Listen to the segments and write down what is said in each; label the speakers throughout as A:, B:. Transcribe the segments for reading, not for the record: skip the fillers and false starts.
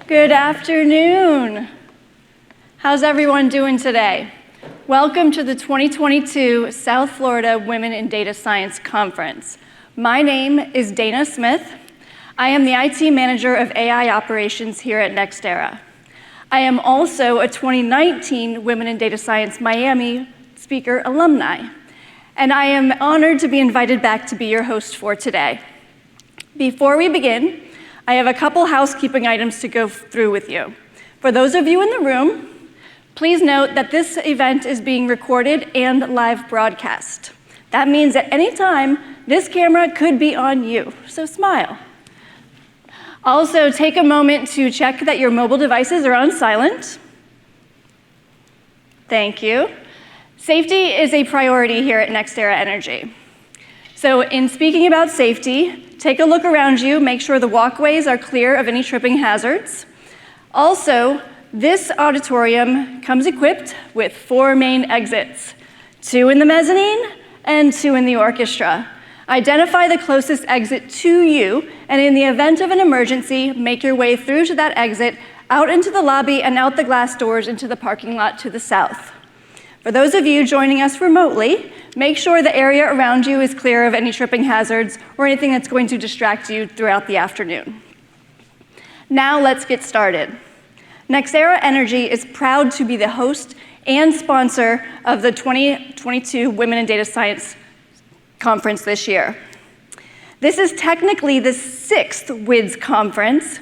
A: Good afternoon. How's everyone doing today? Welcome to the 2022 South Florida Women in Data Science Conference. My name is Dana Smith. I am the IT Manager of AI Operations here at NextEra. I am also a 2019 Women in Data Science Miami Speaker alumni, and I am honored to be invited back to be your host for today. Before we begin, I have a couple housekeeping items to go through with you. For those of you in the room, please note that this event is being recorded and live broadcast. That means at any time, this camera could be on you, so smile. Also, take a moment to check that your mobile devices are on silent. Thank you. Safety is a priority here at NextEra Energy. So in speaking about safety, take a look around you, make sure the walkways are clear of any tripping hazards. Also, this auditorium comes equipped with 4 main exits, 2 in the mezzanine and 2 in the orchestra. Identify the closest exit to you, and in the event of an emergency, make your way through to that exit, out into the lobby and out the glass doors into the parking lot to the south. For those of you joining us remotely, make sure the area around you is clear of any tripping hazards or anything that's going to distract you throughout the afternoon. Now let's get started. NextEra Energy is proud to be the host and sponsor of the 2022 Women in Data Science Conference this year. This is technically the 6th WIDS conference,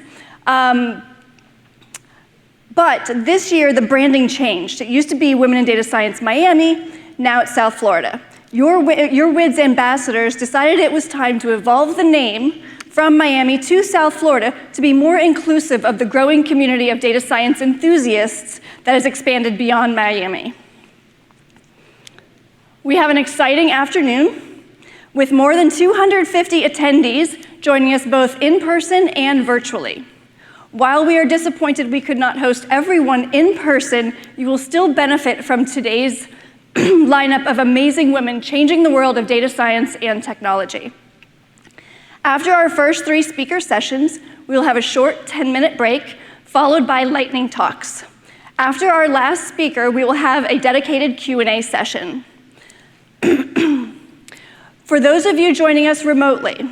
A: but this year the branding changed. It used to be Women in Data Science Miami, now it's South Florida. Your WIDS ambassadors decided it was time to evolve the name from Miami to South Florida to be more inclusive of the growing community of data science enthusiasts that has expanded beyond Miami. We have an exciting afternoon with more than 250 attendees joining us both in person and virtually. While we are disappointed we could not host everyone in person, you will still benefit from today's lineup of amazing women changing the world of data science and technology. After our first 3 speaker sessions, we will have a short 10-minute break, followed by lightning talks. After our last speaker, we will have a dedicated Q&A session. For those of you joining us remotely,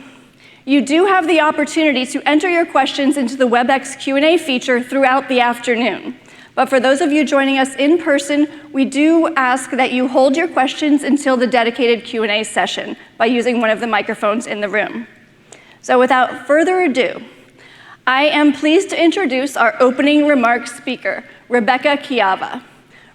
A: you do have the opportunity to enter your questions into the WebEx Q&A feature throughout the afternoon. But for those of you joining us in person, we do ask that you hold your questions until the dedicated Q&A session by using one of the microphones in the room. So without further ado, I am pleased to introduce our opening remarks speaker, Rebecca Chiava.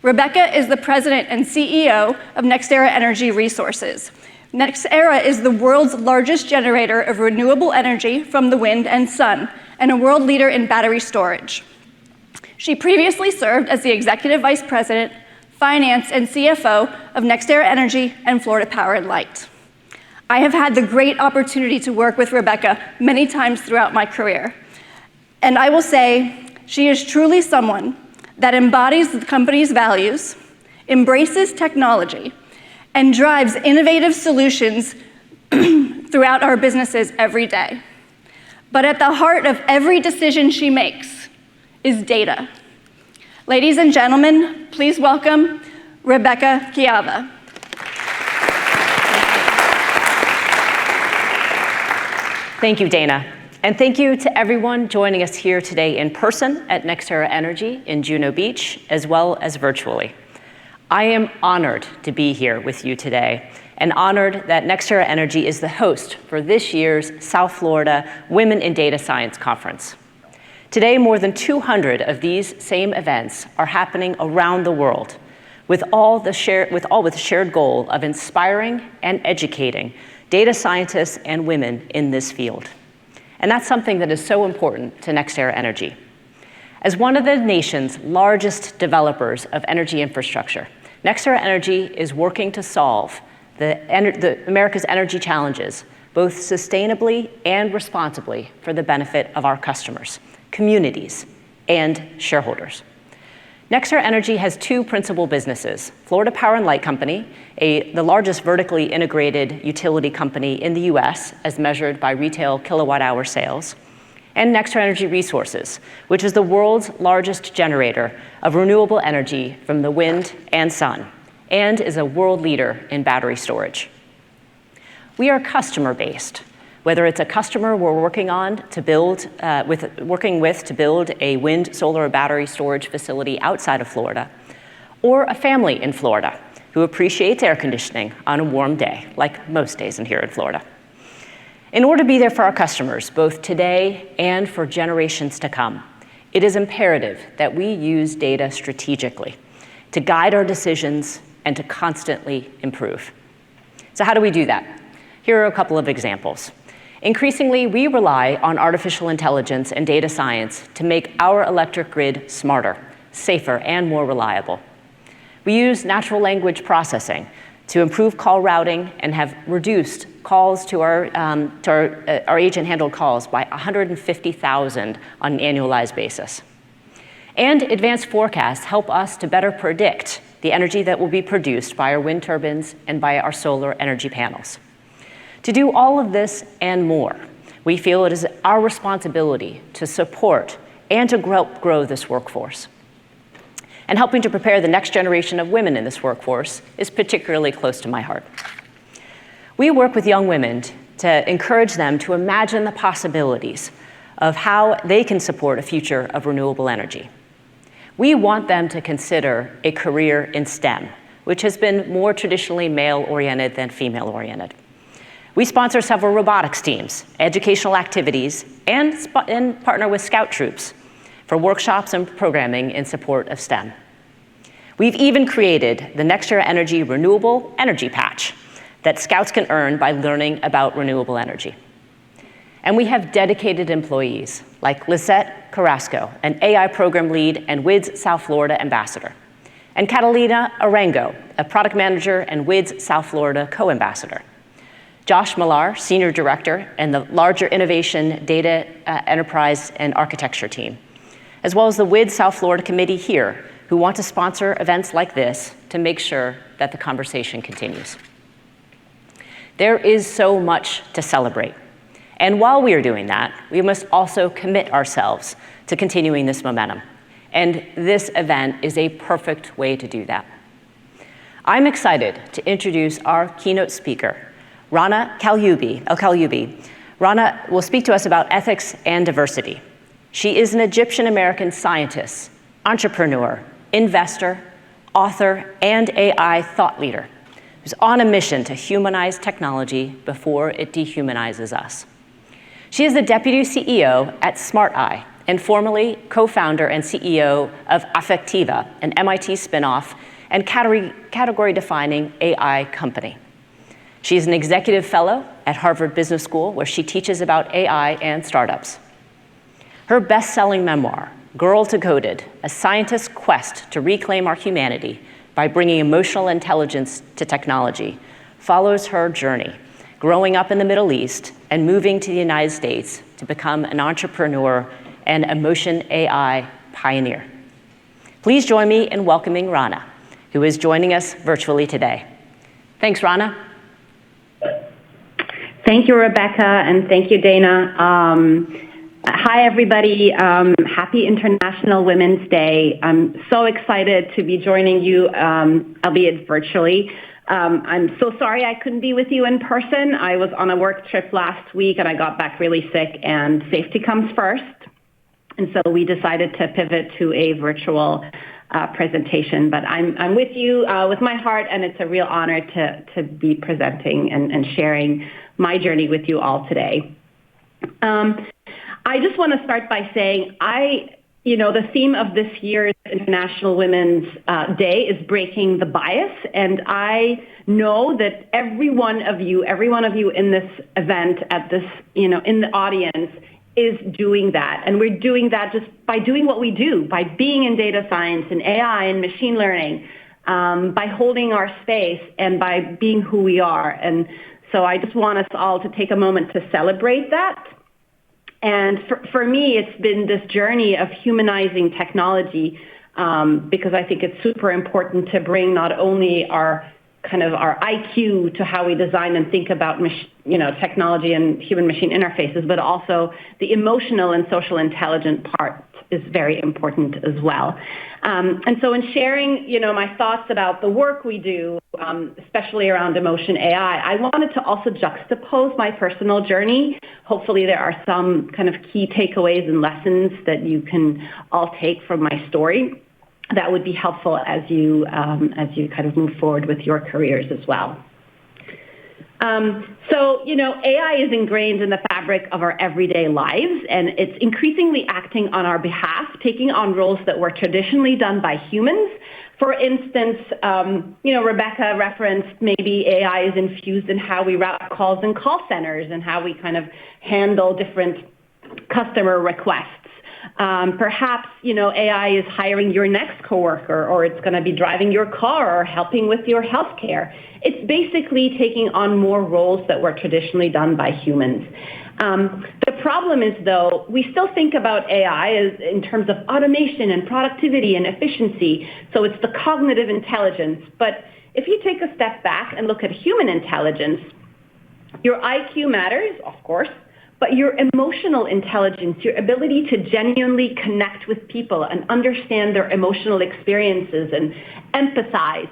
A: Rebecca is the president and CEO of NextEra Energy Resources. NextEra is the world's largest generator of renewable energy from the wind and sun, and a world leader in battery storage. She previously served as the Executive Vice President, Finance, and CFO of NextEra Energy and Florida Power & Light. I have had the great opportunity to work with Rebecca many times throughout my career, and I will say she is truly someone that embodies the company's values, embraces technology, and drives innovative solutions throughout our businesses every day. But at the heart of every decision she makes is data. Ladies and gentlemen, please welcome Rebecca Chiava.
B: Thank you, Dana. And thank you to everyone joining us here today in person at NextEra Energy in Juno Beach, as well as virtually. I am honored to be here with you today, and honored that NextEra Energy is the host for this year's South Florida Women in Data Science Conference. Today, more than 200 of these same events are happening around the world, with the shared goal of inspiring and educating data scientists and women in this field. And that's something that is so important to NextEra Energy. As one of the nation's largest developers of energy infrastructure, NextEra Energy is working to solve America's energy challenges, both sustainably and responsibly for the benefit of our customers, communities, and shareholders. NextEra Energy has 2 principal businesses: Florida Power & Light Company, the largest vertically integrated utility company in the US as measured by retail kilowatt-hour sales, and NextEra Energy Resources, which is the world's largest generator of renewable energy from the wind and sun, and is a world leader in battery storage. We are customer-based, whether it's a customer we're working on to build, working with to build a wind, solar, or battery storage facility outside of Florida, or a family in Florida who appreciates air conditioning on a warm day, like most days in here in Florida. In order to be there for our customers, both today and for generations to come, it is imperative that we use data strategically to guide our decisions and to constantly improve. So how do we do that? Here are a couple of examples. Increasingly, we rely on artificial intelligence and data science to make our electric grid smarter, safer, and more reliable. We use natural language processing to improve call routing and have reduced calls to our agent-handled calls by 150,000 on an annualized basis. And advanced forecasts help us to better predict the energy that will be produced by our wind turbines and by our solar energy panels. To do all of this and more, we feel it is our responsibility to support and to grow this workforce. And helping to prepare the next generation of women in this workforce is particularly close to my heart. We work with young women to encourage them to imagine the possibilities of how they can support a future of renewable energy. We want them to consider a career in STEM, which has been more traditionally male-oriented than female-oriented. We sponsor several robotics teams, educational activities, and partner with Scout troops for workshops and programming in support of STEM. We've even created the NextEra Energy Renewable Energy Patch that Scouts can earn by learning about renewable energy. And we have dedicated employees like Lisette Carrasco, an AI program lead and WIDS South Florida ambassador, and Catalina Arango, a product manager and WIDS South Florida co-ambassador. Josh Millar, Senior Director, and the larger Innovation, Data, Enterprise, and Architecture team, as well as the WIDS South Florida Committee here, who want to sponsor events like this to make sure that the conversation continues. There is so much to celebrate. And while we are doing that, we must also commit ourselves to continuing this momentum. And this event is a perfect way to do that. I'm excited to introduce our keynote speaker, Rana Kalyoubi. Rana will speak to us about ethics and diversity. She is an Egyptian-American scientist, entrepreneur, investor, author, and AI thought leader who's on a mission to humanize technology before it dehumanizes us. She is the deputy CEO at SmartEye and formerly co-founder and CEO of Affectiva, an MIT spinoff and category-defining AI company. She is an executive fellow at Harvard Business School, where she teaches about AI and startups. Her best-selling memoir, Girl to Coded, A Scientist's Quest to Reclaim Our Humanity by Bringing Emotional Intelligence to Technology, follows her journey, growing up in the Middle East and moving to the United States to become an entrepreneur and emotion AI pioneer. Please join me in welcoming Rana, who is joining us virtually today. Thanks, Rana.
C: Thank you, Rebecca, and thank you, Dana. Hi, everybody. Happy International Women's Day. I'm so excited to be joining you, albeit virtually. I'm so sorry I couldn't be with you in person. I was on a work trip last week, and I got back really sick, and safety comes first. And so we decided to pivot to a virtual presentation. But I'm with you with my heart, and it's a real honor to be presenting and sharing my journey with you all today. I just want to start by saying the theme of this year's International Women's Day is breaking the bias, and I know that every one of you in this event, at this, in the audience, is doing that. And we're doing that just by doing what we do, by being in data science and AI and machine learning, by holding our space and by being who we are. And so I just want us all to take a moment to celebrate that. And for me, it's been this journey of humanizing technology because I think it's super important to bring not only our kind of our IQ to how we design and think about technology and human-machine interfaces, but also the emotional and social intelligence part is very important as well. And so in sharing, my thoughts about the work we do, especially around Emotion AI, I wanted to also juxtapose my personal journey. Hopefully there are some kind of key takeaways and lessons that you can all take from my story that would be helpful as you kind of move forward with your careers as well. AI is ingrained in the fabric of our everyday lives, and it's increasingly acting on our behalf, taking on roles that were traditionally done by humans. For instance, Rebecca referenced maybe AI is infused in how we route calls in call centers and how we kind of handle different customer requests. Perhaps, AI is hiring your next coworker, or it's going to be driving your car or helping with your healthcare. It's basically taking on more roles that were traditionally done by humans. The problem is, though, we still think about AI as in terms of automation and productivity and efficiency. So it's the cognitive intelligence. But if you take a step back and look at human intelligence, your IQ matters, of course, but your emotional intelligence, your ability to genuinely connect with people and understand their emotional experiences and empathize,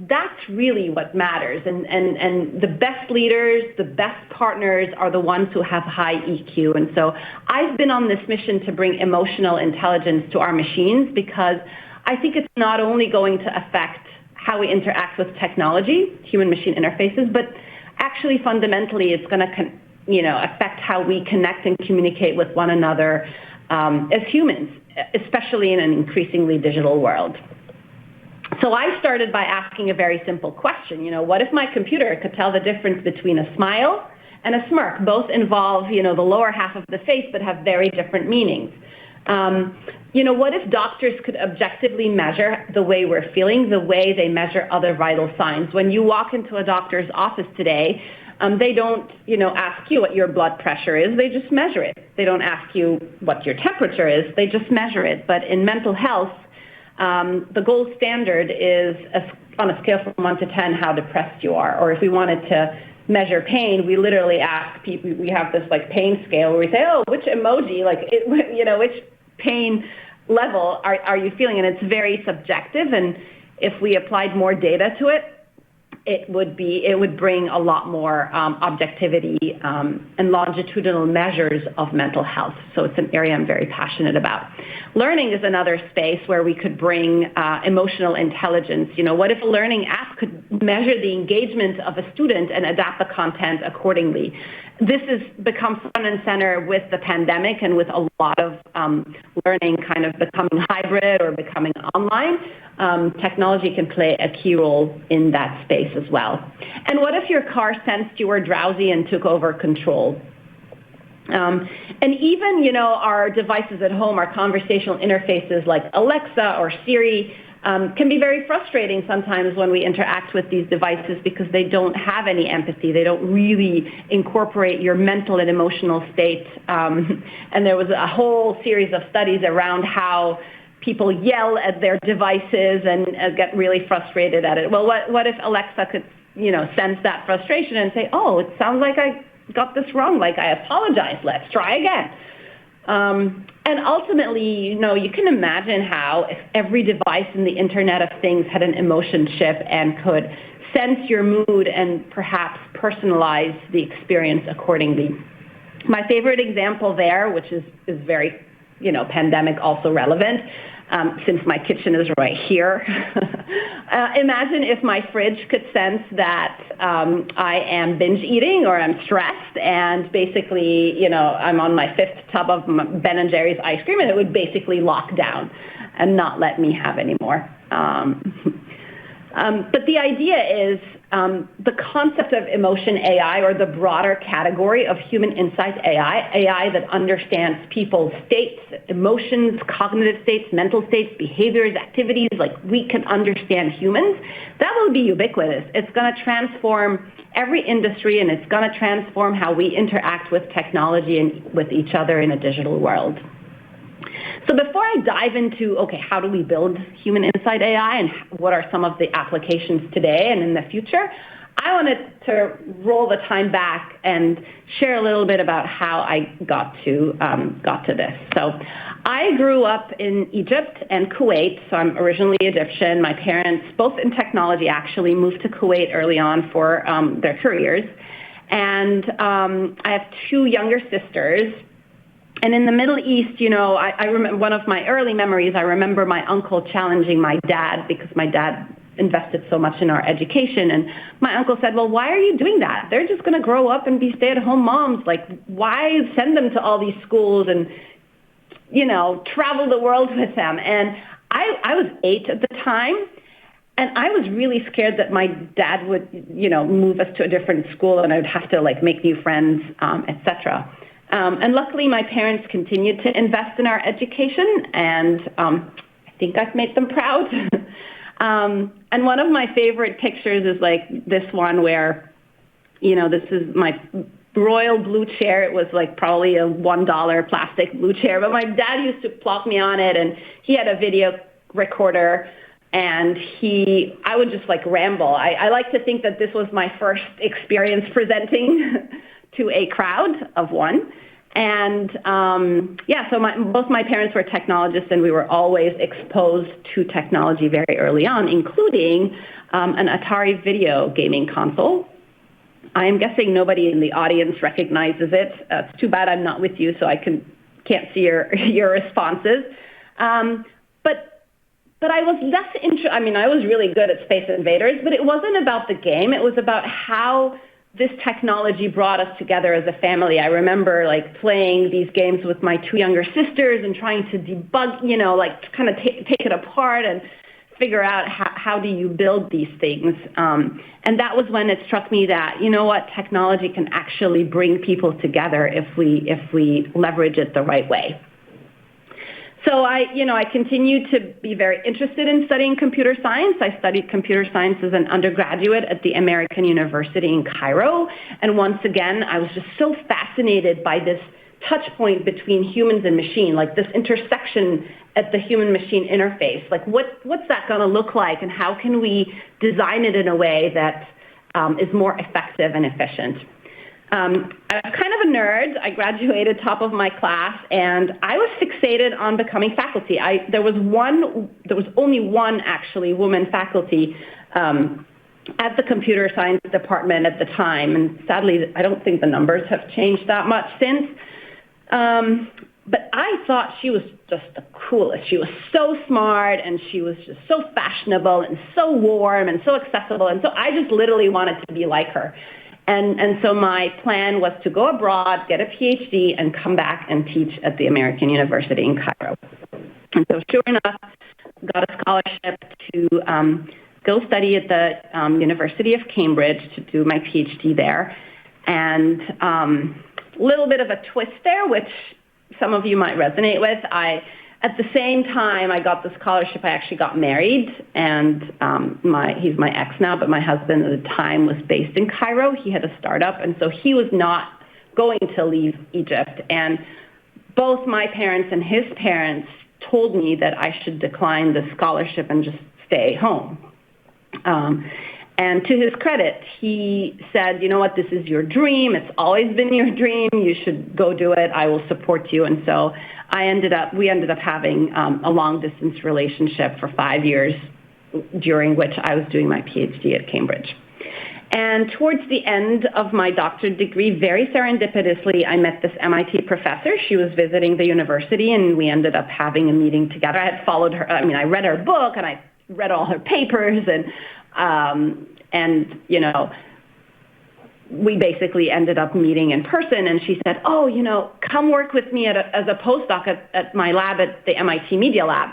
C: that's really what matters. And the best leaders, the best partners are the ones who have high EQ. And so I've been on this mission to bring emotional intelligence to our machines because I think it's not only going to affect how we interact with technology, human-machine interfaces, but actually fundamentally it's going to affect how we connect and communicate with one another as humans, especially in an increasingly digital world. So I started by asking a very simple question. What if my computer could tell the difference between a smile and a smirk? Both involve, the lower half of the face, but have very different meanings. What if doctors could objectively measure the way we're feeling, the way they measure other vital signs? When you walk into a doctor's office today, they don't, ask you what your blood pressure is. They just measure it. They don't ask you what your temperature is. They just measure it. But in mental health, the gold standard is on a scale from 1 to 10 how depressed you are. Or if we wanted to measure pain, we literally ask people. We have this pain scale where we say, oh, which emoji, which pain level are you feeling? And it's very subjective. And if we applied more data to it, it would bring a lot more objectivity and longitudinal measures of mental health. So it's an area I'm very passionate about. Learning is another space where we could bring emotional intelligence. What if a learning app could measure the engagement of a student and adapt the content accordingly? This has become front and center with the pandemic and with a lot of learning kind of becoming hybrid or becoming online. Technology can play a key role in that space as well. And what if your car sensed you were drowsy and took over control? And even, our devices at home, our conversational interfaces like Alexa or Siri, can be very frustrating sometimes when we interact with these devices because they don't have any empathy. They don't really incorporate your mental and emotional state. And there was a whole series of studies around how people yell at their devices and get really frustrated at it. Well, what if Alexa could, sense that frustration and say, oh, it sounds like I got this wrong. I apologize. Let's try again. And ultimately, you can imagine how if every device in the Internet of Things had an emotion chip and could sense your mood and perhaps personalize the experience accordingly. My favorite example there, which is very, pandemic also relevant, since my kitchen is right here. Imagine if my fridge could sense that I am binge eating or I'm stressed and basically, I'm on my 5th tub of Ben & Jerry's ice cream and it would basically lock down and not let me have any more. But the idea is the concept of emotion AI, or the broader category of human insight AI that understands people's states, emotions, cognitive states, mental states, behaviors, activities, like we can understand humans, that will be ubiquitous. It's going to transform every industry, and it's going to transform how we interact with technology and with each other in a digital world. So before I dive into, okay, how do we build human insight AI and what are some of the applications today and in the future, I wanted to roll the time back and share a little bit about how I got to this. So I grew up in Egypt and Kuwait, so I'm originally Egyptian. My parents, both in technology, actually moved to Kuwait early on for their careers. And I have two younger sisters. And in the Middle East, I remember one of my early memories, I remember my uncle challenging my dad because my dad invested so much in our education. And my uncle said, well, why are you doing that? They're just going to grow up and be stay-at-home moms. Like, why send them to all these schools and, travel the world with them? And I was 8 at the time. And I was really scared that my dad would, move us to a different school and I would have to make new friends, et cetera. And luckily, my parents continued to invest in our education, and I think I've made them proud. And one of my favorite pictures is this one where, this is my royal blue chair. It was probably a $1 plastic blue chair, but my dad used to plop me on it, and he had a video recorder, and I would just ramble. I like to think that this was my first experience presenting to a crowd of one. And so both my parents were technologists, and we were always exposed to technology very early on, including an Atari video gaming console. I am guessing nobody in the audience recognizes it. It's too bad I'm not with you, so I can't see your responses. But I was less interested. I was really good at Space Invaders, but it wasn't about the game. It was about how this technology brought us together as a family. I remember playing these games with my two younger sisters and trying to debug, kind of take it apart and figure out how do you build these things. And that was when it struck me that, technology can actually bring people together if we leverage it the right way. So I continued to be very interested in studying computer science. I studied computer science as an undergraduate at the American University in Cairo. And once again, I was just so fascinated by this touch point between humans and machine, this intersection at the human-machine interface. What's that going to look like, and how can we design it in a way that is more effective and efficient? I was kind of a nerd. I graduated top of my class, and I was fixated on becoming faculty. There was only one actually woman faculty at the computer science department at the time, and sadly, I don't think the numbers have changed that much since. But I thought she was just the coolest. She was so smart, and she was just so fashionable and so warm and so accessible, and so I just literally wanted to be like her. And so my plan was to go abroad, get a PhD, and come back and teach at the American University in Cairo. And so sure enough, got a scholarship to go study at the University of Cambridge to do my PhD there. And a little bit of a twist there, which some of you might resonate with. At the same time I got the scholarship, I actually got married, and he's my ex now, but my husband at the time was based in Cairo. He had a startup, and so he was not going to leave Egypt. And both my parents and his parents told me that I should decline the scholarship and just stay home. And to his credit, he said, you know what, this is your dream. It's always been your dream. You should go do it. I will support you. And so we ended up having a long distance relationship for 5 years, during which I was doing my PhD at Cambridge. And towards the end of my doctorate degree, very serendipitously, I met this MIT professor. She was visiting the university, and we ended up having a meeting together. I had followed her. I read her book, and I read all her papers, and we basically ended up meeting in person, and she said, come work with me as a postdoc at my lab at the MIT Media Lab.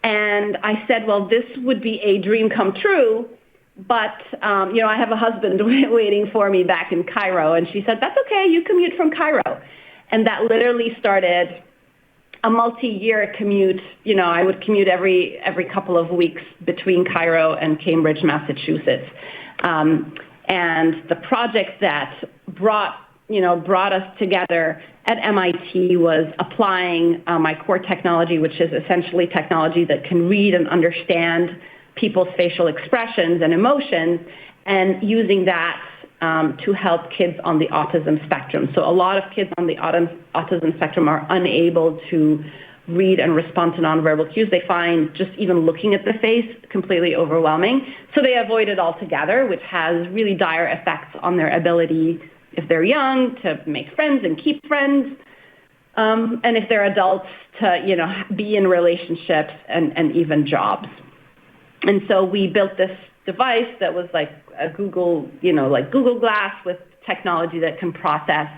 C: And I said, well, this would be a dream come true, but, I have a husband waiting for me back in Cairo. And she said, that's okay, you commute from Cairo. And that literally started a multi-year commute. I would commute every couple of weeks between Cairo and Cambridge, Massachusetts. And the project that brought brought us together at MIT was applying my core technology, which is essentially technology that can read and understand people's facial expressions and emotions, and using that to help kids on the autism spectrum. So a lot of kids on the autism spectrum are unable to read and respond to nonverbal cues. They find just even looking at the face completely overwhelming. So they avoid it altogether, which has really dire effects on their ability, if they're young, to make friends and keep friends. And if they're adults, to be in relationships and even jobs. And so we built this device that was like a Google Glass with technology that can process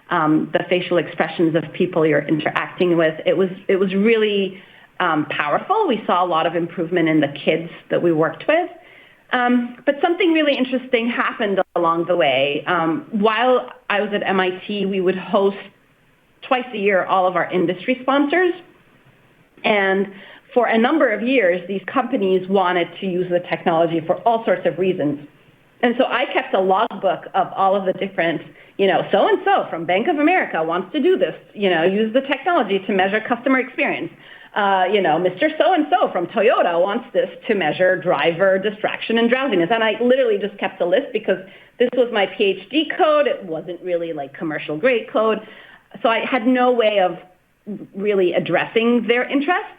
C: the facial expressions of people you're interacting with. It was really powerful. We saw a lot of improvement in the kids that we worked with. But something really interesting happened along the way. While I was at MIT, we would host twice a year all of our industry sponsors. And for a number of years, these companies wanted to use the technology for all sorts of reasons. And so I kept a logbook of all of the different, so-and-so from Bank of America wants to do this, use the technology to measure customer experience. Mr. So-and-so from Toyota wants this to measure driver distraction and drowsiness. And I literally just kept a list because this was my PhD code. It wasn't really like commercial grade code. So I had no way of really addressing their interest.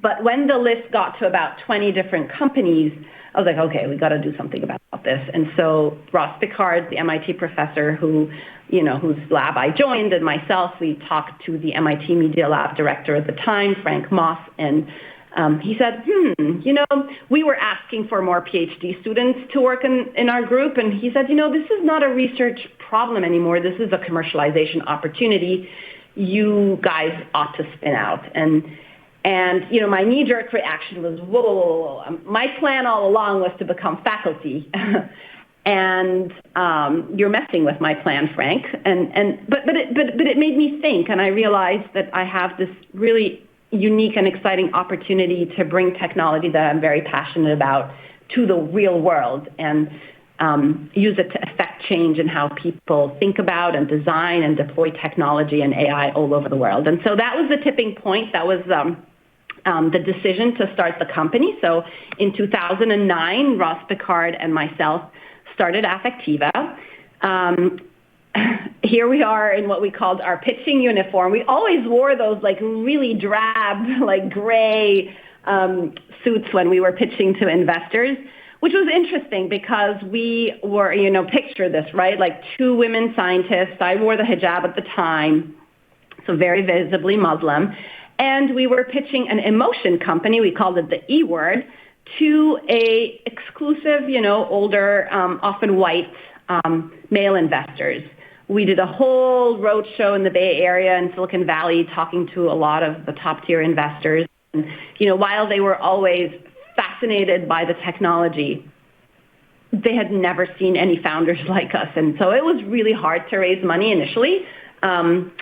C: But when the list got to about 20 different companies, I was like, okay, we got to do something about this. And so Ross Pickard, the MIT professor whose lab I joined, and myself, we talked to the MIT Media Lab director at the time, Frank Moss, and he said, we were asking for more PhD students to work in our group. And he said, this is not a research problem anymore. This is a commercialization opportunity. You guys ought to spin out. And my knee-jerk reaction was, whoa. My plan all along was to become faculty. And you're messing with my plan, Frank. But it made me think, and I realized that I have this really unique and exciting opportunity to bring technology that I'm very passionate about to the real world and use it to affect change in how people think about and design and deploy technology and AI all over the world. And so that was the tipping point. That was the decision to start the company. So in 2009, Ross Pickard and myself started Affectiva. Here we are in what we called our pitching uniform. We always wore those like really drab, like gray suits when we were pitching to investors, which was interesting because we were, picture this, right? Like two women scientists. I wore the hijab at the time, so very visibly Muslim. And we were pitching an emotion company, we called it the E word, to a exclusive, older, often white male investors. We did a whole roadshow in the Bay Area and Silicon Valley talking to a lot of the top tier investors. And, while they were always fascinated by the technology, they had never seen any founders like us. And so it was really hard to raise money initially.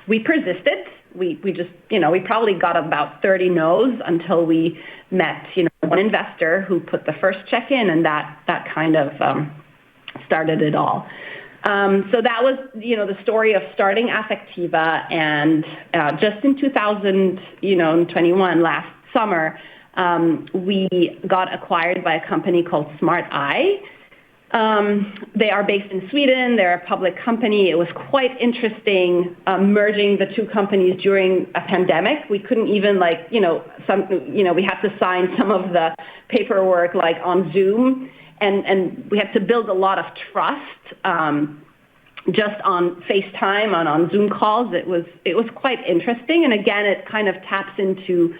C: We persisted. We just, we probably got about 30 no's until we met, one investor who put the first check in, and that kind of started it all. So that was, the story of starting Affectiva, and just in 2021, last summer, we got acquired by a company called Smart Eye. They are based in Sweden. They're a public company. It was quite interesting merging the two companies during a pandemic. We couldn't even we had to sign some of the paperwork like on Zoom, and we had to build a lot of trust just on FaceTime and on Zoom calls. It was quite interesting, and again, it kind of taps into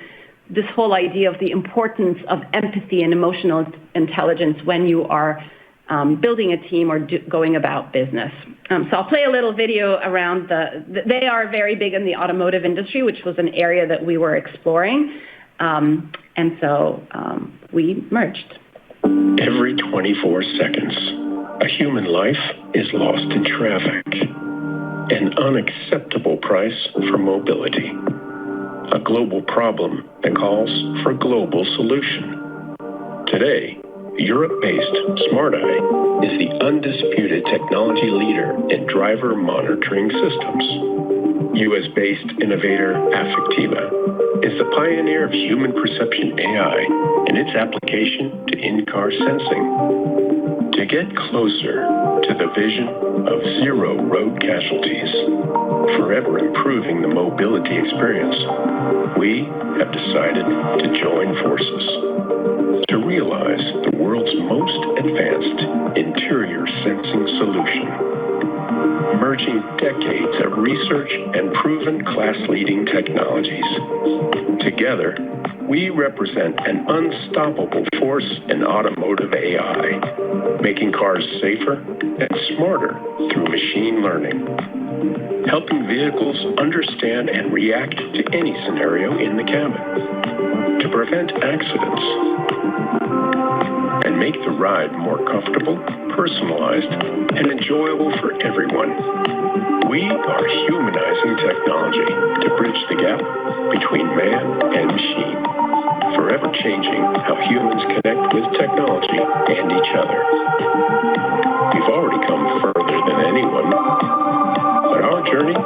C: this whole idea of the importance of empathy and emotional intelligence when you are building a team or going about business. So I'll play a little video around they are very big in the automotive industry, which was an area that we were exploring. And so we merged.
D: Every 24 seconds, a human life is lost in traffic. An unacceptable price for mobility. A global problem that calls for a global solution. Today, Europe-based SmartEye is the undisputed technology leader in driver monitoring systems. U.S.-based innovator Affectiva is the pioneer of human perception AI and its application to in-car sensing. To get closer to the vision of zero road casualties, forever improving the mobility experience, we have decided to join forces to realize the world's most advanced interior sensing solution, merging decades of research and proven class-leading technologies. Together, we represent an unstoppable force in automotive AI, making cars safer and smarter through machine learning, helping vehicles understand and react to any scenario in the cabin, to prevent accidents, and make the ride more comfortable, personalized, and enjoyable for everyone. We are humanizing technology to bridge the gap between man and machine, forever changing how humans connect with technology and each other. We've already come further than anyone, but our journey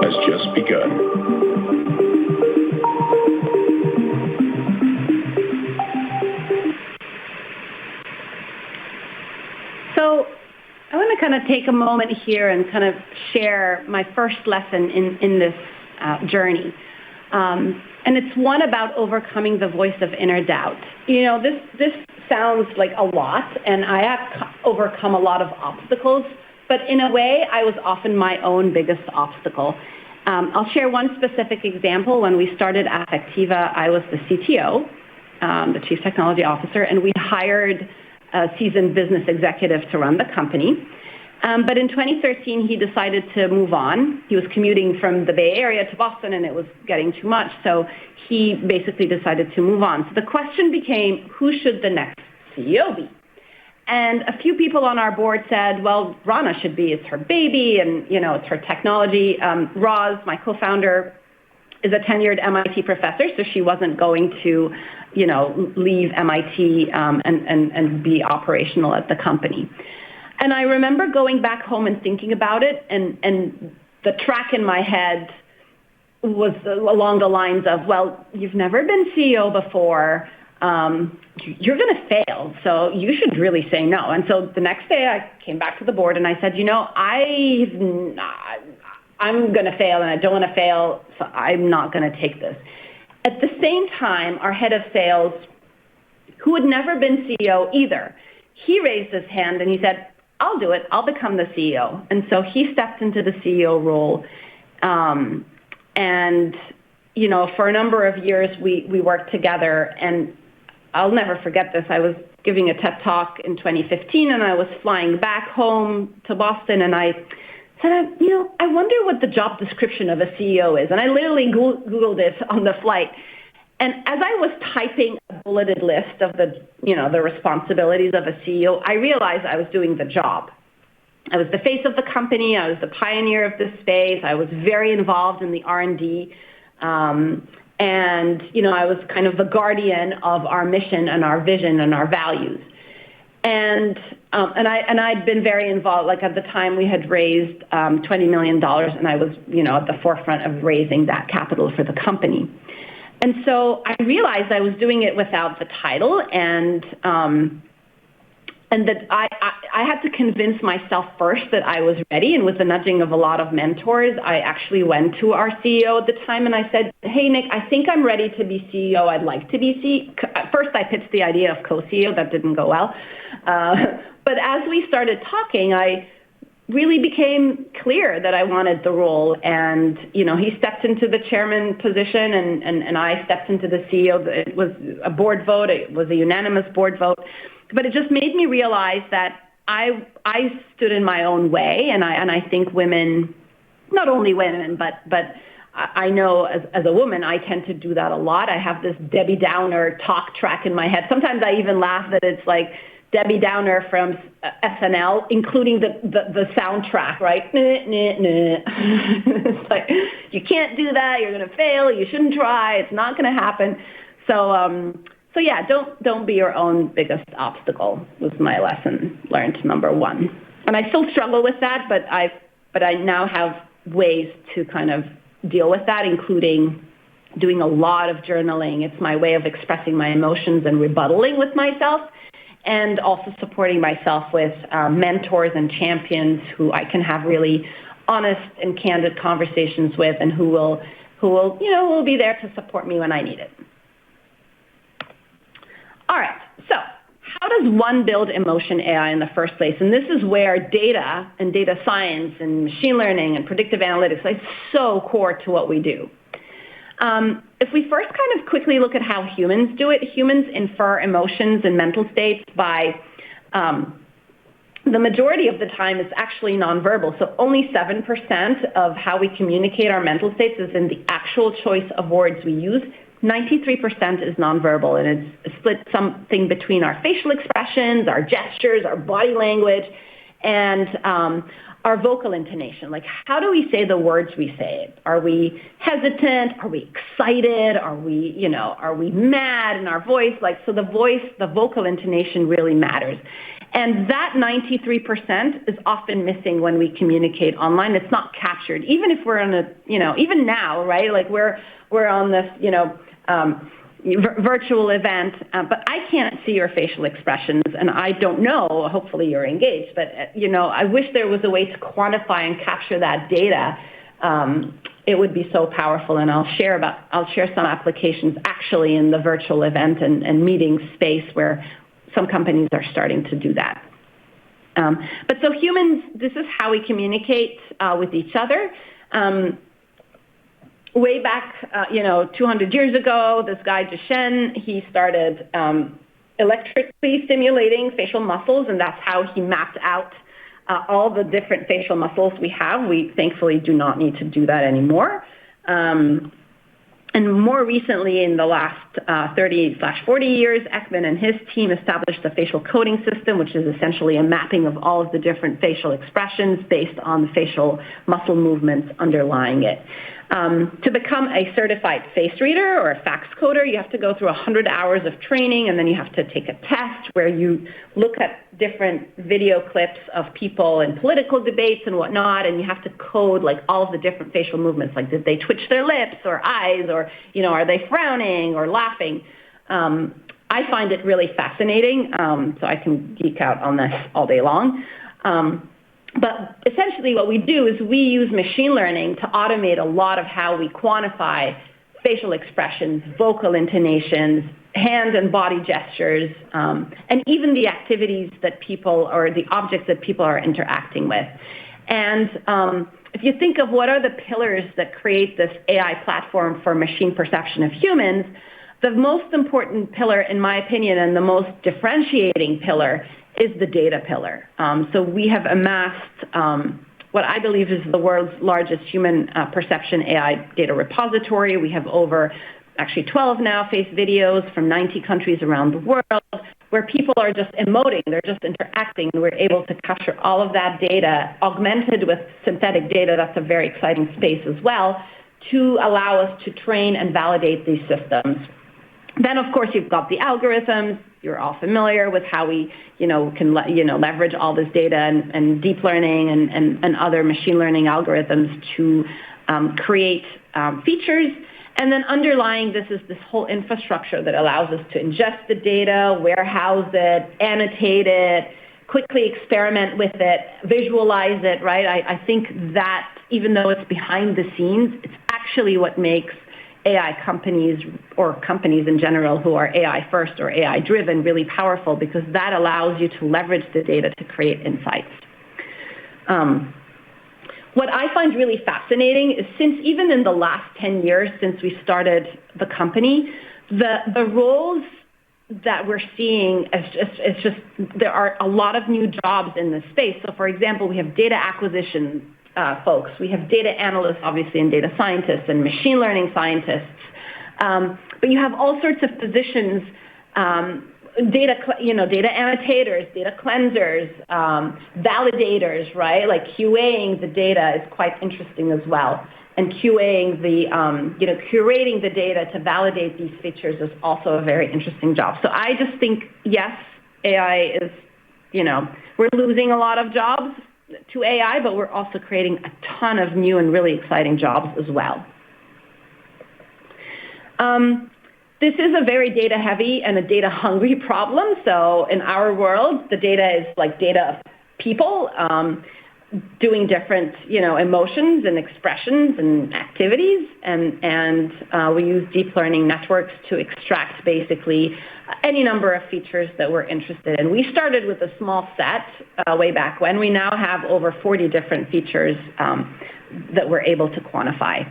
D: has just begun.
C: So I want to kind of take a moment here and kind of share my first lesson in this journey. And it's one about overcoming the voice of inner doubt. You know, this sounds like a lot, and I have overcome a lot of obstacles, but in a way, I was often my own biggest obstacle. I'll share one specific example. When we started Affectiva, I was the CTO, the Chief Technology Officer, and we hired a seasoned business executive to run the company. But in 2013, he decided to move on. He was commuting from the Bay Area to Boston, and it was getting too much. So he basically decided to move on. So the question became, who should the next CEO be? And a few people on our board said, well, Rana should be. It's her baby, and you know, it's her technology. Roz, my co-founder, is a tenured MIT professor, so she wasn't going to, you know, leave MIT and be operational at the company. And I remember going back home and thinking about it, and the track in my head was along the lines of, well, you've never been CEO before. You're going to fail, so you should really say no. And so the next day I came back to the board and I said, you know, I'm going to fail and I don't want to fail, so I'm not going to take this. At the same time, our head of sales, who had never been CEO either, he raised his hand and he said, I'll do it. I'll become the CEO. And so he stepped into the CEO role. And, you know, for a number of years, we worked together. And I'll never forget this. I was giving a TED Talk in 2015, and I was flying back home to Boston. And I said, you know, I wonder what the job description of a CEO is. And I literally Googled it on the flight. And as I was typing a bulleted list of the responsibilities of a CEO, I realized I was doing the job. I was the face of the company. I was the pioneer of this space. I was very involved in the R&D. And, you know, I was kind of the guardian of our mission and our vision and our values. And I'd been very involved. Like at the time, we had raised $20 million, and I was, you know, at the forefront of raising that capital for the company. And so I realized I was doing it without the title, and that I had to convince myself first that I was ready. And with the nudging of a lot of mentors, I actually went to our CEO at the time and I said, hey, Nick, I think I'm ready to be CEO. I'd like to be CEO. First, I pitched the idea of co-CEO. That didn't go well. But as we started talking, I really became clear that I wanted the role. And, you know, he stepped into the chairman position and I stepped into the CEO. It was a board vote. It was a unanimous board vote. But it just made me realize that I stood in my own way. And I think women, not only women, but I know as a woman, I tend to do that a lot. I have this Debbie Downer talk track in my head. Sometimes I even laugh that it's like Debbie Downer from SNL, including the soundtrack, right? It's like, you can't do that. You're going to fail. You shouldn't try. It's not going to happen. So So yeah, don't be your own biggest obstacle was my lesson learned, number one. And I still struggle with that, but I now have ways to kind of deal with that, including doing a lot of journaling. It's my way of expressing my emotions and rebuttaling with myself, and also supporting myself with mentors and champions who I can have really honest and candid conversations with, and who will be there to support me when I need it. All right, so how does one build emotion AI in the first place? And this is where data and data science and machine learning and predictive analytics is so core to what we do. If we first kind of quickly look at how humans do it, humans infer emotions and mental states by the majority of the time it's actually nonverbal. So only 7% of how we communicate our mental states is in the actual choice of words we use. 93% is nonverbal, and it's split something between our facial expressions, our gestures, our body language, and our vocal intonation. Like, how do we say the words we say? Are we hesitant? Are we excited? Are we mad in our voice? Like, so the vocal intonation really matters. And that 93% is often missing when we communicate online. It's not captured, even if we're on even now, right? Like we're on this, virtual event, but I can't see your facial expressions, and I don't know, hopefully you're engaged, but I wish there was a way to quantify and capture that data. It would be so powerful, and I'll share some applications actually in the virtual event and meeting space where some companies are starting to do that. But so humans, this is how we communicate with each other. Way back, 200 years ago, this guy Duchenne, he started electrically stimulating facial muscles, and that's how he mapped out all the different facial muscles we have. We thankfully do not need to do that anymore. And more recently, in the last 30/40 years, Ekman and his team established the facial coding system, which is essentially a mapping of all of the different facial expressions based on the facial muscle movements underlying it. To become a certified face reader or a fax coder, you have to go through 100 hours of training, and then you have to take a test where you look at different video clips of people in political debates and whatnot, and you have to code like all of the different facial movements, like did they twitch their lips or eyes, or are they frowning or laughing? I find it really fascinating, so I can geek out on this all day long. But essentially what we do is we use machine learning to automate a lot of how we quantify facial expressions, vocal intonations, hand and body gestures, and even the activities that people or the objects that people are interacting with. And if you think of what are the pillars that create this AI platform for machine perception of humans, the most important pillar, in my opinion, and the most differentiating pillar is the data pillar. So we have amassed what I believe is the world's largest human perception AI data repository. We have over 12 now face videos from 90 countries around the world where people are just emoting, they're just interacting, and we're able to capture all of that data, augmented with synthetic data. That's a very exciting space as well, to allow us to train and validate these systems. Then, of course, you've got the algorithms. You're all familiar with how we, can leverage all this data and deep learning and other machine learning algorithms to create features. And then underlying this is this whole infrastructure that allows us to ingest the data, warehouse it, annotate it, quickly experiment with it, visualize it, right? I think that even though it's behind the scenes, it's actually what makes AI companies or companies in general who are AI first or AI driven really powerful, because that allows you to leverage the data to create insights. What I find really fascinating is, since even in the last 10 years since we started the company, the roles that we're seeing it's just there are a lot of new jobs in this space. So for example, we have data acquisition folks, we have data analysts, obviously, and data scientists and machine learning scientists. But you have all sorts of positions, data annotators, data cleansers, validators, right? Like QAing the data is quite interesting as well. and QAing curating the data to validate these features is also a very interesting job. So I just think, yes, AI is, we're losing a lot of jobs to AI, but we're also creating a ton of new and really exciting jobs as well. This is a very data heavy and a data hungry problem. So in our world, the data is like data of people doing different, emotions and expressions and activities. And we use deep learning networks to extract basically any number of features that we're interested in. We started with a small set way back when. We now have over 40 different features that we're able to quantify.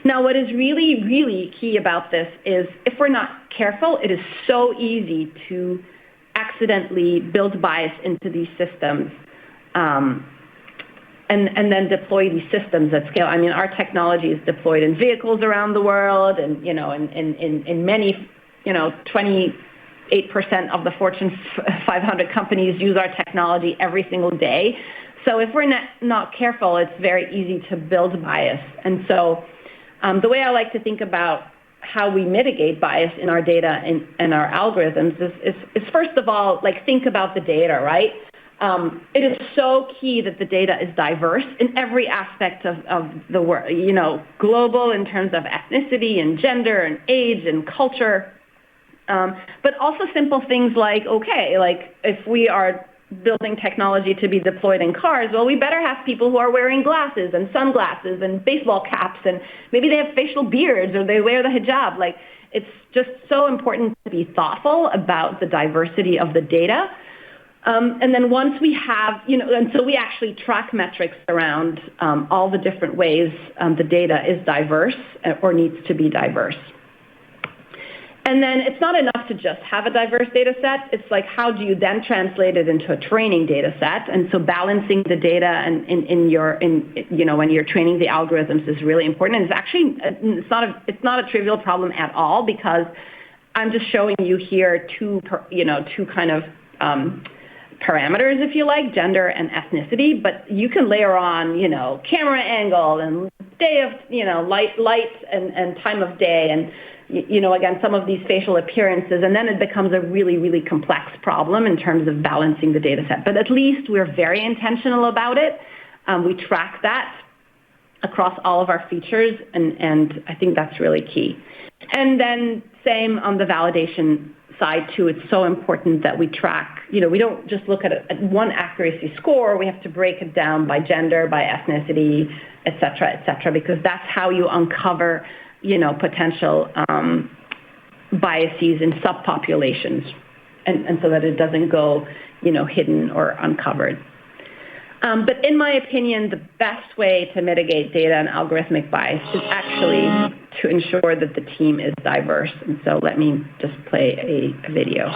C: Now, what is really, really key about this is if we're not careful, it is so easy to accidentally build bias into these systems and then deploy these systems at scale. I mean, our technology is deployed in vehicles around the world and, in many, 28% of the Fortune 500 companies use our technology every single day. So if we're not careful, it's very easy to build bias. And so the way I like to think about how we mitigate bias in our data and our algorithms is first of all, think about the data, right? It is so key that the data is diverse in every aspect of the world, global in terms of ethnicity and gender and age and culture, but also simple things like if we are building technology to be deployed in cars, well, we better have people who are wearing glasses and sunglasses and baseball caps, and maybe they have facial beards or they wear the hijab. It's just so important to be thoughtful about the diversity of the data. And then once we have, and so we actually track metrics around all the different ways the data is diverse or needs to be diverse. And then it's not enough to just have a diverse data set. It's how do you then translate it into a training data set? And so balancing the data and when you're training the algorithms is really important. And it's actually, it's not a trivial problem at all, because I'm just showing you here two kind of parameters, if you like, gender and ethnicity, but you can layer on, camera angle and day of, light and time of day and, again, some of these facial appearances, and then it becomes a really, really complex problem in terms of balancing the data set. But at least we're very intentional about it. We track that across all of our features, and I think that's really key. And then same on the validation side too. It's so important that we track, we don't just look at one accuracy score. We have to break it down by gender, by ethnicity, et cetera, because that's how you uncover potential biases in subpopulations, and so that it doesn't go, hidden or uncovered. But in my opinion, the best way to mitigate data and algorithmic bias is actually to ensure that the team is diverse. And so let me just play a video.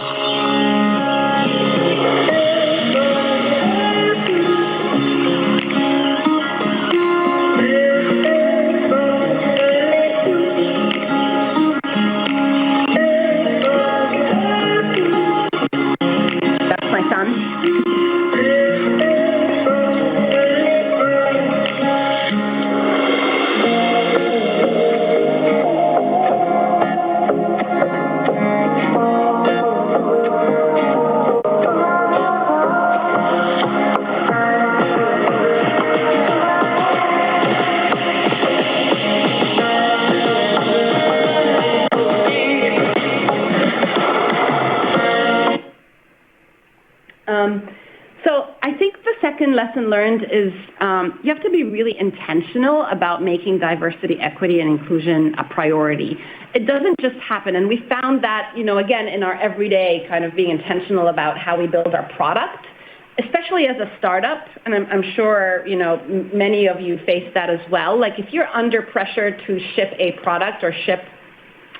C: So I think the second lesson learned is you have to be really intentional about making diversity, equity, and inclusion a priority. It doesn't just happen. And we found that, again, in our everyday kind of being intentional about how we build our product, especially as a startup. And I'm sure, many of you face that as well. If you're under pressure to ship a product or ship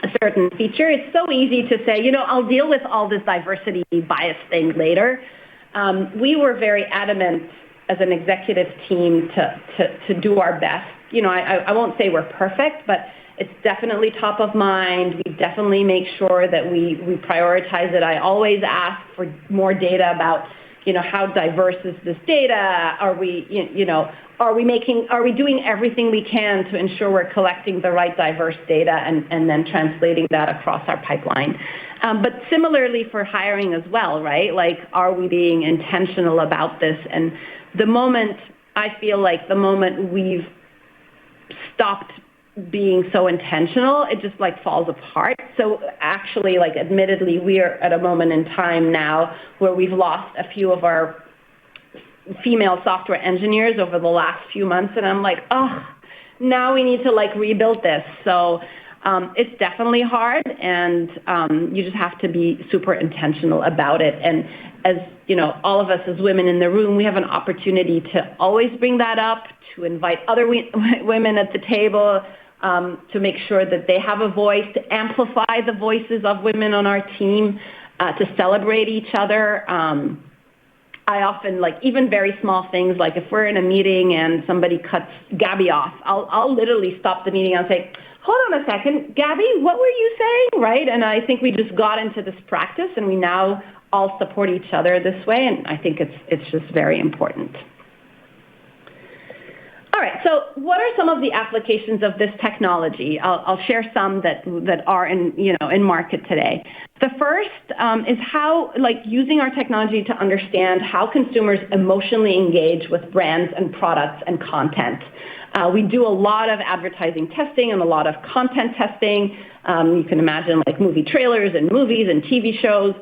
C: a certain feature, it's so easy to say, I'll deal with all this diversity bias thing later. We were very adamant as an executive team to do our best. I won't say we're perfect, but it's definitely top of mind. We definitely make sure that we prioritize it. I always ask for more data about, how diverse is this data? Are we, are we doing everything we can to ensure we're collecting the right diverse data and then translating that across our pipeline? But similarly for hiring as well, right? Like, are we being intentional about this? And I feel like the moment we've stopped being so intentional, it just like falls apart. So actually, like, admittedly, we are at a moment in time now where we've lost a few of our female software engineers over the last few months, and I'm like, now we need to like rebuild this. So it's definitely hard, and you just have to be super intentional about it. And as all of us as women in the room, we have an opportunity to always bring that up, to invite other women at the table, to make sure that they have a voice, to amplify the voices of women on our team, to celebrate each other. I often, like, even very small things, like if we're in a meeting and somebody cuts Gabby off, I'll literally stop the meeting and say, hold on a second, Gabby, what were you saying, right? And I think we just got into this practice, and we now all support each other this way, and I think it's just very important. All right, so what are some of the applications of this technology? I'll share some that are in market today. The first is how, like, using our technology to understand how consumers emotionally engage with brands and products and content. We do a lot of advertising testing and a lot of content testing. You can imagine like movie trailers and movies and TV shows,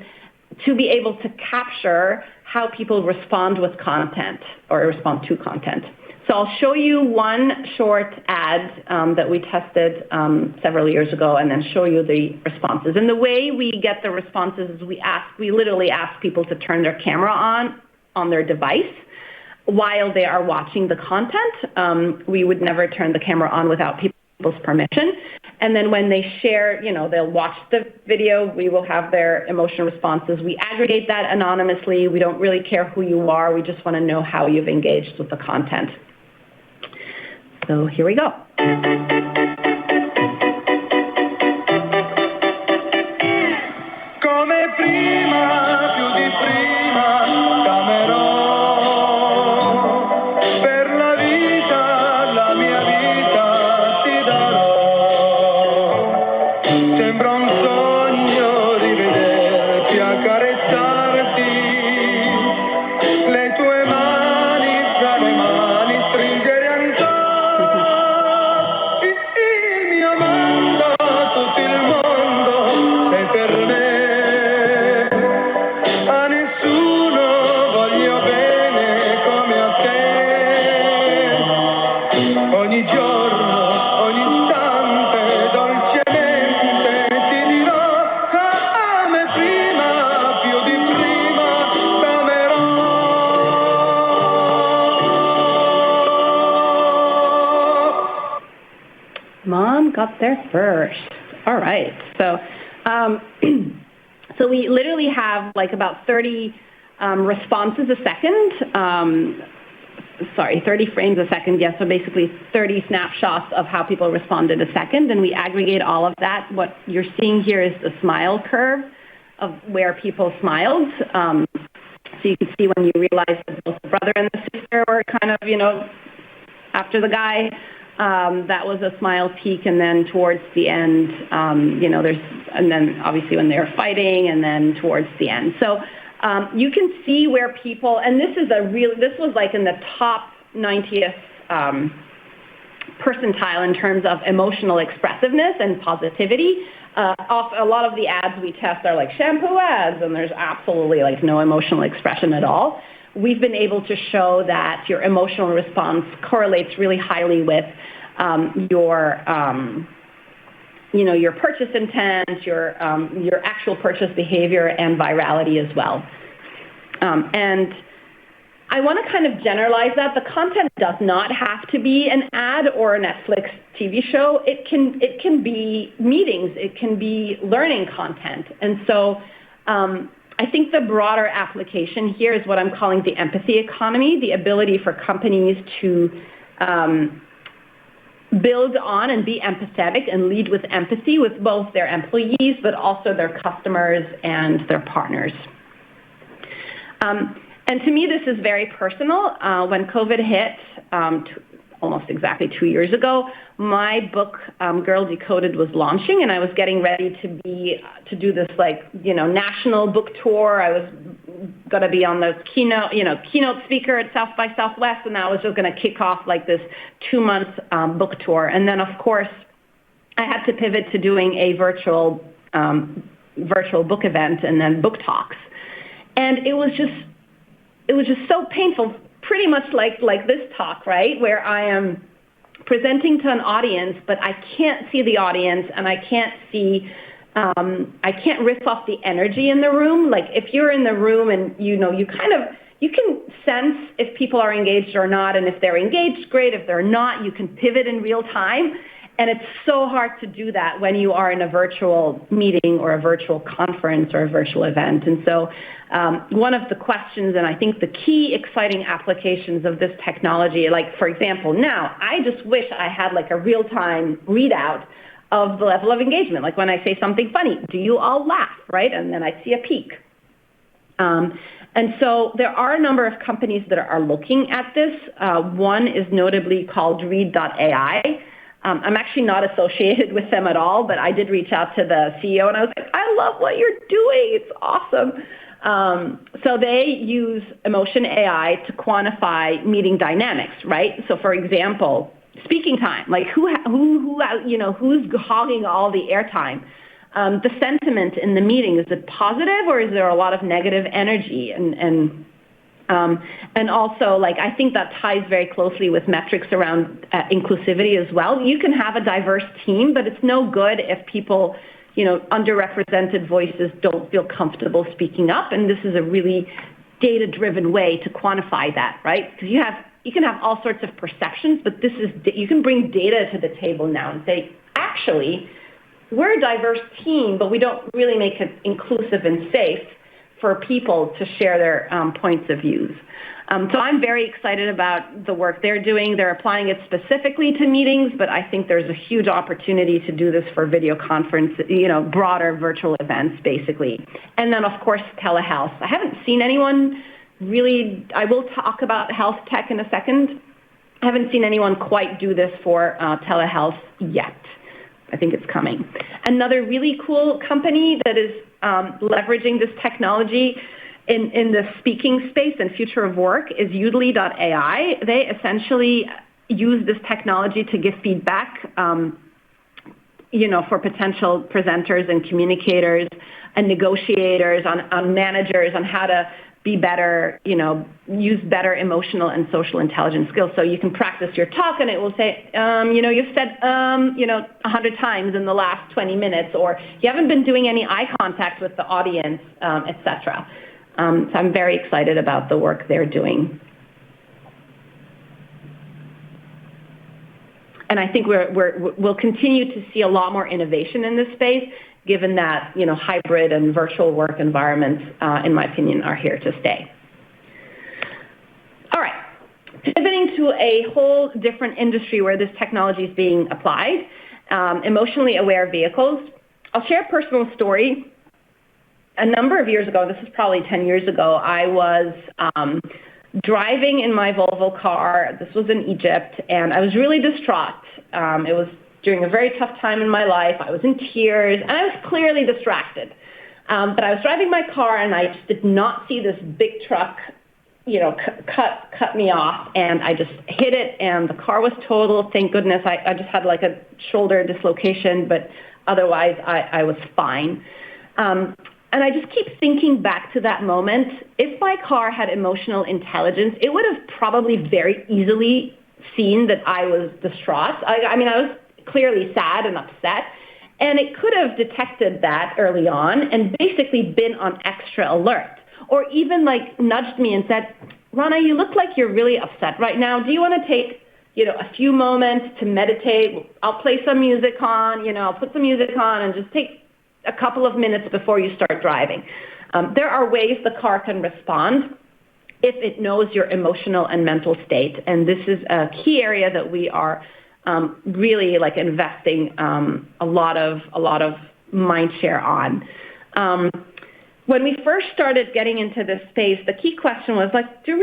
C: to be able to capture how people respond with content or respond to content. So I'll show you one short ad that we tested several years ago, and then show you the responses. And the way we get the responses is we literally ask people to turn their camera on their device while they are watching the content. We would never turn the camera on without people's permission. And then when they share, they'll watch the video, we will have their emotional responses. We aggregate that anonymously. We don't really care who you are. We just want to know how you've engaged with the content. So here we go.
E: Come prima, più di prima, t'amerò. Per la vita, la mia vita ti darò. Sembra un sogno rivederti, accarezzarti. Le tue mani tra le mani stringere ancora. Il mio mondo, tutto il mondo è per me. A nessuno voglio bene come a te. Ogni giorno, ogni istante, dolcemente ti dirò, come prima, più di prima, t'amerò.
C: Mom got there first. All right. So, so we literally have like about 30 responses a second. 30 frames a second. Yes. So basically 30 snapshots of how people responded a second, and we aggregate all of that. What you're seeing here is the smile curve of where people smiled. So you can see when you realize that both the brother and the sister were kind of, after the guy. That was a smile peak, and then towards the end, and then obviously when they're fighting, and then towards the end. So you can see where people, and this was like in the top 90th percentile in terms of emotional expressiveness and positivity. A lot of the ads we test are like shampoo ads, and there's absolutely like no emotional expression at all. We've been able to show that your emotional response correlates really highly with your purchase intent, your actual purchase behavior, and virality as well. And I want to kind of generalize that. The content does not have to be an ad or a Netflix TV show. It can be meetings. It can be learning content. And so I think the broader application here is what I'm calling the empathy economy, the ability for companies to build on and be empathetic and lead with empathy with both their employees, but also their customers and their partners. And to me, this is very personal. When COVID hit, almost exactly 2 years ago, my book, Girl Decoded, was launching, and I was getting ready to do this national book tour. I was going to be on the keynote speaker at South by Southwest, and I was just going to kick off like this 2-month book tour. And then, of course, I had to pivot to doing a virtual book event and then book talks. And it was just so painful, pretty much like this talk, right, where I am presenting to an audience, but I can't see the audience, and I can't riff off the energy in the room. Like if you're in the room and you can sense if people are engaged or not, and if they're engaged, great. If they're not, you can pivot in real time. And it's so hard to do that when you are in a virtual meeting or a virtual conference or a virtual event. And so one of the questions, and I think the key exciting applications of this technology, like for example, now I just wish I had like a real-time readout of the level of engagement. Like when I say something funny, do you all laugh, right? And then I see a peak. And so there are a number of companies that are looking at this. One is notably called Read.ai. I'm actually not associated with them at all, but I did reach out to the CEO and I was like, I love what you're doing. It's awesome. So they use emotion AI to quantify meeting dynamics, right? So for example, speaking time, like who's hogging all the airtime? The sentiment in the meeting, is it positive or is there a lot of negative energy? And also, like, I think that ties very closely with metrics around inclusivity as well. You can have a diverse team, but it's no good if people, underrepresented voices don't feel comfortable speaking up. And this is a really data-driven way to quantify that, right? Because you can have all sorts of perceptions, but you can bring data to the table now and say, actually, we're a diverse team, but we don't really make it inclusive and safe for people to share their points of views. So I'm very excited about the work they're doing. They're applying it specifically to meetings, but I think there's a huge opportunity to do this for video conference, broader virtual events, basically. And then, of course, telehealth. I haven't seen anyone really, I will talk about health tech in a second. I haven't seen anyone quite do this for telehealth yet. I think it's coming. Another really cool company that is leveraging this technology in the speaking space and future of work is Udly.ai. They essentially use this technology to give feedback, for potential presenters and communicators and negotiators, on managers, on how to be better, use better emotional and social intelligence skills. So you can practice your talk and it will say, you've said, 100 times in the last 20 minutes, or you haven't been doing any eye contact with the audience, et cetera. So I'm very excited about the work they're doing. And I think we'll continue to see a lot more innovation in this space, given that, hybrid and virtual work environments, in my opinion, are here to stay. All right, pivoting to a whole different industry where this technology is being applied, emotionally aware vehicles. I'll share a personal story. A number of years ago, this is probably 10 years ago, I was driving in my Volvo car. This was in Egypt, and I was really distraught. It was during a very tough time in my life. I was in tears, and I was clearly distracted. But I was driving my car, and I just did not see this big truck, cut me off, and I just hit it, and the car was totaled. Thank goodness. I just had like a shoulder dislocation, but otherwise I was fine. And I just keep thinking back to that moment. If my car had emotional intelligence, it would have probably very easily seen that I was distraught. I was clearly sad and upset, and it could have detected that early on and basically been on extra alert, or even like nudged me and said, Rana, you look like you're really upset right now. Do you want to take, a few moments to meditate? I'll play some music on, I'll put some music on and just take a couple of minutes before you start driving. There are ways the car can respond if it knows your emotional and mental state, and this is a key area that we are really like investing a lot of mind share on. when we first started getting into this space, the key question was like, do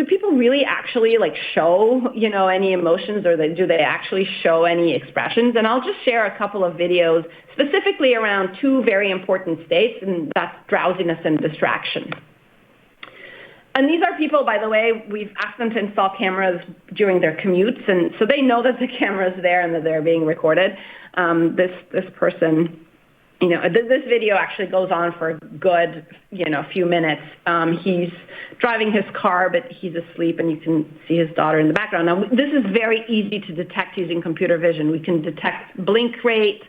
C: people really actually like show, any emotions, or do they actually show any expressions? And I'll just share a couple of videos specifically around two very important states, and that's drowsiness and distraction. And these are people, by the way, we've asked them to install cameras during their commutes, and so they know that the camera is there and that they're being recorded. This person, this video actually goes on for a good, few minutes. He's driving his car, but he's asleep, and you can see his daughter in the background. Now, this is very easy to detect using computer vision. We can detect blink rate.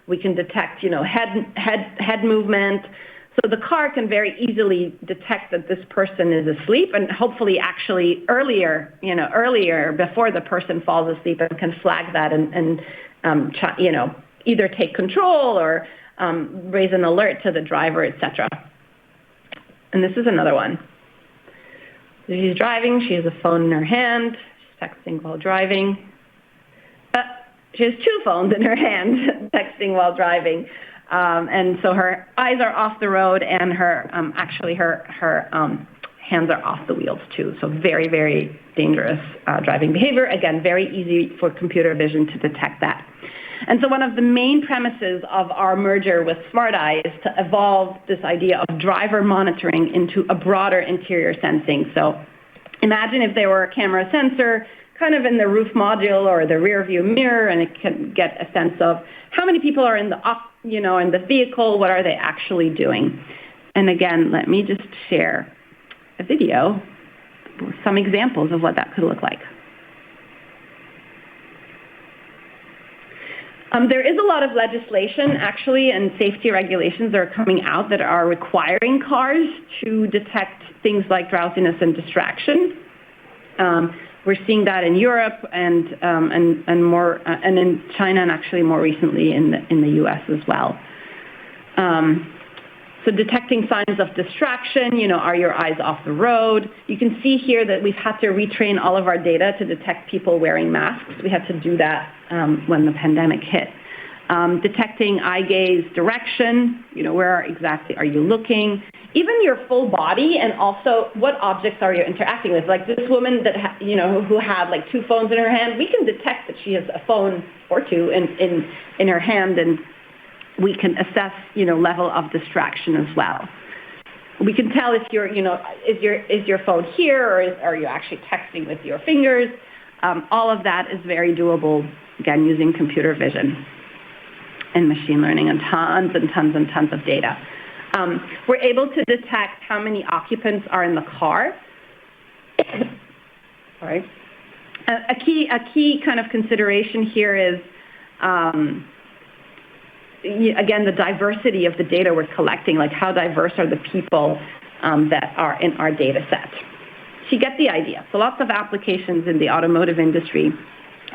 C: We can detect, head movement. So the car can very easily detect that this person is asleep, and hopefully actually earlier before the person falls asleep, and can flag that and either take control or raise an alert to the driver, etc. And this is another one. She's driving. She has a phone in her hand. She's texting while driving. She has two phones in her hand, texting while driving. And so her eyes are off the road, and her hands are off the wheels too. So very, very dangerous driving behavior. Again, very easy for computer vision to detect that. And so one of the main premises of our merger with SmartEye is to evolve this idea of driver monitoring into a broader interior sensing. So imagine if there were a camera sensor kind of in the roof module or the rear view mirror, and it can get a sense of how many people are in the vehicle, what are they actually doing. And again, let me just share a video with some examples of what that could look like. There is a lot of legislation, actually, and safety regulations that are coming out that are requiring cars to detect things like drowsiness and distraction. We're seeing that in Europe and in China, and actually more recently in the U.S. as well. So detecting signs of distraction, are your eyes off the road? You can see here that we've had to retrain all of our data to detect people wearing masks. We had to do that when the pandemic hit. Detecting eye gaze direction, where exactly are you looking? Even your full body, and also what objects are you interacting with? Like this woman that who had like two phones in her hand, we can detect that she has a phone or two in her hand, and we can assess level of distraction as well. We can tell if you're is your phone here, or are you actually texting with your fingers? All of that is very doable, again, using computer vision and machine learning and tons and tons and tons of data. We're able to detect how many occupants are in the car. Sorry. A key kind of consideration here is, again, the diversity of the data we're collecting, like how diverse are the people that are in our data set. So you get the idea. So lots of applications in the automotive industry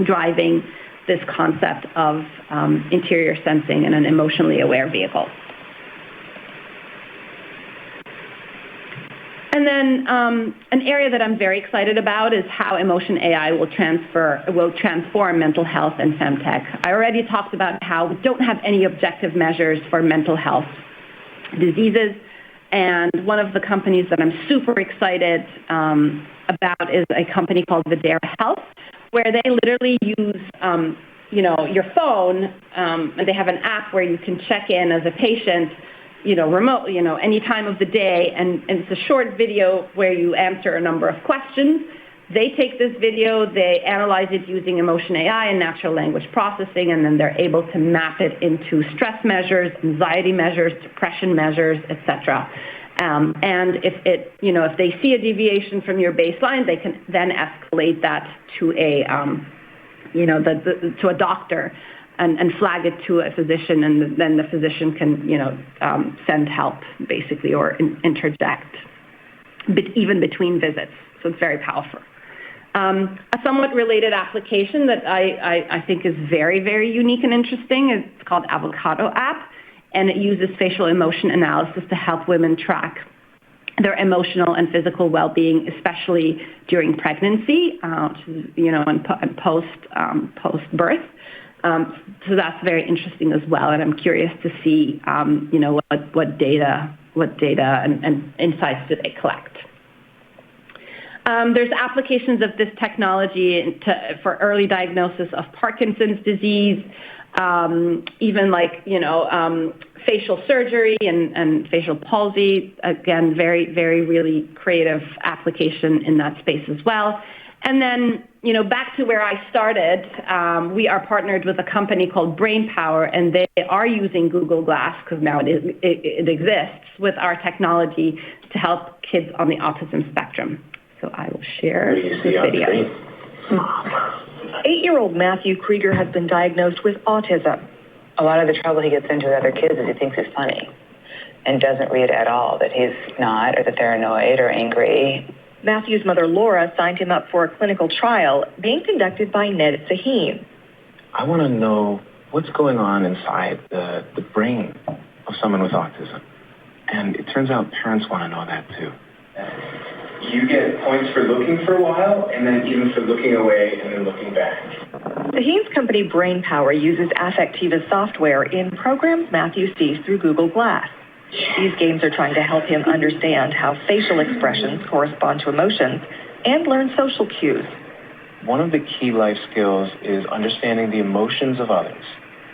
C: driving this concept of interior sensing in an emotionally aware vehicle. And then an area that I'm very excited about is how emotion AI will transform mental health and femtech. I already talked about how we don't have any objective measures for mental health diseases. And one of the companies that I'm super excited about is a company called Videra Health, where they literally use your phone, and they have an app where you can check in as a patient remote, any time of the day. And it's a short video where you answer a number of questions. They take this video, they analyze it using emotion AI and natural language processing, and then they're able to map it into stress measures, anxiety measures, depression measures, etc. And if they see a deviation from your baseline, they can then escalate that to to a doctor. And flag it to a physician, and then the physician can, send help, basically, or interject, even between visits. So it's very powerful. A somewhat related application that I think is very, very unique and interesting is called Avocado app, and it uses facial emotion analysis to help women track their emotional and physical well-being, especially during pregnancy, and post-birth. So that's very interesting as well, and I'm curious to see, what data and insights do they collect. There's applications of this technology for early diagnosis of Parkinson's disease, even facial surgery and facial palsy. Again, very, very really creative application in that space as well. And then, back to where I started, we are partnered with a company called BrainPower, and they are using Google Glass, because now it exists, with our technology to help kids on the autism spectrum. So I will share this video.
F: Mom. 8-year-old Matthew Krieger has been diagnosed with autism.
G: A lot of the trouble he gets into with other kids is he thinks it's funny and doesn't read at all that he's not, or that they're annoyed or angry.
F: Matthew's mother, Laura, signed him up for a clinical trial being conducted by Ned Sahin.
H: I want to know what's going on inside the brain of someone with autism. And it turns out parents want to know that too. You get points for looking for a while, and then even for looking away and then looking back.
F: Sahin's company BrainPower uses Affectiva software in programs Matthew sees through Google Glass. These games are trying to help him understand how facial expressions correspond to emotions and learn social cues.
H: One of the key life skills is understanding the emotions of others,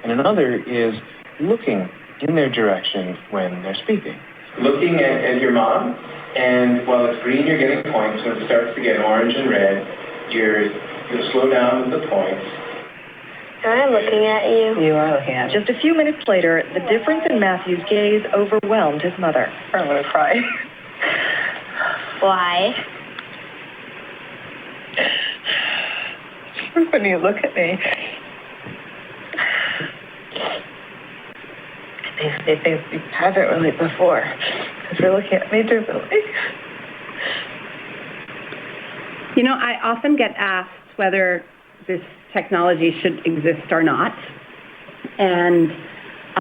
H: and another is looking in their direction when they're speaking. Looking at your mom, and while it's green, you're getting points. When it starts to get orange and red, you'll slow down with the points.
I: I'm looking at you.
G: You are looking at me.
F: Just a few minutes later, the difference in Matthew's gaze overwhelmed his mother.
G: I'm going to cry.
I: Why?
G: When you look at me, they think you haven't really before, because you're looking at me differently.
C: I often get asked whether this technology should exist or not. And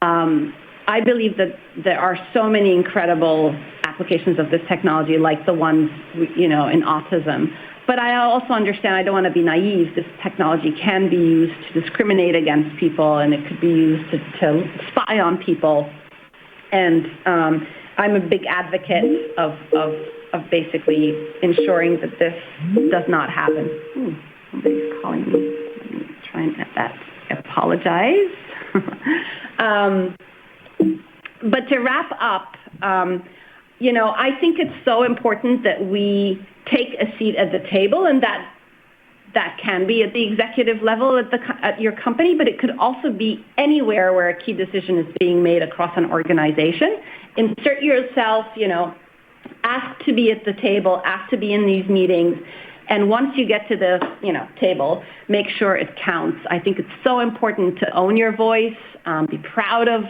C: I believe that there are so many incredible applications of this technology, like the ones, in autism. But I also understand, I don't want to be naive, this technology can be used to discriminate against people, and it could be used to spy on people. And I'm a big advocate of basically ensuring that this does not happen. Ooh, somebody's calling me. Let me try and get that. I apologize. But to wrap up, I think it's so important that we take a seat at the table, and that can be at the executive level at your company, but it could also be anywhere where a key decision is being made across an organization. Insert yourself, ask to be at the table, ask to be in these meetings, and once you get to the table, make sure it counts. I think it's so important to own your voice, be proud of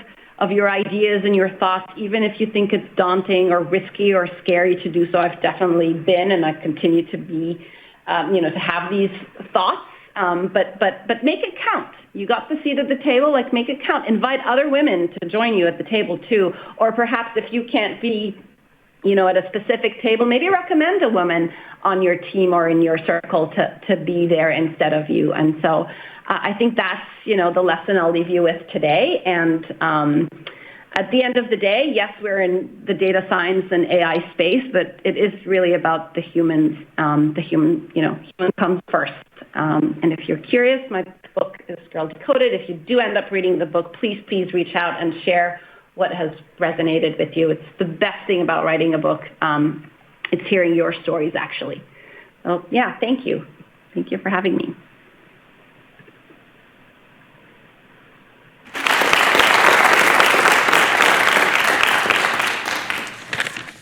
C: your ideas and your thoughts, even if you think it's daunting or risky or scary to do so. I've definitely been, and I continue to be, to have these thoughts, but make it count. You got the seat at the table, make it count. Invite other women to join you at the table too, or perhaps if you can't be, at a specific table, maybe recommend a woman on your team or in your circle to be there instead of you. And so I think that's, the lesson I'll leave you with today. And at the end of the day, yes, we're in the data science and AI space, but it is really about the humans. Human comes first. And if you're curious, my book is Girl Decoded. If you do end up reading the book, please reach out and share what has resonated with you. It's the best thing about writing a book. It's hearing your stories, actually. So, yeah, thank you. Thank you for having me.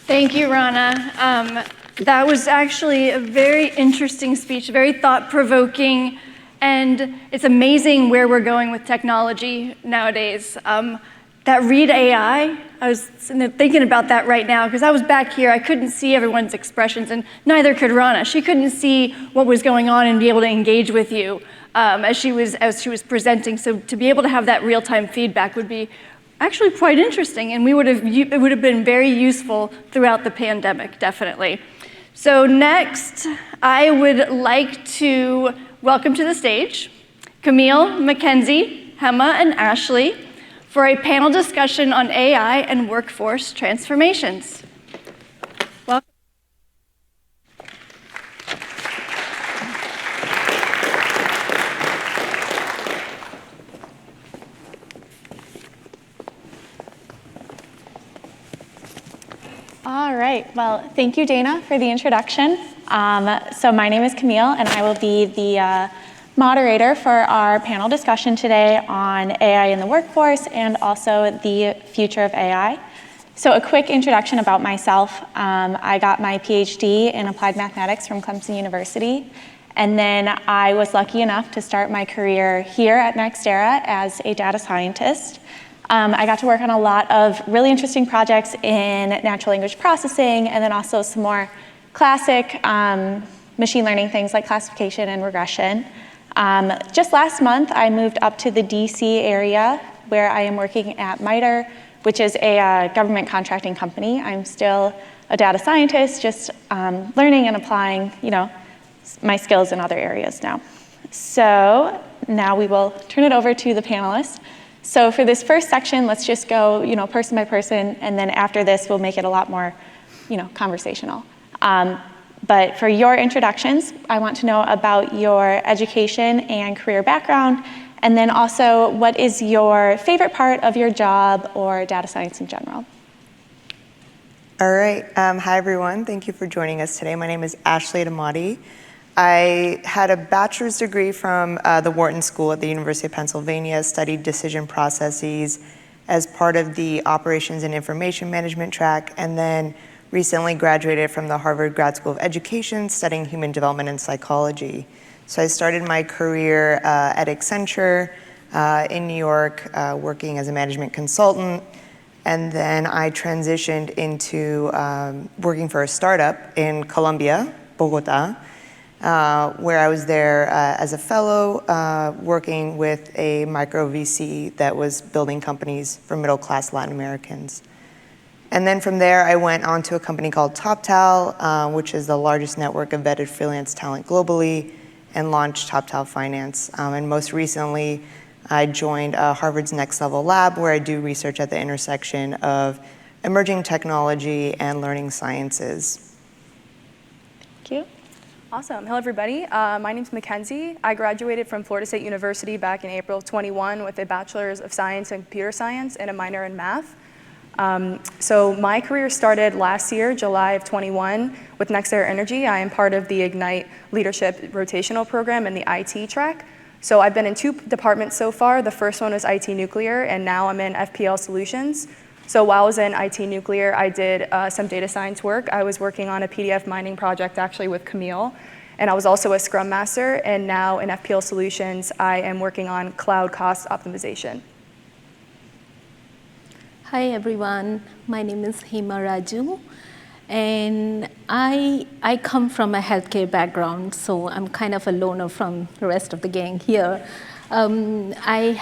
A: Thank you, Rana. That was actually a very interesting speech, very thought-provoking, and it's amazing where we're going with technology nowadays. That Read AI, I was thinking about that right now, because I was back here, I couldn't see everyone's expressions, and neither could Rana. She couldn't see what was going on and be able to engage with you as she was presenting. So to be able to have that real-time feedback would be actually quite interesting, and it would have been very useful throughout the pandemic, definitely. So next, I would like to welcome to the stage Camille, Mackenzie, Hema, and Ashley for a panel discussion on AI and workforce transformations. Welcome.
J: All right, well, thank you, Dana, for the introduction. So my name is Camille, and I will be the moderator for our panel discussion today on AI in the workforce and also the future of AI. So a quick introduction about myself. I got my PhD in applied mathematics from Clemson University, and then I was lucky enough to start my career here at NextEra as a data scientist. I got to work on a lot of really interesting projects in natural language processing, and then also some more classic machine learning things like classification and regression. Just last month, I moved up to the DC area where I am working at MITRE, which is a government contracting company. I'm still a data scientist, just learning and applying, my skills in other areas now. So now we will turn it over to the panelists. So for this first section, let's just go, person by person, and then after this, we'll make it a lot more, conversational. But for your introductions, I want to know about your education and career background, and then also what is your favorite part of your job or data science in general?
K: All right. Hi, everyone. Thank you for joining us today. My name is Ashley Damati. I had a bachelor's degree from the Wharton School at the University of Pennsylvania, studied decision processes as part of the Operations and Information Management track, and then recently graduated from the Harvard Grad School of Education, studying human development and psychology. So I started my career at Accenture in New York, working as a management consultant, and then I transitioned into working for a startup in Colombia, Bogota, where I was there as a fellow, working with a micro VC that was building companies for middle-class Latin Americans. And then from there, I went on to a company called TopTal, which is the largest network of vetted freelance talent globally, and launched TopTal Finance. And most recently, I joined Harvard's Next Level Lab, where I do research at the intersection of emerging technology and learning sciences.
J: Thank you.
L: Awesome. Hello, everybody. My name's Mackenzie. I graduated from Florida State University back in April of 21 with a Bachelor's of Science in Computer Science and a minor in Math. So my career started last year, July of 21, with NextEra Energy. I am part of the Ignite Leadership Rotational Program in the IT track. So I've been in 2 departments so far. The first one was IT Nuclear, and now I'm in FPL Solutions. So while I was in IT Nuclear, I did some data science work. I was working on a PDF mining project actually with Camille, and I was also a Scrum Master, and now in FPL Solutions, I am working on cloud cost optimization.
M: Hi everyone, my name is Hema Raju, and I come from a healthcare background, so I'm kind of a loner from the rest of the gang here. I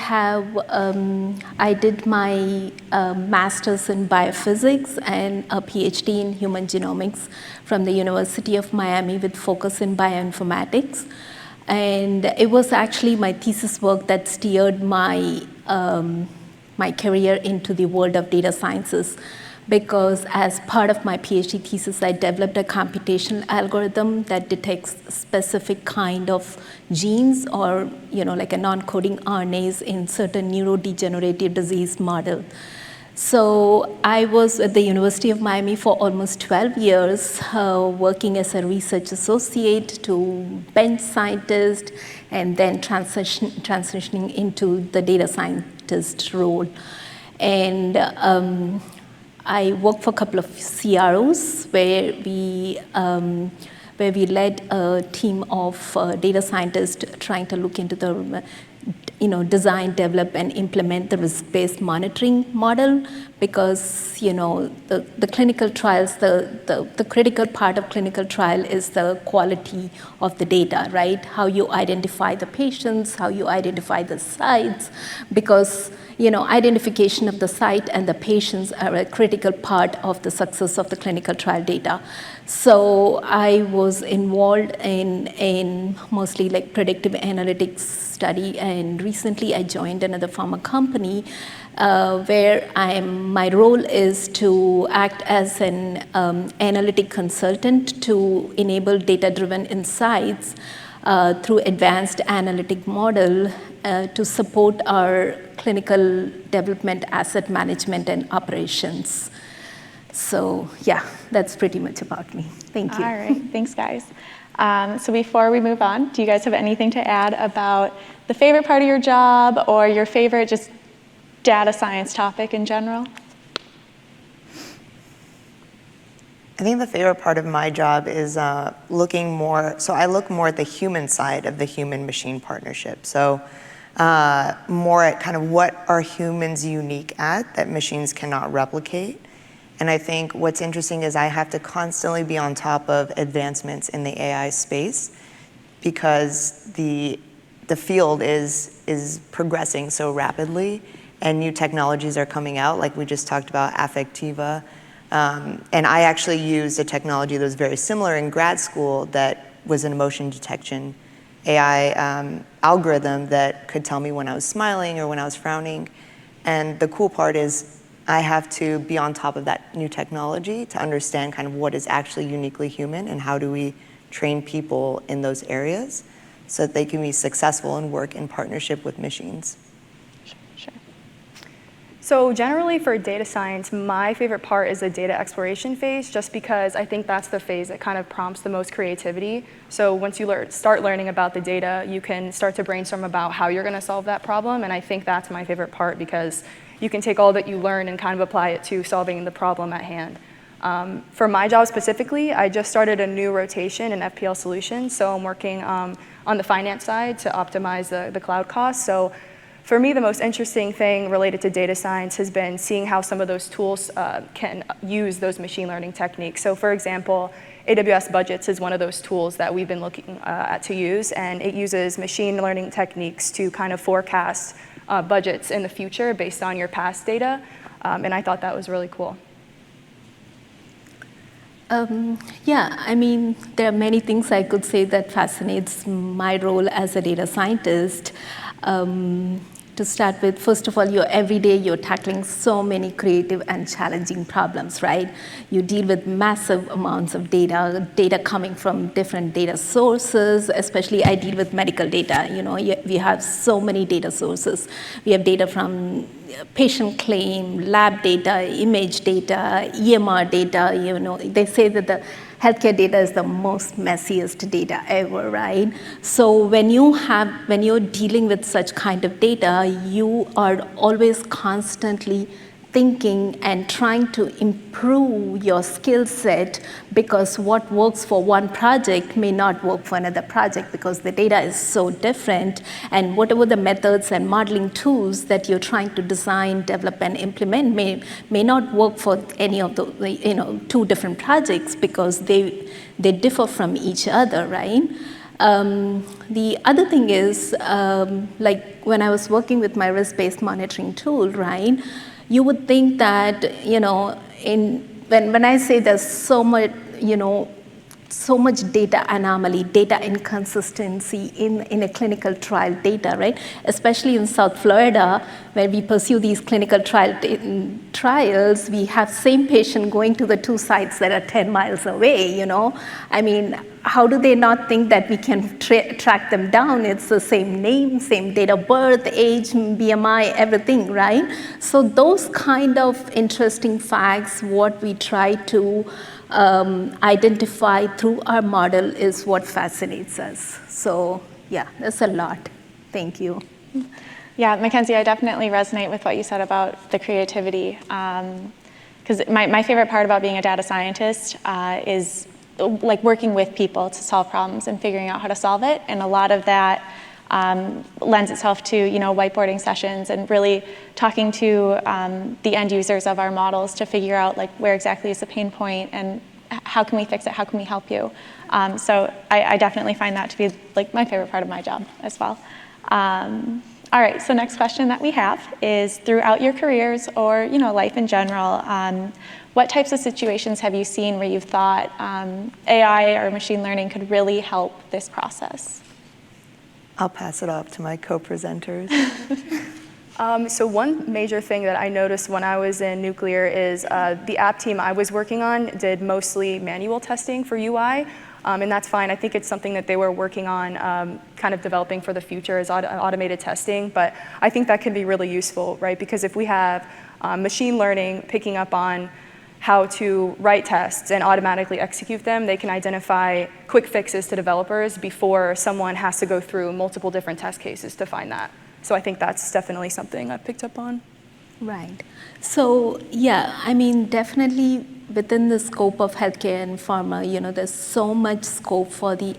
M: did my master's in biophysics and a PhD in human genomics from the University of Miami with focus in bioinformatics. And it was actually my thesis work that steered my career into the world of data sciences, because as part of my PhD thesis, I developed a computational algorithm that detects specific kind of genes or, like a non-coding RNAs in certain neurodegenerative disease model. So I was at the University of Miami for almost 12 years, working as a research associate to bench scientist, and then transitioning into the data scientist role. And I worked for a couple of CROs where we led a team of data scientists trying to look into the design, develop, and implement the risk-based monitoring model, because the clinical trials, the critical part of clinical trial is the quality of the data, right? How you identify the patients, how you identify the sites, because identification of the site and the patients are a critical part of the success of the clinical trial data. So I was involved in mostly like predictive analytics study, and recently I joined another pharma company where my role is to act as an analytic consultant to enable data-driven insights through advanced analytic model to support our clinical development, asset management, and operations. So yeah, that's pretty much about me. Thank you.
J: All right, thanks guys. So before we move on, do you guys have anything to add about the favorite part of your job or your favorite just data science topic in general?
K: I think the favorite part of my job is looking more, so I look more at the human side of the human-machine partnership. So more at kind of what are humans unique at that machines cannot replicate. And I think what's interesting is I have to constantly be on top of advancements in the AI space because the field is progressing so rapidly and new technologies are coming out, like we just talked about Affectiva. And I actually used a technology that was very similar in grad school that was an emotion detection AI algorithm that could tell me when I was smiling or when I was frowning. And the cool part is I have to be on top of that new technology to understand kind of what is actually uniquely human and how do we train people in those areas so that they can be successful and work in partnership with machines.
L: Sure. So generally for data science, my favorite part is the data exploration phase, just because I think that's the phase that kind of prompts the most creativity. So once you start learning about the data, you can start to brainstorm about how you're going to solve that problem. And I think that's my favorite part because you can take all that you learn and kind of apply it to solving the problem at hand. For my job specifically, I just started a new rotation in FPL Solutions. So I'm working on the finance side to optimize the cloud costs. So for me, the most interesting thing related to data science has been seeing how some of those tools can use those machine learning techniques. So for example, AWS Budgets is one of those tools that we've been looking at to use, and it uses machine learning techniques to kind of forecast budgets in the future based on your past data, and I thought that was really cool.
M: Yeah, I mean, there are many things I could say that fascinates my role as a data scientist. To start with, first of all, every day you're tackling so many creative and challenging problems, right? You deal with massive amounts of data coming from different data sources, especially I deal with medical data. We have so many data sources. We have data from patient claim, lab data, image data, EMR data. They say that the healthcare data is the most messiest data ever, right? So when you're dealing with such kind of data, you are always constantly thinking and trying to improve your skill set because what works for one project may not work for another project because the data is so different, and whatever the methods and modeling tools that you're trying to design, develop, and implement may not work for any of the two different projects because they differ from each other, right? The other thing is, like when I was working with my risk-based monitoring tool, right? You would think that, when I say there's so much, so much data anomaly, data inconsistency in a clinical trial data, right? Especially in South Florida, where we pursue these clinical trials, we have same patient going to the two sites that are 10 miles away, I mean, how do they not think that we can track them down? It's the same name, same date of birth, age, BMI, everything, right? So those kind of interesting facts, what we try to identify through our model is what fascinates us. So yeah, that's a lot. Thank you.
J: Yeah, Mackenzie, I definitely resonate with what you said about the creativity. Because my favorite part about being a data scientist is like working with people to solve problems and figuring out how to solve it. And a lot of that lends itself to whiteboarding sessions and really talking to the end users of our models to figure out like where exactly is the pain point and how can we fix it, how can we help you. So I definitely find that to be like my favorite part of my job as well. All right, so next question that we have is, throughout your careers or life in general, what types of situations have you seen where you've thought AI or machine learning could really help this process?
K: I'll pass it off to my co-presenters.
L: So one major thing that I noticed when I was in nuclear is the app team I was working on did mostly manual testing for UI. And that's fine. I think it's something that they were working on kind of developing for the future as automated testing. But I think that can be really useful, right? Because if we have machine learning picking up on how to write tests and automatically execute them, they can identify quick fixes to developers before someone has to go through multiple different test cases to find that. So I think that's definitely something I picked up on.
M: Right. So yeah, I mean, definitely within the scope of healthcare and pharma, there's so much scope for the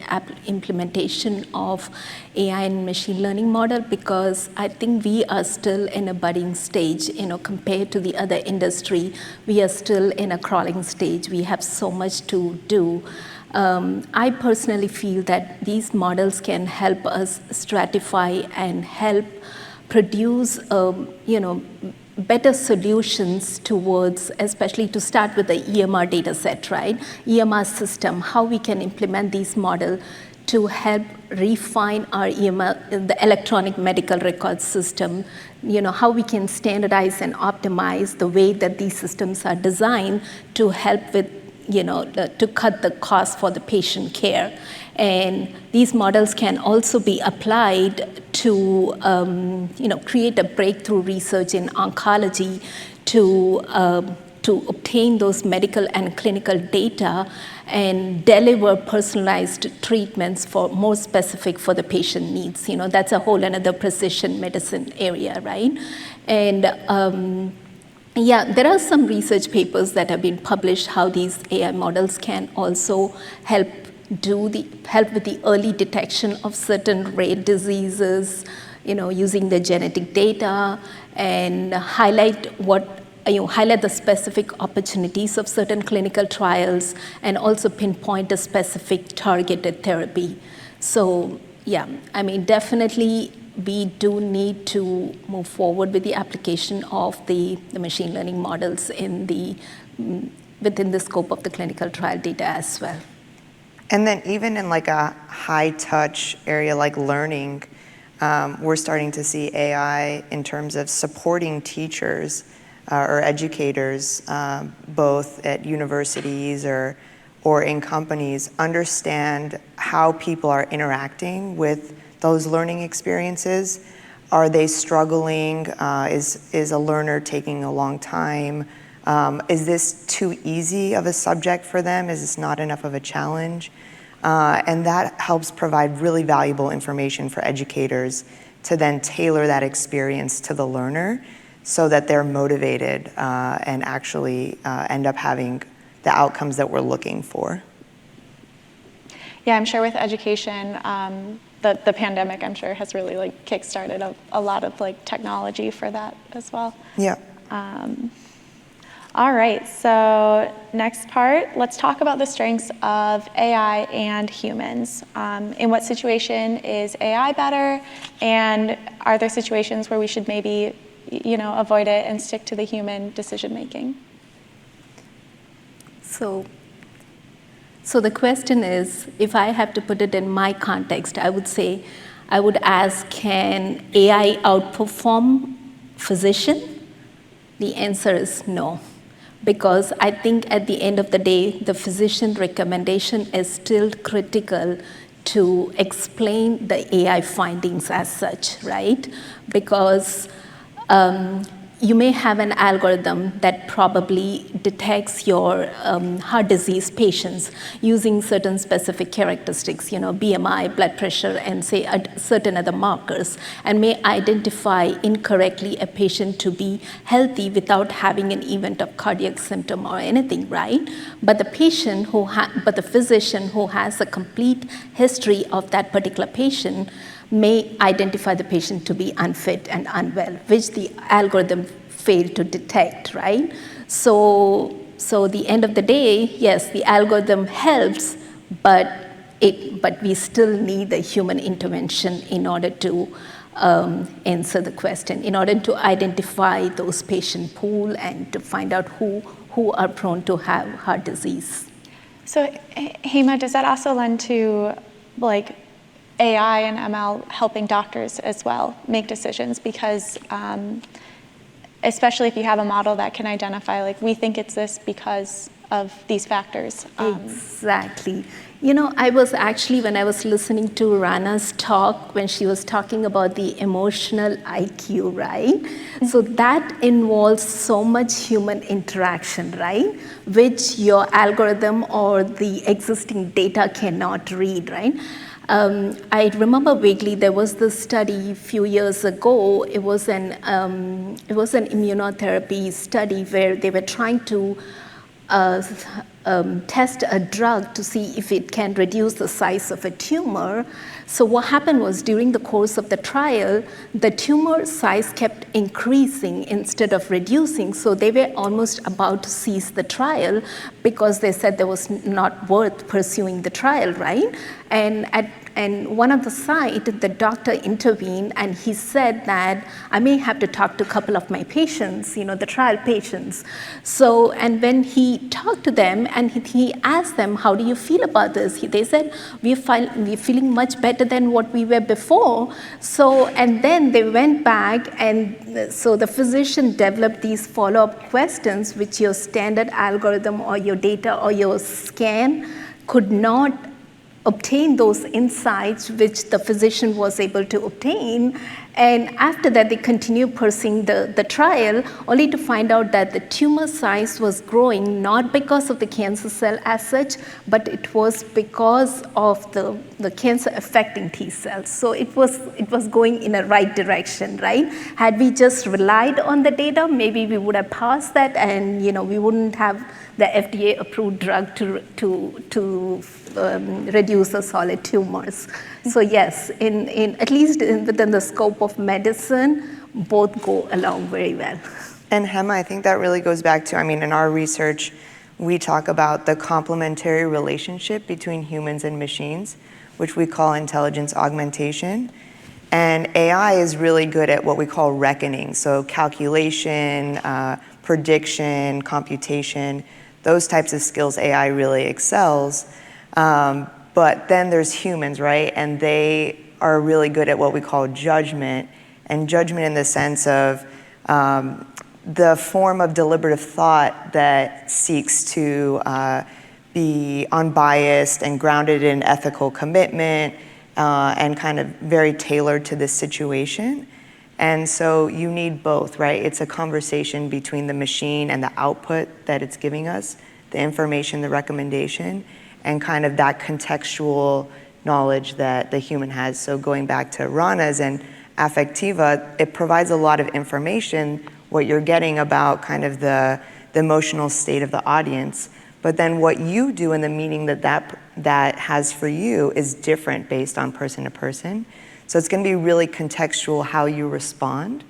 M: implementation of AI and machine learning model, because I think we are still in a budding stage, compared to the other industry. We are still in a crawling stage. We have so much to do. I personally feel that these models can help us stratify and help produce, better solutions towards, especially to start with the EMR data set, right? EMR system, how we can implement these models to help refine our EMR, the electronic medical record system, how we can standardize and optimize the way that these systems are designed to help with, to cut the cost for the patient care. And these models can also be applied to, create a breakthrough research in oncology to obtain those medical and clinical data and deliver personalized treatments for more specific for the patient needs. That's a whole another precision medicine area, right? And yeah, there are some research papers that have been published how these AI models can also help with the early detection of certain rare diseases, using the genetic data, and highlight the specific opportunities of certain clinical trials, and also pinpoint a specific targeted therapy. So yeah, I mean, definitely we do need to move forward with the application of the machine learning models within the scope of the clinical trial data as well.
K: And then even in like a high touch area like learning, we're starting to see AI in terms of supporting teachers or educators, both at universities or in companies, understand how people are interacting with those learning experiences. Are they struggling? Is a learner taking a long time? Is this too easy of a subject for them? Is this not enough of a challenge? And that helps provide really valuable information for educators to then tailor that experience to the learner so that they're motivated and actually end up having the outcomes that we're looking for.
J: Yeah, I'm sure with education, the pandemic, I'm sure, has really like kickstarted a lot of like technology for that as well.
K: Yeah.
J: All right, so next part, let's talk about the strengths of AI and humans. In what situation is AI better, and are there situations where we should maybe, avoid it and stick to the human decision making?
M: So the question is, if I have to put it in my context, I would ask, can AI outperform physician? The answer is no. Because I think at the end of the day, the physician recommendation is still critical to explain the AI findings as such, right? Because you may have an algorithm that probably detects your heart disease patients using certain specific characteristics, BMI, blood pressure, and say certain other markers, and may identify incorrectly a patient to be healthy without having an event of cardiac symptom or anything, right? But the physician who has a complete history of that particular patient may identify the patient to be unfit and unwell, which the algorithm failed to detect, right? So the end of the day, yes, the algorithm helps, but we still need the human intervention in order to answer the question in order to identify those patient pool and to find out who are prone to have heart disease.
J: So Hema, does that also lend to like AI and ML helping doctors as well make decisions? Because especially if you have a model that can identify, like, we think it's this because of these factors.
M: Exactly. You know, I was actually, when I was listening to Rana's talk, when she was talking about the emotional IQ, right? So that involves so much human interaction, right? Which your algorithm or the existing data cannot read, right? I remember vaguely there was this study a few years ago. It was an immunotherapy study where they were trying to test a drug to see if it can reduce the size of a tumor. So what happened was during the course of the trial, the tumor size kept increasing instead of reducing. So they were almost about to cease the trial because they said there was not worth pursuing the trial, right? And one of the site, the doctor intervened and he said that I may have to talk to a couple of my patients, you know, the trial patients. So, and when he talked to them and he asked them, how do you feel about this? They said, we're feeling much better than what we were before. So, and then they went back and so the physician developed these follow-up questions which your standard algorithm or your data or your scan could not obtain those insights which the physician was able to obtain. And after that, they continued pursuing the trial, only to find out that the tumor size was growing not because of the cancer cell as such, but it was because of the cancer affecting T cells. So it was going in a right direction, right? Had we just relied on the data, maybe we would have passed that, and we wouldn't have the FDA-approved drug to reduce the solid tumors. So yes, in at least within the scope of medicine, both go along very well.
K: And Hema, I think that really goes back to, in our research, we talk about the complementary relationship between humans and machines, which we call intelligence augmentation. And AI is really good at what we call reckoning, so calculation, prediction, computation, those types of skills AI really excels. But then there's humans, right? And they are really good at what we call judgment, and judgment in the sense of the form of deliberative thought that seeks to be unbiased and grounded in ethical commitment and kind of very tailored to the situation. And so you need both, right? It's a conversation between the machine and the output that it's giving us, the information, the recommendation, and kind of that contextual knowledge that the human has. So going back to Rana's and Affectiva, it provides a lot of information, what you're getting about kind of the emotional state of the audience. But then what you do and the meaning that has for you is different based on person to person. So it's going to be really contextual how you respond.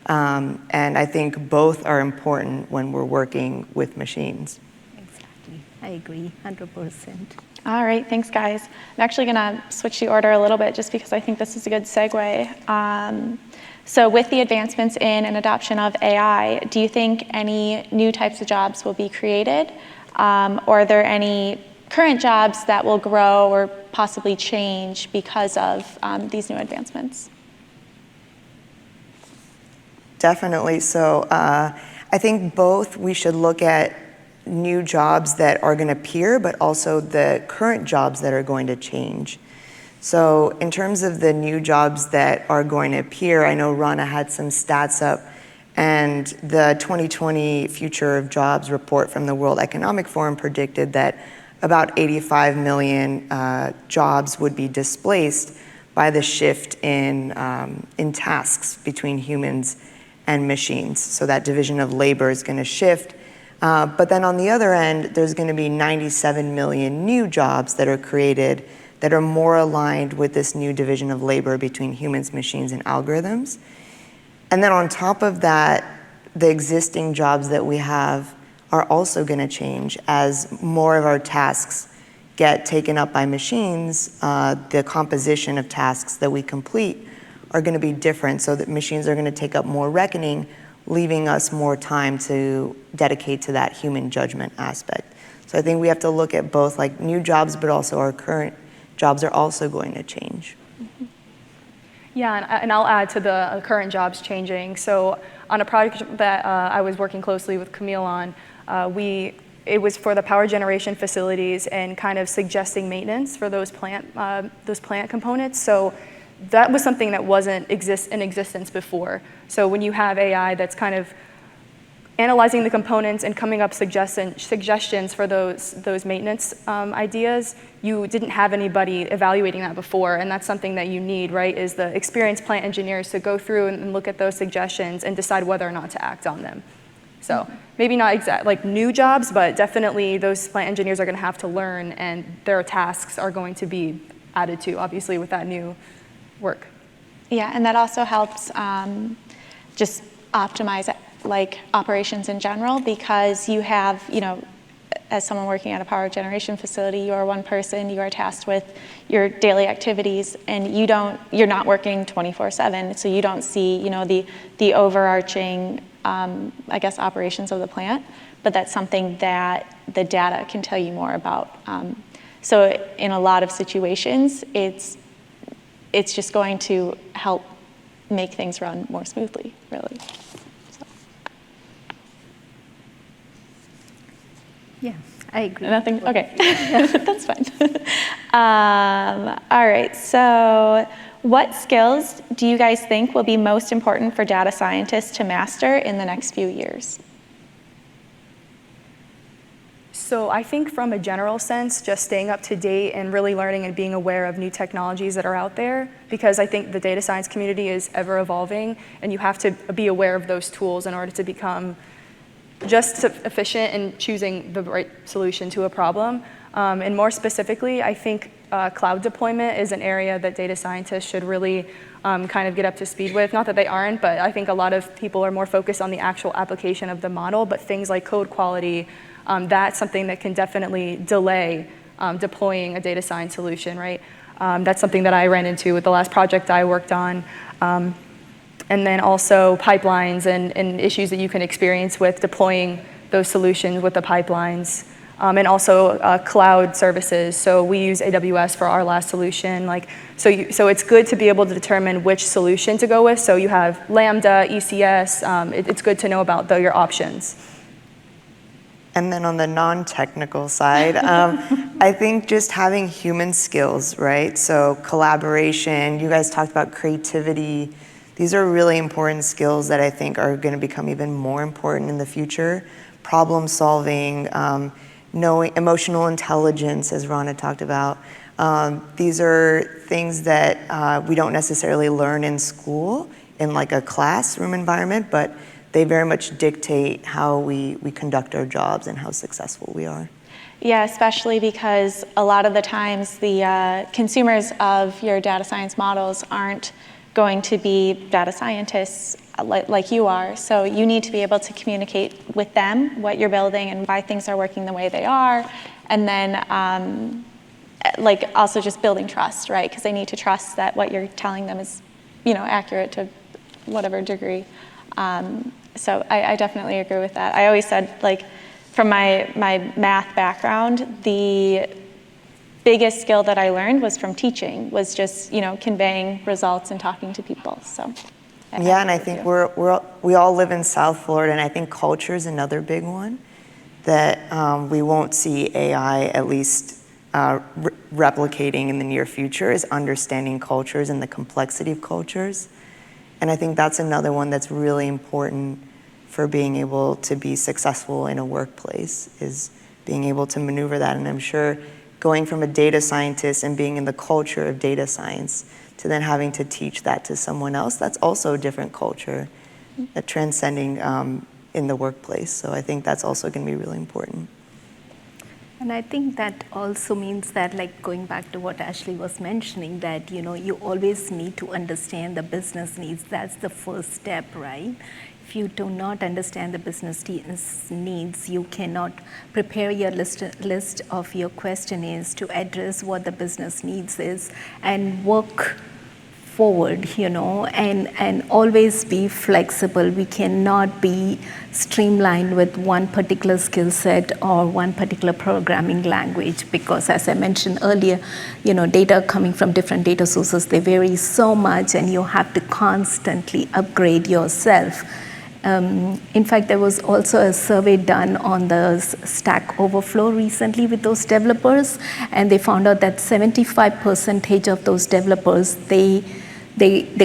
K: And I think both are important when we're working with machines.
M: Exactly. I agree, 100%.
J: All right, thanks, guys. I'm actually going to switch the order a little bit just because I think this is a good segue. So with the advancements in and adoption of AI, do you think any new types of jobs will be created? Or are there any current jobs that will grow or possibly change because of these new advancements?
K: Definitely. So I think both we should look at new jobs that are going to appear, but also the current jobs that are going to change. So in terms of the new jobs that are going to appear, I know Rana had some stats up, and the 2020 Future of Jobs report from the World Economic Forum predicted that about 85 million jobs would be displaced by the shift in tasks between humans and machines. So that division of labor is going to shift. But then on the other end, there's going to be 97 million new jobs that are created that are more aligned with this new division of labor between humans, machines, and algorithms. And then on top of that, the existing jobs that we have are also going to change as more of our tasks get taken up by machines. The composition of tasks that we complete are going to be different, so that machines are going to take up more reckoning, leaving us more time to dedicate to that human judgment aspect. So I think we have to look at both like new jobs, but also our current jobs are also going to change.
L: Yeah, and I'll add to the current jobs changing. So on a project that I was working closely with Camille on, it was for the power generation facilities and kind of suggesting maintenance for those plant components. So that was something that wasn't in existence before. So when you have AI that's kind of analyzing the components and coming up suggestions for those maintenance ideas, you didn't have anybody evaluating that before, and that's something that you need, right, is the experienced plant engineers to go through and look at those suggestions and decide whether or not to act on them. So maybe not exact like new jobs, but definitely those plant engineers are going to have to learn, and their tasks are going to be added to, obviously, with that new work.
J: Yeah, and that also helps just optimize like operations in general, because you have, as someone working at a power generation facility, you are one person, you are tasked with your daily activities, and you're not working 24/7, so you don't see, the overarching, I guess, operations of the plant, but that's something that the data can tell you more about. So in a lot of situations, it's just going to help make things run more smoothly, really.
M: Yeah, I agree.
J: Nothing? Okay, that's fine. All right, so what skills do you guys think will be most important for data scientists to master in the next few years?
L: So I think from a general sense, just staying up to date and really learning and being aware of new technologies that are out there, because I think the data science community is ever evolving, and you have to be aware of those tools in order to become just efficient in choosing the right solution to a problem. And more specifically, I think cloud deployment is an area that data scientists should really kind of get up to speed with. Not that they aren't, but I think a lot of people are more focused on the actual application of the model, but things like code quality, that's something that can definitely delay deploying a data science solution, right? That's something that I ran into with the last project I worked on. And then also pipelines and issues that you can experience with deploying those solutions with the pipelines. And also cloud services. So we use AWS for our last solution. So it's good to be able to determine which solution to go with. So you have Lambda, ECS. It's good to know about your options.
K: And then on the non-technical side, I think just having human skills, right? So collaboration, you guys talked about creativity. These are really important skills that I think are going to become even more important in the future. Problem solving, knowing emotional intelligence, as Rana talked about. These are things that we don't necessarily learn in school in like a classroom environment, but they very much dictate how we conduct our jobs and how successful we are.
J: Yeah, especially because a lot of the times the consumers of your data science models aren't going to be data scientists like you are. So you need to be able to communicate with them what you're building and why things are working the way they are. And then also just building trust, right? Because they need to trust that what you're telling them is, accurate to whatever degree. So I definitely agree with that. I always said, from my math background, the biggest skill that I learned was from teaching, was just, conveying results and talking to people, so.
K: Yeah, and I think we all live in South Florida, and I think culture is another big one that we won't see AI at least replicating in the near future, is understanding cultures and the complexity of cultures. And I think that's another one that's really important for being able to be successful in a workplace, is being able to maneuver that. And I'm sure going from a data scientist and being in the culture of data science to then having to teach that to someone else, that's also a different culture, transcending in the workplace. So I think that's also going to be really important.
M: And I think that also means that, going back to what Ashley was mentioning, that, you always need to understand the business needs. That's the first step, right? If you do not understand the business needs, you cannot prepare your list of your questionnaires to address what the business needs is and work forward, and always be flexible. We cannot be streamlined with one particular skill set or one particular programming language, because as I mentioned earlier, data coming from different data sources, they vary so much, and you have to constantly upgrade yourself. In fact, there was also a survey done on the Stack Overflow recently with those developers, and they found out that 75% of those developers, they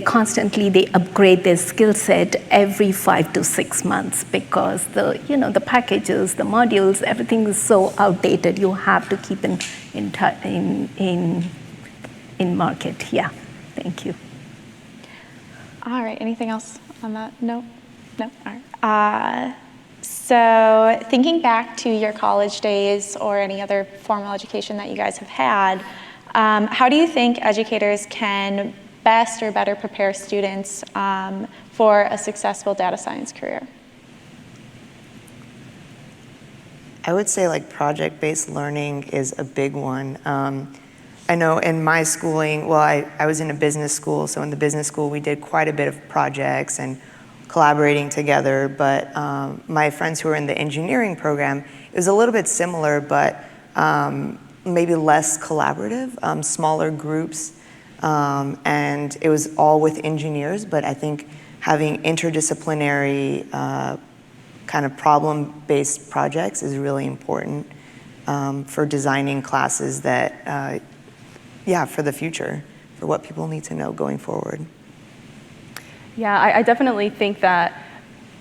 M: constantly upgrade their skill set every 5 to 6 months, because the packages, the modules, everything is so outdated. You have to keep in market. Yeah, thank you.
J: All right, anything else on that? No? No? All right. So thinking back to your college days or any other formal education that you guys have had, how do you think educators can best or better prepare students for a successful data science career?
K: I would say like project-based learning is a big one. I know in my schooling, well, I was in a business school, so in the business school we did quite a bit of projects and collaborating together, but my friends who were in the engineering program, it was a little bit similar, but maybe less collaborative, smaller groups, and it was all with engineers, but I think having interdisciplinary kind of problem-based projects is really important for designing classes that, for the future, for what people need to know going forward.
L: Yeah, I definitely think that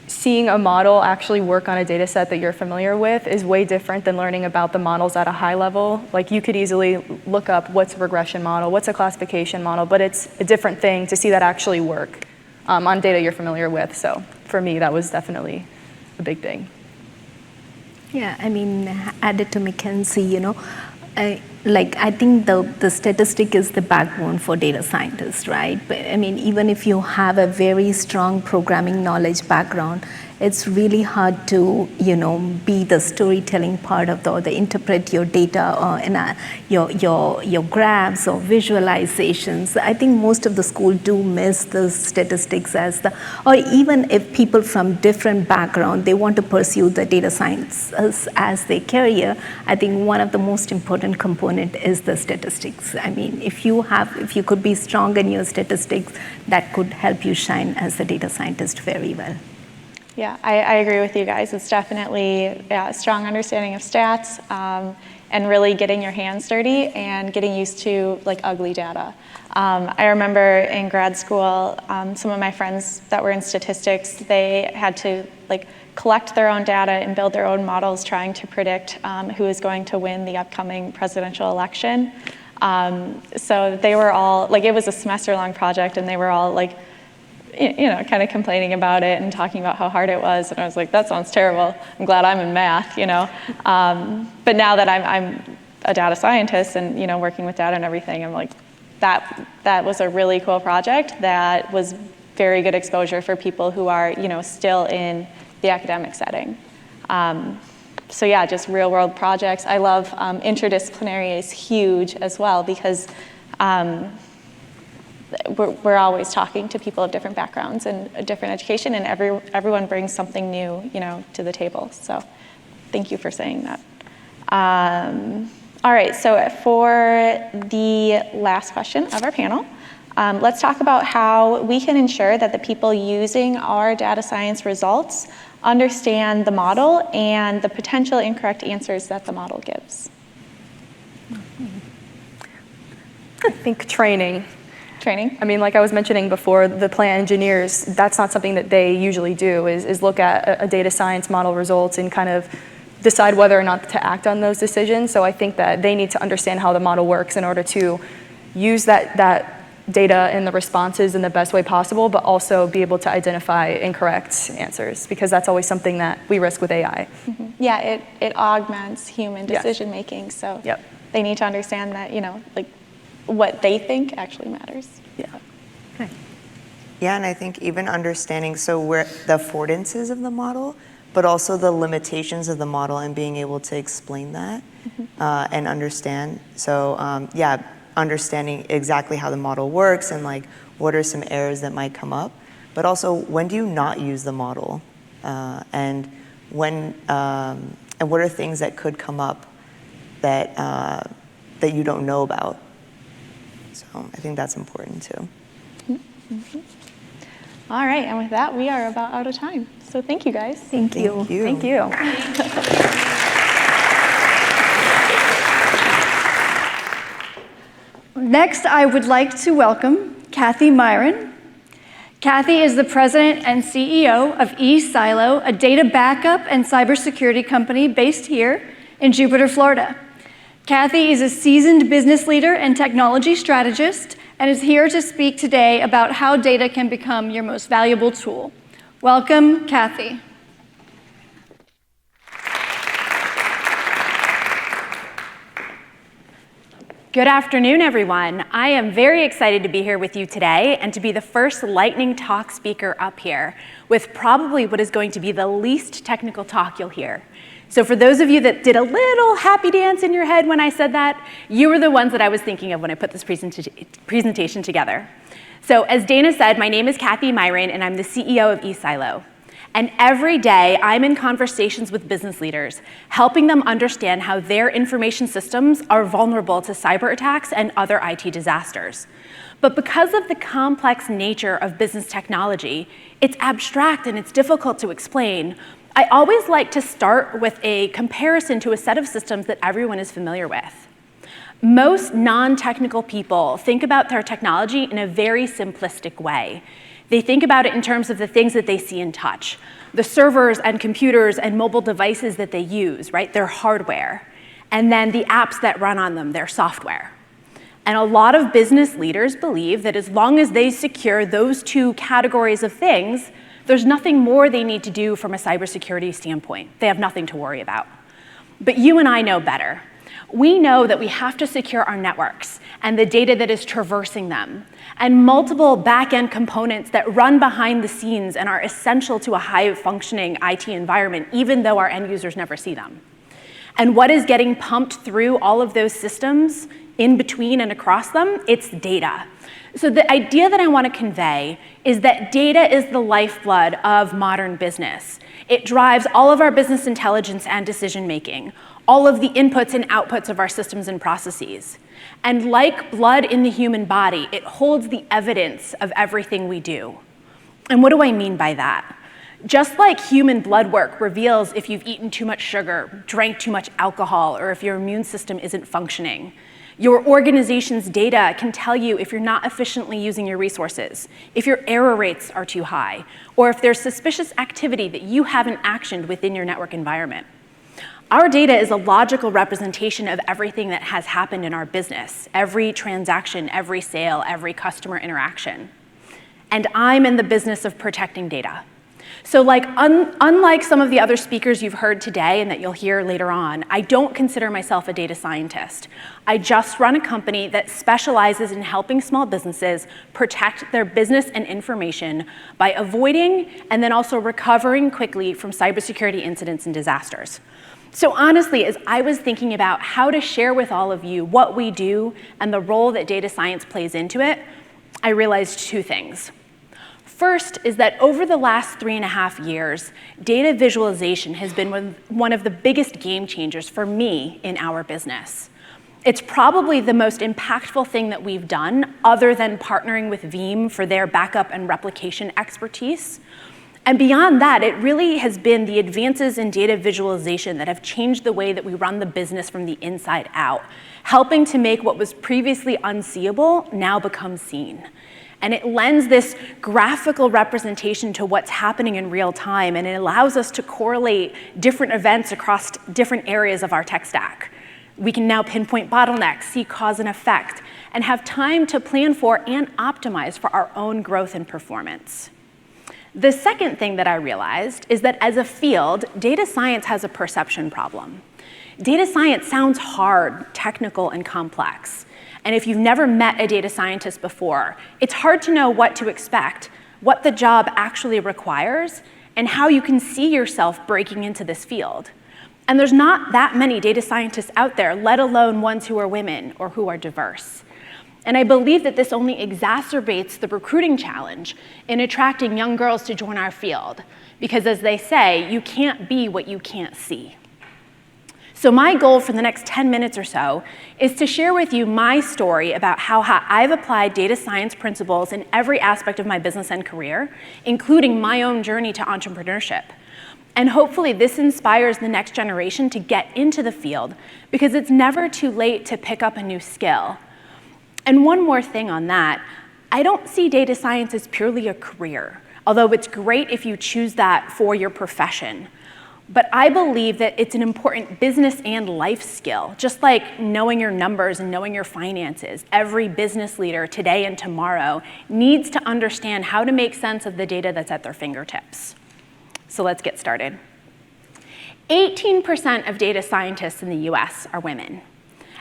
L: seeing a model actually work on a data set that you're familiar with is way different than learning about the models at a high level. Like you could easily look up what's a regression model, what's a classification model, but it's a different thing to see that actually work on data you're familiar with. So for me, that was definitely a big thing.
M: Yeah, I mean, added to Mackenzie, I think the statistic is the backbone for data scientists, right? But I mean, even if you have a very strong programming knowledge background, it's really hard to, be the storytelling part of or interpret your data or your graphs or visualizations. I think most of the school do miss the statistics or even if people from different background, they want to pursue the data science as their career, I think one of the most important component is the statistics. I mean, if you could be strong in your statistics, that could help you shine as a data scientist very well.
J: Yeah, I agree with you guys. It's definitely a strong understanding of stats and really getting your hands dirty and getting used to like ugly data. I remember in grad school, some of my friends that were in statistics, they had to like collect their own data and build their own models trying to predict who is going to win the upcoming presidential election. So they were all, like it was a semester-long project and they were all like, kind of complaining about it and talking about how hard it was. And I was like, that sounds terrible. I'm glad I'm in math, But now that I'm a data scientist and, working with data and everything, I'm like, that was a really cool project that was very good exposure for people who are, still in the academic setting. So yeah, just real world projects. I love interdisciplinary is huge as well because we're always talking to people of different backgrounds and different education, and everyone brings something new, to the table. So, thank you for saying that. All right. So, for the last question of our panel, let's talk about how we can ensure that the people using our data science results understand the model and the potential incorrect answers that the model gives.
L: I think training. I mean, like I was mentioning before, the plant engineers, that's not something that they usually do, is look at a data science model results and kind of decide whether or not to act on those decisions. So I think that they need to understand how the model works in order to use that data and the responses in the best way possible, but also be able to identify incorrect answers, because that's always something that we risk with AI.
J: Mm-hmm. Yeah, it augments human decision making. So they need to understand that, like, what they think actually matters.
L: Yeah.
K: Okay. Yeah, and I think even understanding where the affordances of the model, but also the limitations of the model and being able to explain that and understand. So understanding exactly how the model works and like What are some errors that might come up? But also, when do you not use the model? And what are things that could come up that you don't know about? So I think that's important too.
J: Mm-hmm. All right, and with that, we are about out of time. So thank you, guys.
K: Thank you.
B: Thank you.
A: Next, I would like to welcome Kathy Myron. Kathy is the president and CEO of eSilo, a data backup and cybersecurity company based here in Jupiter, Florida. Kathy is a seasoned business leader and technology strategist and is here to speak today about how data can become your most valuable tool. Welcome, Kathy.
N: Good afternoon, everyone. I am very excited to be here with you today and to be the first lightning talk speaker up here with probably what is going to be the least technical talk you'll hear. So for those of you that did a little happy dance in your head when I said that, you were the ones that I was thinking of when I put this presentation together. So as Dana said, my name is Kathy Myron and I'm the CEO of eSilo. And every day, I'm in conversations with business leaders, helping them understand how their information systems are vulnerable to cyber attacks and other IT disasters. But because of the complex nature of business technology, it's abstract and it's difficult to explain. I always like to start with a comparison to a set of systems that everyone is familiar with. Most non-technical people think about their technology in a very simplistic way. They think about it in terms of the things that they see and touch, the servers and computers and mobile devices that they use, right? Their hardware, and then the apps that run on them, their software. And a lot of business leaders believe that as long as they secure those two categories of things, there's nothing more they need to do from a cybersecurity standpoint. They have nothing to worry about. But you and I know better. We know that we have to secure our networks and the data that is traversing them, and multiple back-end components that run behind the scenes and are essential to a high-functioning IT environment, even though our end users never see them. And what is getting pumped through all of those systems, in between and across them? It's data. So the idea that I want to convey is that data is the lifeblood of modern business. It drives all of our business intelligence and decision-making, all of the inputs and outputs of our systems and processes. And like blood in the human body, it holds the evidence of everything we do. And what do I mean by that? Just like human blood work reveals if you've eaten too much sugar, drank too much alcohol, or if your immune system isn't functioning, your organization's data can tell you if you're not efficiently using your resources, if your error rates are too high, or if there's suspicious activity that you haven't actioned within your network environment. Our data is a logical representation of everything that has happened in our business, every transaction, every sale, every customer interaction. And I'm in the business of protecting data. So unlike some of the other speakers you've heard today and that you'll hear later on, I don't consider myself a data scientist. I just run a company that specializes in helping small businesses protect their business and information by avoiding and then also recovering quickly from cybersecurity incidents and disasters. So honestly, as I was thinking about how to share with all of you what we do and the role that data science plays into it, I realized two things. First is that over the last 3.5 years, data visualization has been one of the biggest game changers for me in our business. It's probably the most impactful thing that we've done, other than partnering with Veeam for their backup and replication expertise. And beyond that, it really has been the advances in data visualization that have changed the way that we run the business from the inside out, helping to make what was previously unseeable now become seen. And it lends this graphical representation to what's happening in real time, and it allows us to correlate different events across different areas of our tech stack. We can now pinpoint bottlenecks, see cause and effect, and have time to plan for and optimize for our own growth and performance. The second thing that I realized is that as a field, data science has a perception problem. Data science sounds hard, technical, and complex. And if you've never met a data scientist before, it's hard to know what to expect, what the job actually requires, and how you can see yourself breaking into this field. And there's not that many data scientists out there, let alone ones who are women or who are diverse. And I believe that this only exacerbates the recruiting challenge in attracting young girls to join our field. Because as they say, you can't be what you can't see. So my goal for the next 10 minutes or so is to share with you my story about how I've applied data science principles in every aspect of my business and career, including my own journey to entrepreneurship. And hopefully this inspires the next generation to get into the field, because it's never too late to pick up a new skill. And one more thing on that, I don't see data science as purely a career, although it's great if you choose that for your profession. But I believe that it's an important business and life skill, just like knowing your numbers and knowing your finances. Every business leader today and tomorrow needs to understand how to make sense of the data that's at their fingertips. So let's get started. 18% of data scientists in the US are women.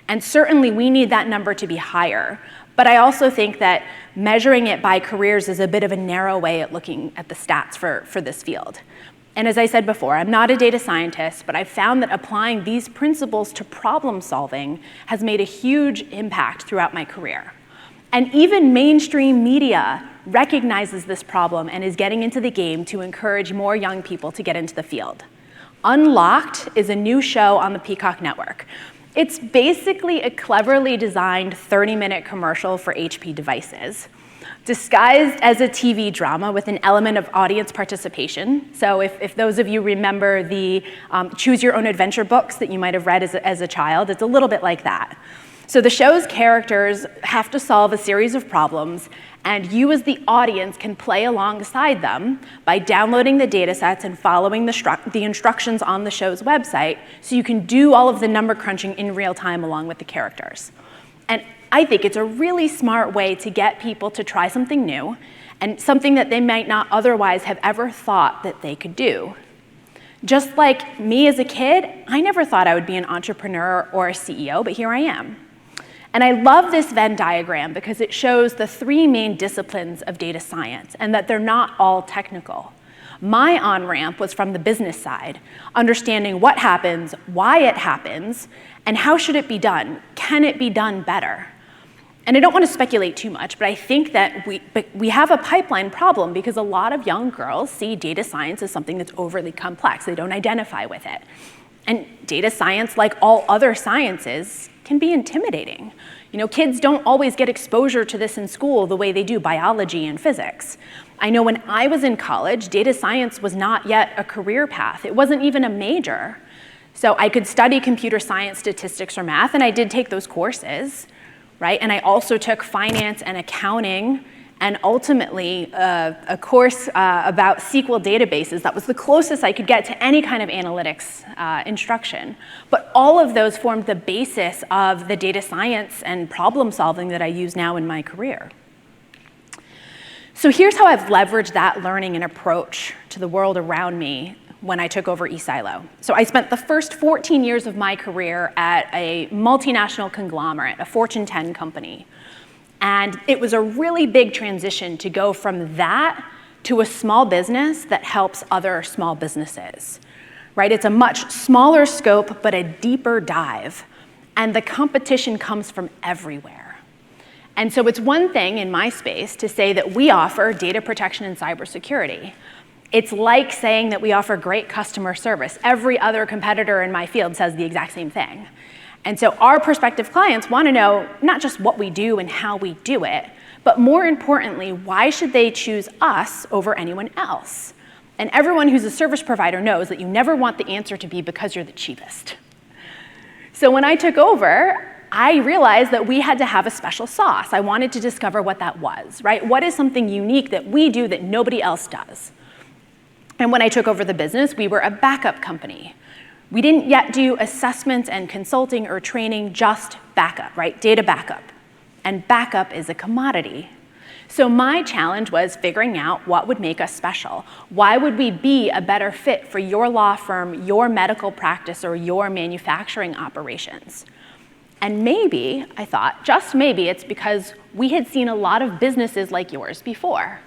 N: And certainly we need that number to be higher. But I also think that measuring it by careers is a bit of a narrow way at looking at the stats for this field. And as I said before, I'm not a data scientist, but I've found that applying these principles to problem solving has made a huge impact throughout my career. And even mainstream media recognizes this problem and is getting into the game to encourage more young people to get into the field. Unlocked is a new show on the Peacock Network. It's basically a cleverly designed 30-minute commercial for HP devices, disguised as a TV drama with an element of audience participation. So if those of you remember the Choose Your Own Adventure books that you might have read as a child, it's a little bit like that. So the show's characters have to solve a series of problems, and you as the audience can play alongside them by downloading the data sets and following the instructions on the show's website, so you can do all of the number crunching in real time along with the characters. And I think it's a really smart way to get people to try something new and something that they might not otherwise have ever thought that they could do. Just like me as a kid, I never thought I would be an entrepreneur or a CEO, but here I am. And I love this Venn diagram because it shows the three main disciplines of data science and that they're not all technical. My on-ramp was from the business side, understanding what happens, why it happens, and how should it be done? Can it be done better? And I don't want to speculate too much, but I think that we have a pipeline problem because a lot of young girls see data science as something that's overly complex. They don't identify with it. And data science, like all other sciences, can be intimidating. You know, kids don't always get exposure to this in school the way they do biology and physics. I know when I was in college, data science was not yet a career path. It wasn't even a major. So I could study computer science, statistics, or math, and I did take those courses, right? And I also took finance and accounting, and ultimately a course about SQL databases. That was the closest I could get to any kind of analytics instruction. But all of those formed the basis of the data science and problem solving that I use now in my career. So here's how I've leveraged that learning and approach to the world around me when I took over eSilo. So I spent the first 14 years of my career at a multinational conglomerate, a Fortune 10 company. And it was a really big transition to go from that to a small business that helps other small businesses, right? It's a much smaller scope, but a deeper dive. And the competition comes from everywhere. And so it's one thing in my space to say that we offer data protection and cybersecurity. It's like saying that we offer great customer service. Every other competitor in my field says the exact same thing. And so our prospective clients want to know not just what we do and how we do it, but more importantly, why should they choose us over anyone else? And everyone who's a service provider knows that you never want the answer to be because you're the cheapest. So when I took over, I realized that we had to have a special sauce. I wanted to discover what that was, right? What is something unique that we do that nobody else does? And when I took over the business, we were a backup company. We didn't yet do assessments and consulting or training, just backup, right? Data backup. And backup is a commodity. So my challenge was figuring out what would make us special. Why would we be a better fit for your law firm, your medical practice, or your manufacturing operations? And maybe, I thought, just maybe, it's because we had seen a lot of businesses like yours before.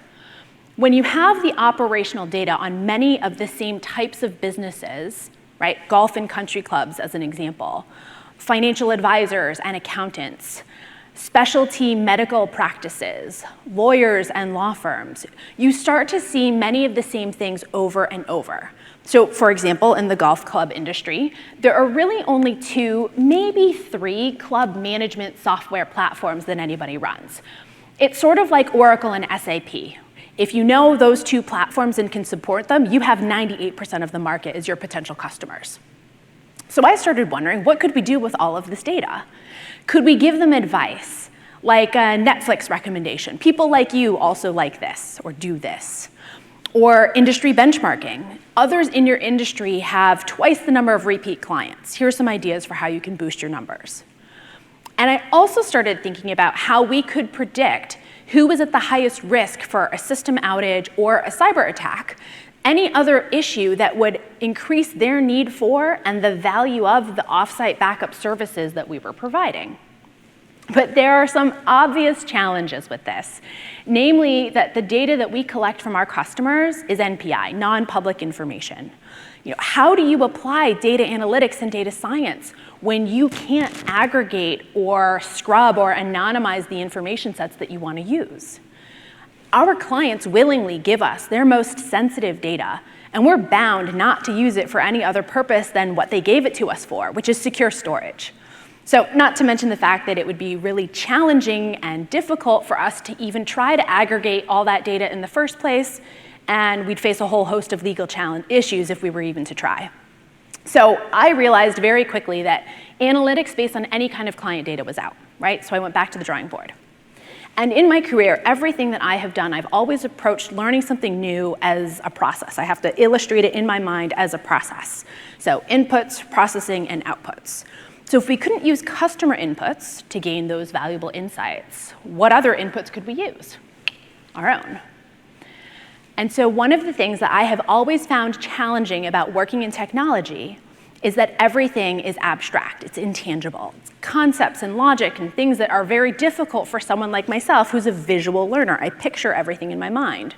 N: When you have the operational data on many of the same types of businesses, right? Golf and country clubs as an example, financial advisors and accountants, specialty medical practices, lawyers and law firms, you start to see many of the same things over and over. So for example, in the golf club industry, there are really only 2, maybe 3 club management software platforms that anybody runs. It's sort of like Oracle and SAP. If you know those 2 platforms and can support them, you have 98% of the market as your potential customers. So I started wondering, what could we do with all of this data? Could we give them advice, like a Netflix recommendation? People like you also like this or do this. Or industry benchmarking. Others in your industry have twice the number of repeat clients. Here are some ideas for how you can boost your numbers. And I also started thinking about how we could predict who was at the highest risk for a system outage or a cyber attack, any other issue that would increase their need for and the value of the offsite backup services that we were providing. But there are some obvious challenges with this, namely that the data that we collect from our customers is NPI, non-public information. How do you apply data analytics and data science when you can't aggregate or scrub or anonymize the information sets that you want to use? Our clients willingly give us their most sensitive data, and we're bound not to use it for any other purpose than what they gave it to us for, which is secure storage. So not to mention the fact that it would be really challenging and difficult for us to even try to aggregate all that data in the first place, and we'd face a whole host of legal issues if we were even to try. So I realized very quickly that analytics based on any kind of client data was out, right? So I went back to the drawing board. And in my career, everything that I have done, I've always approached learning something new as a process. I have to illustrate it in my mind as a process. So inputs, processing, and outputs. So if we couldn't use customer inputs to gain those valuable insights, what other inputs could we use? Our own. And so one of the things that I have always found challenging about working in technology is that everything is abstract, it's intangible. It's concepts and logic and things that are very difficult for someone like myself who's a visual learner. I picture everything in my mind.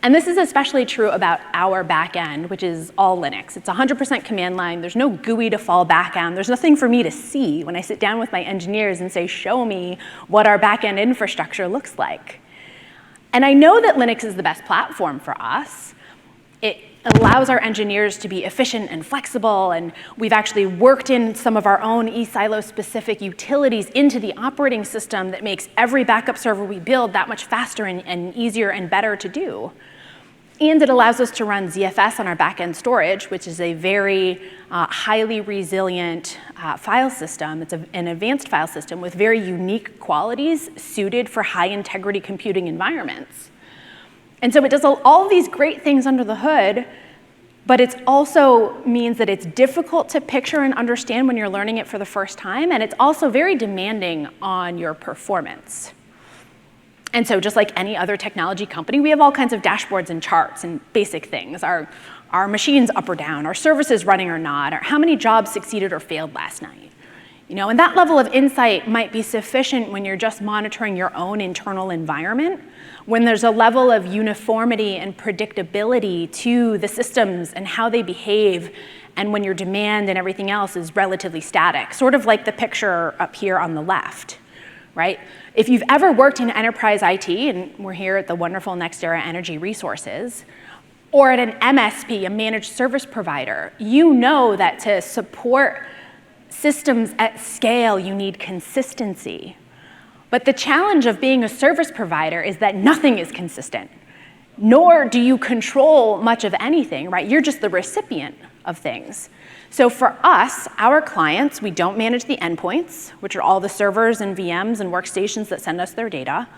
N: And this is especially true about our backend, which is all Linux. It's 100% command line. There's no GUI to fall back on. There's nothing for me to see when I sit down with my engineers and say, show me what our backend infrastructure looks like. And I know that Linux is the best platform for us. It allows our engineers to be efficient and flexible, and we've actually worked in some of our own eSilo-specific utilities into the operating system that makes every backup server we build that much faster and easier and better to do. And it allows us to run ZFS on our backend storage, which is a very highly resilient file system. It's an advanced file system with very unique qualities suited for high integrity computing environments. And so it does all of these great things under the hood, but it also means that it's difficult to picture and understand when you're learning it for the first time, and it's also very demanding on your performance. And so just like any other technology company, we have all kinds of dashboards and charts and basic things. Are machines up or down? Are services running or not? Or how many jobs succeeded or failed last night? And that level of insight might be sufficient when you're just monitoring your own internal environment, when there's a level of uniformity and predictability to the systems and how they behave, and when your demand and everything else is relatively static, sort of like the picture up here on the left, right? If you've ever worked in enterprise IT, and we're here at the wonderful NextEra Energy Resources, or at an MSP, a managed service provider, you know that to support systems at scale, you need consistency. But the challenge of being a service provider is that nothing is consistent, nor do you control much of anything, right? You're just the recipient of things. So for us, our clients, we don't manage the endpoints, which are all the servers and VMs and workstations that send us their data.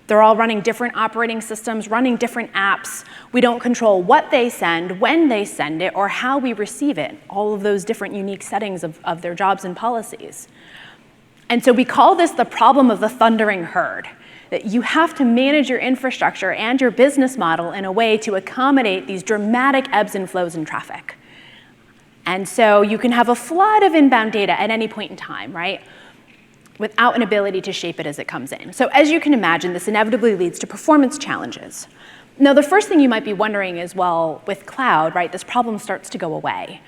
N: They're all running different operating systems, running different apps. We don't control what they send, when they send it, or how we receive it, all of those different unique settings of their jobs and policies. And so we call this the problem of the thundering herd, that you have to manage your infrastructure and your business model in a way to accommodate these dramatic ebbs and flows in traffic. And so you can have a flood of inbound data at any point in time, right? Without an ability to shape it as it comes in. So as you can imagine, this inevitably leads to performance challenges. Now, the first thing you might be wondering is, well, with cloud, right, this problem starts to go away.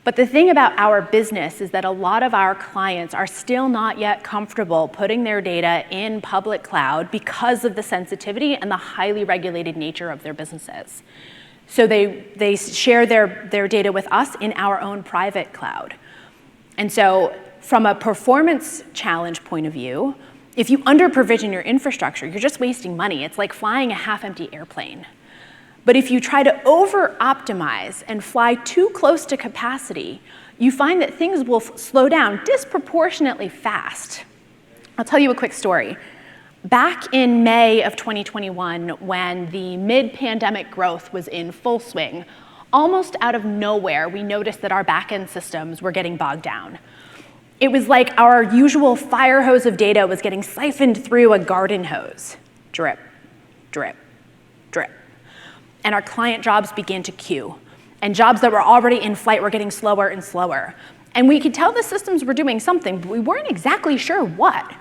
N: But the thing about our business is that a lot of our clients are still not yet comfortable putting their data in public cloud because of the sensitivity and the highly regulated nature of their businesses. So they share their data with us in our own private cloud. And so from a performance challenge point of view, if you under-provision your infrastructure, you're just wasting money. It's like flying a half-empty airplane. But if you try to over-optimize and fly too close to capacity, you find that things will slow down disproportionately fast. I'll tell you a quick story. Back in May of 2021, when the mid-pandemic growth was in full swing, almost out of nowhere, we noticed that our back-end systems were getting bogged down. It was like our usual fire hose of data was getting siphoned through a garden hose. Drip, drip, drip. And our client jobs began to queue. And jobs that were already in flight were getting slower and slower. And we could tell the systems were doing something, but we weren't exactly sure what.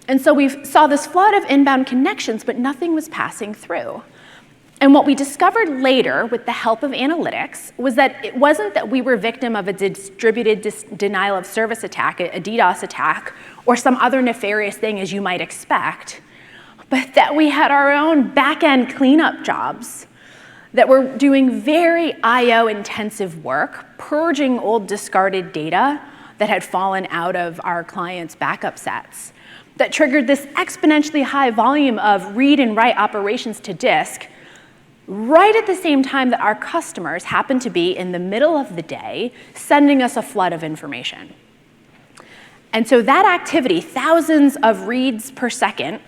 N: And so we saw this flood of inbound connections, but nothing was passing through. And what we discovered later with the help of analytics was that it wasn't that we were victim of a distributed denial of service attack, a DDoS attack, or some other nefarious thing as you might expect, but that we had our own back-end cleanup jobs that were doing very IO-intensive work, purging old discarded data that had fallen out of our clients' backup sets, that triggered this exponentially high volume of read and write operations to disk, right at the same time that our customers happened to be in the middle of the day sending us a flood of information. And so that activity, thousands of reads per second,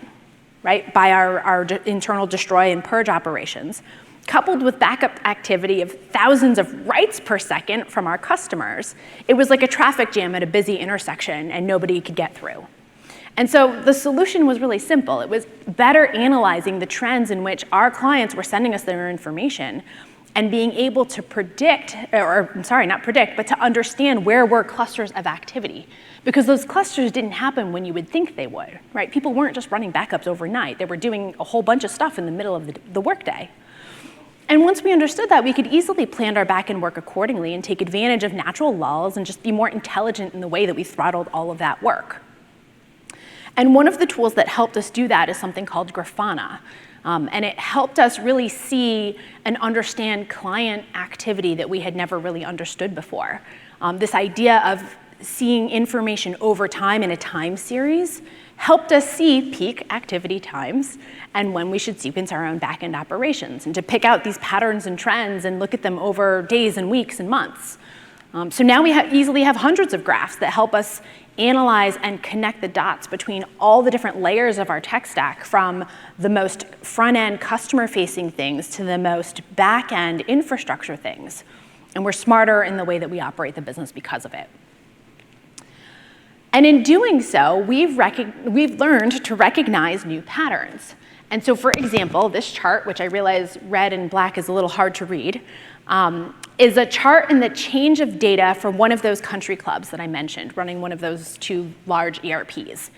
N: right, by our internal destroy and purge operations, coupled with backup activity of thousands of writes per second from our customers, it was like a traffic jam at a busy intersection and nobody could get through. And so the solution was really simple. It was better analyzing the trends in which our clients were sending us their information and being able to predict, or sorry, not predict, but to understand where were clusters of activity. Because those clusters didn't happen when you would think they would, right? People weren't just running backups overnight. They were doing a whole bunch of stuff in the middle of the workday. And once we understood that, we could easily plan our back-end work accordingly and take advantage of natural lulls and just be more intelligent in the way that we throttled all of that work. And one of the tools that helped us do that is something called Grafana. And it helped us really see and understand client activity that we had never really understood before. This idea of seeing information over time in a time series helped us see peak activity times and when we should sequence our own back-end operations, and to pick out these patterns and trends and look at them over days and weeks and months. So now we easily have hundreds of graphs that help us analyze and connect the dots between all the different layers of our tech stack, from the most front-end customer-facing things to the most back-end infrastructure things. And we're smarter in the way that we operate the business because of it. And in doing so, we've learned to recognize new patterns. And so, for example, this chart, which I realize red and black is a little hard to read, is a chart in the change of data for one of those country clubs that I mentioned, running one of those two large ERPs.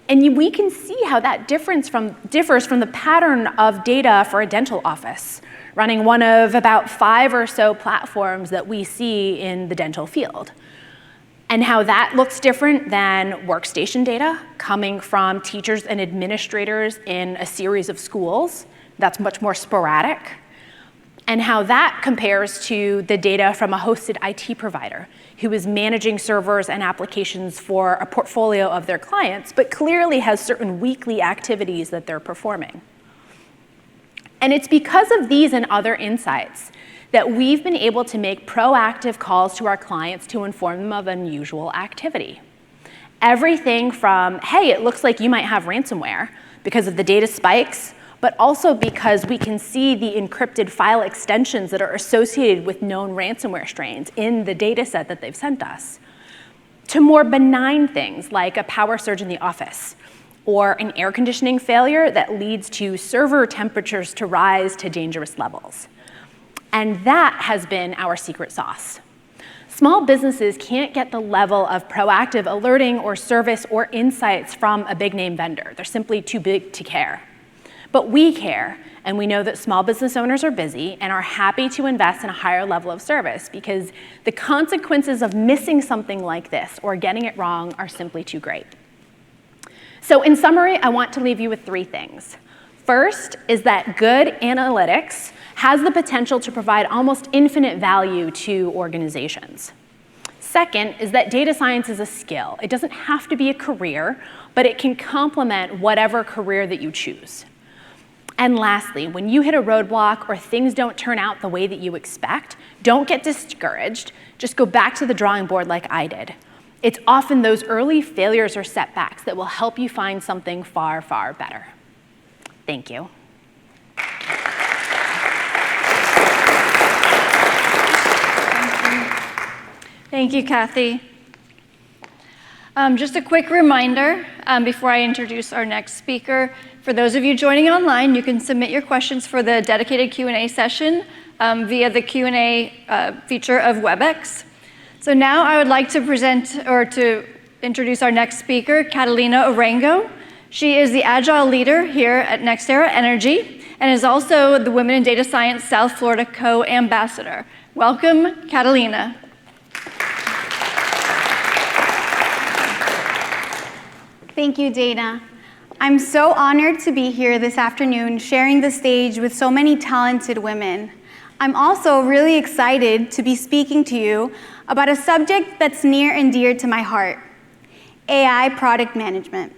N: And we can see how that differs from the pattern of data for a dental office, running one of about 5 or so platforms that we see in the dental field. And how that looks different than workstation data coming from teachers and administrators in a series of schools. That's much more sporadic. And how that compares to the data from a hosted IT provider who is managing servers and applications for a portfolio of their clients, but clearly has certain weekly activities that they're performing. And it's because of these and other insights that we've been able to make proactive calls to our clients to inform them of unusual activity. Everything from, hey, it looks like you might have ransomware because of the data spikes, but also because we can see the encrypted file extensions that are associated with known ransomware strains in the data set that they've sent us, to more benign things like a power surge in the office, or an air conditioning failure that leads to server temperatures to rise to dangerous levels. And that has been our secret sauce. Small businesses can't get the level of proactive alerting or service or insights from a big name vendor. They're simply too big to care. But we care, and we know that small business owners are busy and are happy to invest in a higher level of service because the consequences of missing something like this or getting it wrong are simply too great. So in summary, I want to leave you with 3 things. First is that good analytics has the potential to provide almost infinite value to organizations. Second is that data science is a skill. It doesn't have to be a career, but it can complement whatever career that you choose. And lastly, when you hit a roadblock or things don't turn out the way that you expect, don't get discouraged. Just go back to the drawing board like I did. It's often those early failures or setbacks that will help you find something far, far better. Thank you.
A: Thank you, Kathy. Just a quick reminder before I introduce our next speaker. For those of you joining online, you can submit your questions for the dedicated Q&A session via the Q&A feature of WebEx. So now I would like to present or to introduce our next speaker, Catalina Orengo. She is the Agile leader here at NextEra Energy and is also the Women in Data Science South Florida co-ambassador. Welcome, Catalina.
O: Thank you, Dana. I'm so honored to be here this afternoon sharing the stage with so many talented women. I'm also really excited to be speaking to you about a subject that's near and dear to my heart, AI product management.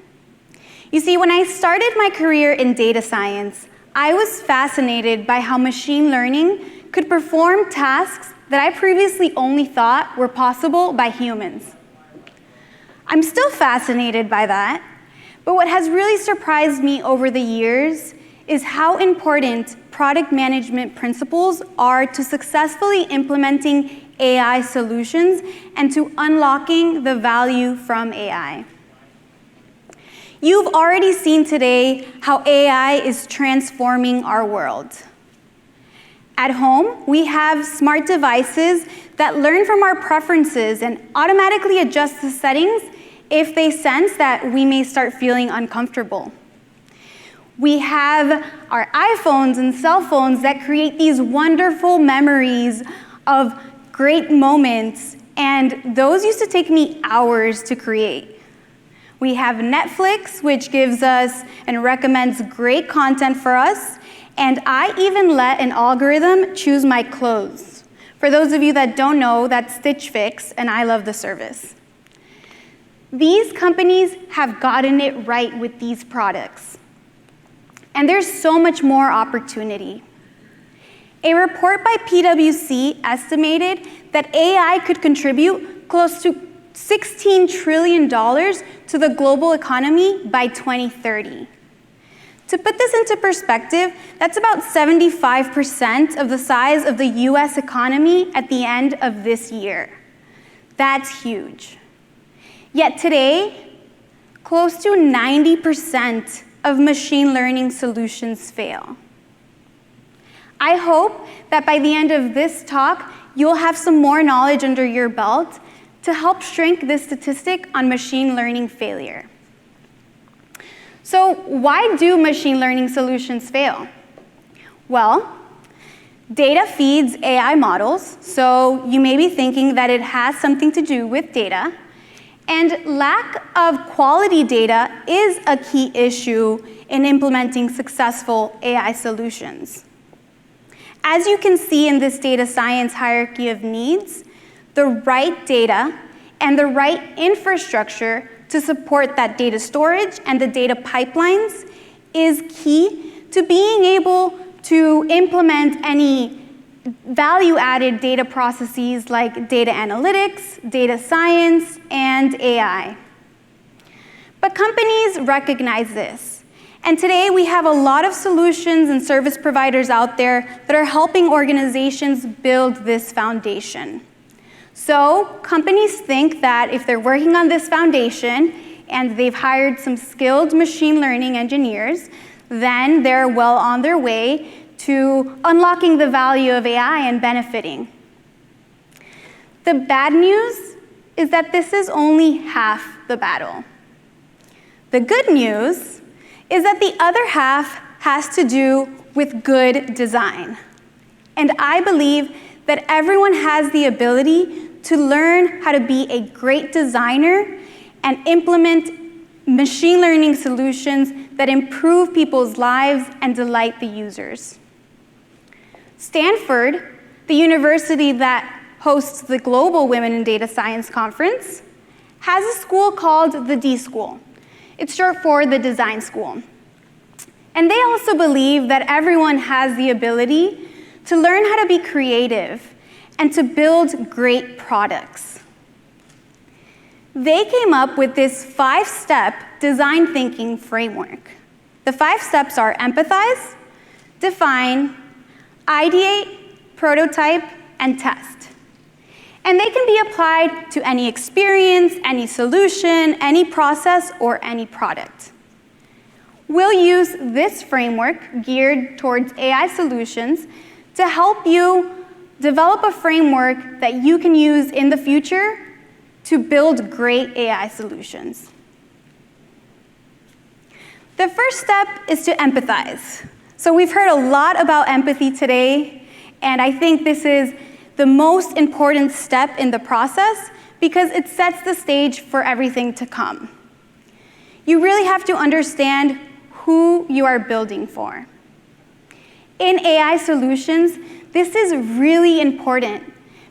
O: You see, when I started my career in data science, I was fascinated by how machine learning could perform tasks that I previously only thought were possible by humans. I'm still fascinated by that, but what has really surprised me over the years is how important product management principles are to successfully implementing AI solutions and to unlocking the value from AI. You've already seen today how AI is transforming our world. At home, we have smart devices that learn from our preferences and automatically adjust the settings if they sense that we may start feeling uncomfortable. We have our iPhones and cell phones that create these wonderful memories of great moments, and those used to take me hours to create. We have Netflix, which gives us and recommends great content for us, and I even let an algorithm choose my clothes. For those of you that don't know, that's Stitch Fix, and I love the service. These companies have gotten it right with these products. And there's so much more opportunity. A report by PwC estimated that AI could contribute close to $16 trillion to the global economy by 2030. To put this into perspective, that's about 75% of the size of the US economy at the end of this year. That's huge. Yet today, close to 90% of machine learning solutions fail. I hope that by the end of this talk, you'll have some more knowledge under your belt to help shrink this statistic on machine learning failure. So why do machine learning solutions fail? Well, data feeds AI models, so you may be thinking that it has something to do with data. And lack of quality data is a key issue in implementing successful AI solutions. As you can see in this data science hierarchy of needs, the right data and the right infrastructure to support that data storage and the data pipelines is key to being able to implement any value-added data processes like data analytics, data science, and AI. But companies recognize this. And today we have a lot of solutions and service providers out there that are helping organizations build this foundation. So companies think that if they're working on this foundation and they've hired some skilled machine learning engineers, then they're well on their way to unlocking the value of AI and benefiting. The bad news is that this is only half the battle. The good news is that the other half has to do with good design. And I believe that everyone has the ability to learn how to be a great designer and implement machine learning solutions that improve people's lives and delight the users. Stanford, the university that hosts the Global Women in Data Science Conference, has a school called the D School. It's short for the Design School. And they also believe that everyone has the ability to learn how to be creative and to build great products. They came up with this 5-step design thinking framework. The 5 steps are empathize, define, ideate, prototype, and test. And they can be applied to any experience, any solution, any process, or any product. We'll use this framework geared towards AI solutions to help you develop a framework that you can use in the future to build great AI solutions. The first step is to empathize. So we've heard a lot about empathy today, and I think this is the most important step in the process because it sets the stage for everything to come. You really have to understand who you are building for. In AI solutions, this is really important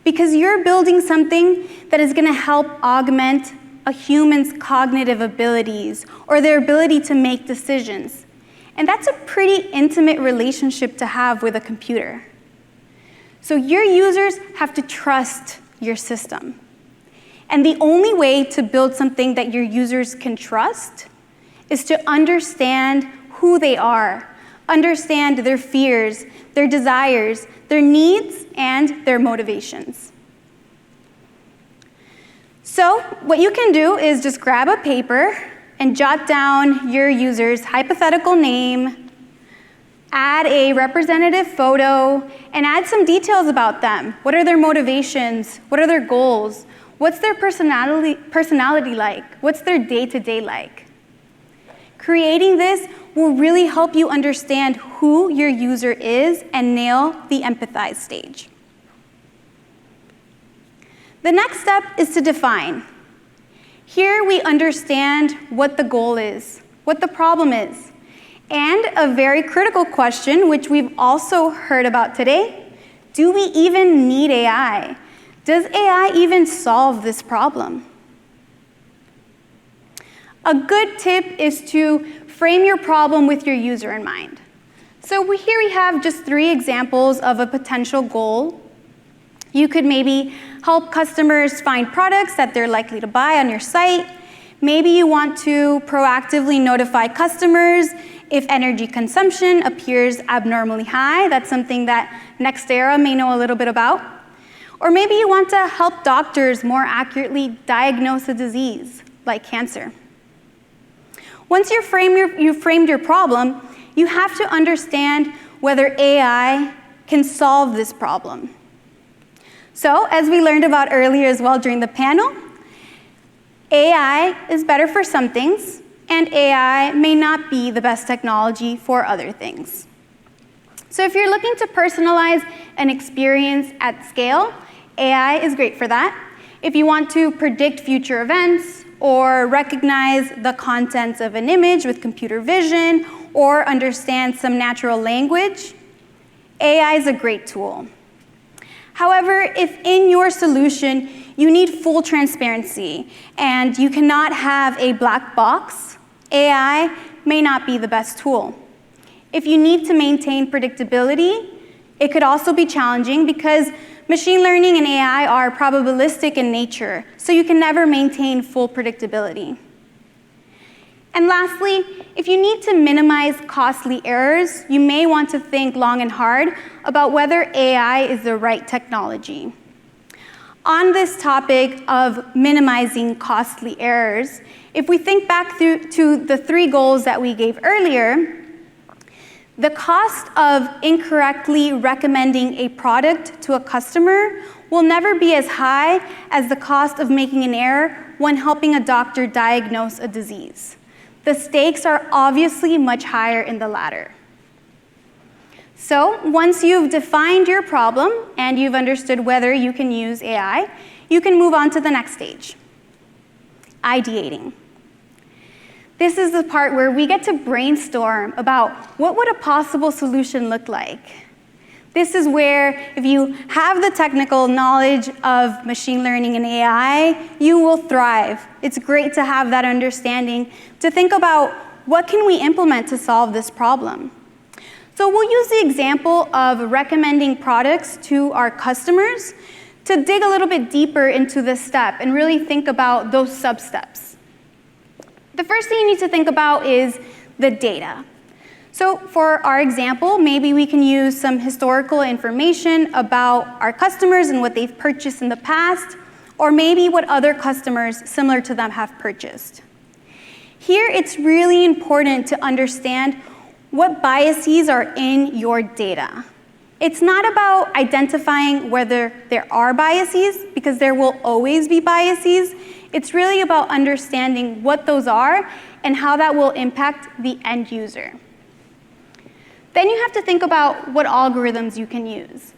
O: because you're building something that is going to help augment a human's cognitive abilities or their ability to make decisions. And that's a pretty intimate relationship to have with a computer. So your users have to trust your system. And the only way to build something that your users can trust is to understand who they are, understand their fears, their desires, their needs, and their motivations. So what you can do is just grab a paper and jot down your user's hypothetical name, add a representative photo, and add some details about them. What are their motivations? What are their goals? What's their personality like? What's their day-to-day like? Creating this will really help you understand who your user is and nail the empathize stage. The next step is to define. Here we understand what the goal is, what the problem is, and a very critical question, which we've also heard about today, do we even need AI? Does AI even solve this problem? A good tip is to frame your problem with your user in mind. So here we have just 3 examples of a potential goal. You could maybe help customers find products that they're likely to buy on your site. Maybe you want to proactively notify customers if energy consumption appears abnormally high. That's something that Nextera may know a little bit about. Or maybe you want to help doctors more accurately diagnose a disease, like cancer. Once you've framed your problem, you have to understand whether AI can solve this problem. So, as we learned about earlier as well during the panel, AI is better for some things, and AI may not be the best technology for other things. So if you're looking to personalize an experience at scale, AI is great for that. If you want to predict future events, or recognize the contents of an image with computer vision, or understand some natural language, AI is a great tool. However, if in your solution you need full transparency and you cannot have a black box, AI may not be the best tool. If you need to maintain predictability, it could also be challenging because machine learning and AI are probabilistic in nature, so you can never maintain full predictability. And lastly, if you need to minimize costly errors, you may want to think long and hard about whether AI is the right technology. On this topic of minimizing costly errors, if we think back to the 3 goals that we gave earlier, the cost of incorrectly recommending a product to a customer will never be as high as the cost of making an error when helping a doctor diagnose a disease. The stakes are obviously much higher in the latter. So once you've defined your problem and you've understood whether you can use AI, you can move on to the next stage, ideating. This is the part where we get to brainstorm about what would a possible solution look like. This is where if you have the technical knowledge of machine learning and AI, you will thrive. It's great to have that understanding, to think about what can we implement to solve this problem. So we'll use the example of recommending products to our customers to dig a little bit deeper into this step and really think about those sub-steps. The first thing you need to think about is the data. So for our example, maybe we can use some historical information about our customers and what they've purchased in the past, or maybe what other customers similar to them have purchased. Here, it's really important to understand what biases are in your data. It's not about identifying whether there are biases, because there will always be biases. It's really about understanding what those are and how that will impact the end user. Then you have to think about what algorithms you can use.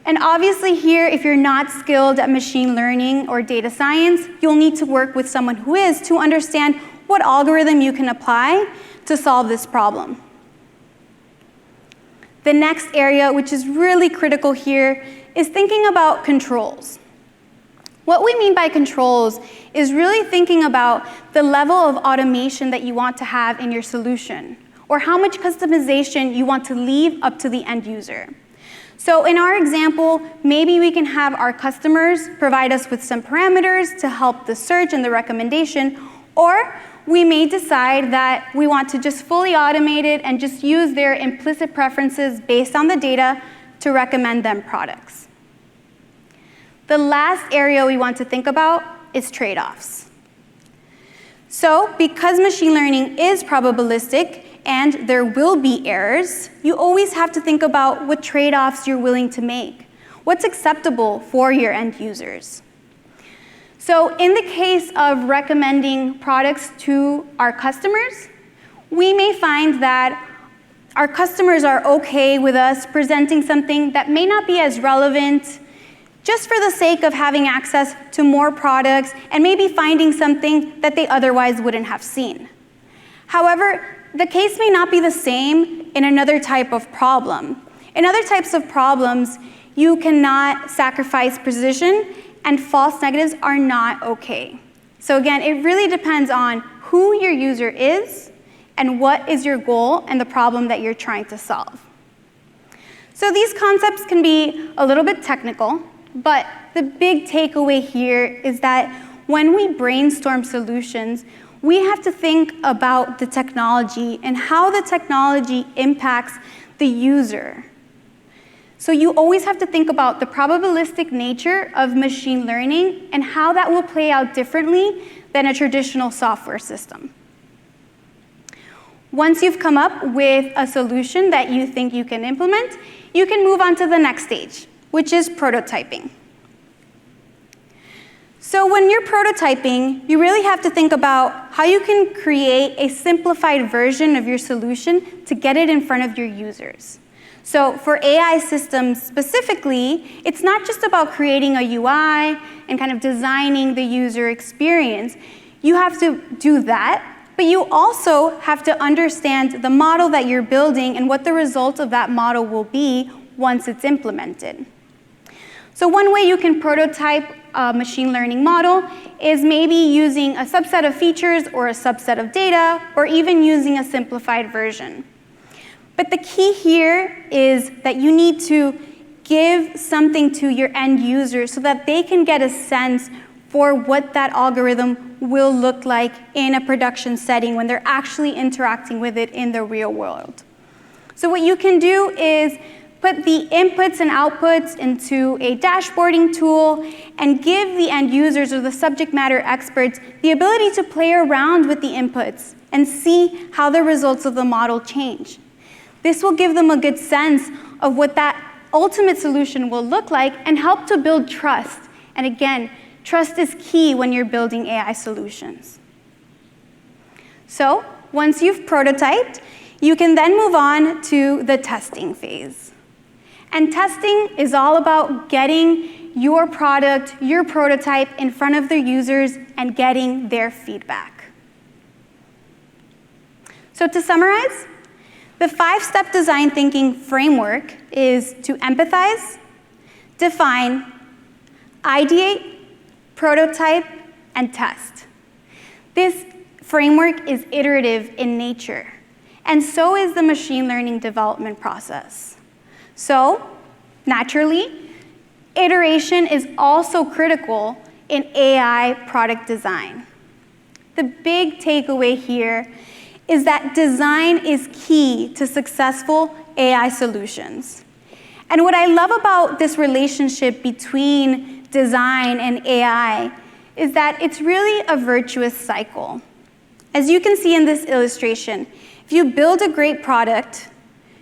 O: And obviously here, if you're not skilled at machine learning or data science, you'll need to work with someone who is to understand what algorithm you can apply to solve this problem. The next area, which is really critical here, is thinking about controls. What we mean by controls is really thinking about the level of automation that you want to have in your solution, or how much customization you want to leave up to the end user. So in our example, maybe we can have our customers provide us with some parameters to help the search and the recommendation, or we may decide that we want to just fully automate it and just use their implicit preferences based on the data to recommend them products. The last area we want to think about is trade-offs. So because machine learning is probabilistic and there will be errors, you always have to think about what trade-offs you're willing to make. What's acceptable for your end users? So in the case of recommending products to our customers, we may find that our customers are okay with us presenting something that may not be as relevant, just for the sake of having access to more products and maybe finding something that they otherwise wouldn't have seen. However, the case may not be the same in another type of problem. In other types of problems, you cannot sacrifice precision, and false negatives are not okay. So again, it really depends on who your user is and what is your goal and the problem that you're trying to solve. So these concepts can be a little bit technical, but the big takeaway here is that when we brainstorm solutions, we have to think about the technology and how the technology impacts the user. So you always have to think about the probabilistic nature of machine learning and how that will play out differently than a traditional software system. Once you've come up with a solution that you think you can implement, you can move on to the next stage, which is prototyping. So when you're prototyping, you really have to think about how you can create a simplified version of your solution to get it in front of your users. So for AI systems specifically, it's not just about creating a UI and kind of designing the user experience. You have to do that, but you also have to understand the model that you're building and what the result of that model will be once it's implemented. So one way you can prototype a machine learning model is maybe using a subset of features or a subset of data, or even using a simplified version. But the key here is that you need to give something to your end user so that they can get a sense for what that algorithm will look like in a production setting when they're actually interacting with it in the real world. So what you can do is put the inputs and outputs into a dashboarding tool and give the end users or the subject matter experts the ability to play around with the inputs and see how the results of the model change. This will give them a good sense of what that ultimate solution will look like and help to build trust. And again, trust is key when you're building AI solutions. So once you've prototyped, You can then move on to the testing phase. And testing is all about getting your product, your prototype in front of the users and getting their feedback. So to summarize, the 5-step design thinking framework is to empathize, define, ideate, prototype, and test. This framework is iterative in nature, and so is the machine learning development process. So, naturally, iteration is also critical in AI product design. The big takeaway here is that design is key to successful AI solutions. And what I love about this relationship between design and AI is that it's really a virtuous cycle. As you can see in this illustration, if you build a great product,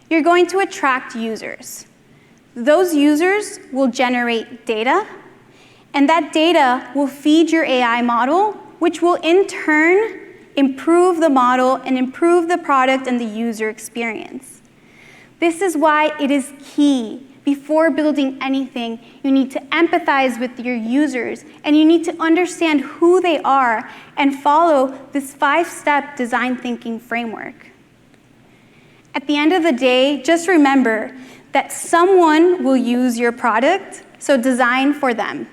O: you're going to attract users. Those users will generate data, and that data will feed your AI model, which will in turn improve the model and improve the product and the user experience. This is why it is key. Before building anything, you need to empathize with your users, and you need to understand who they are and follow this 5-step design thinking framework. At the end of the day, just remember that someone will use your product, so design for them.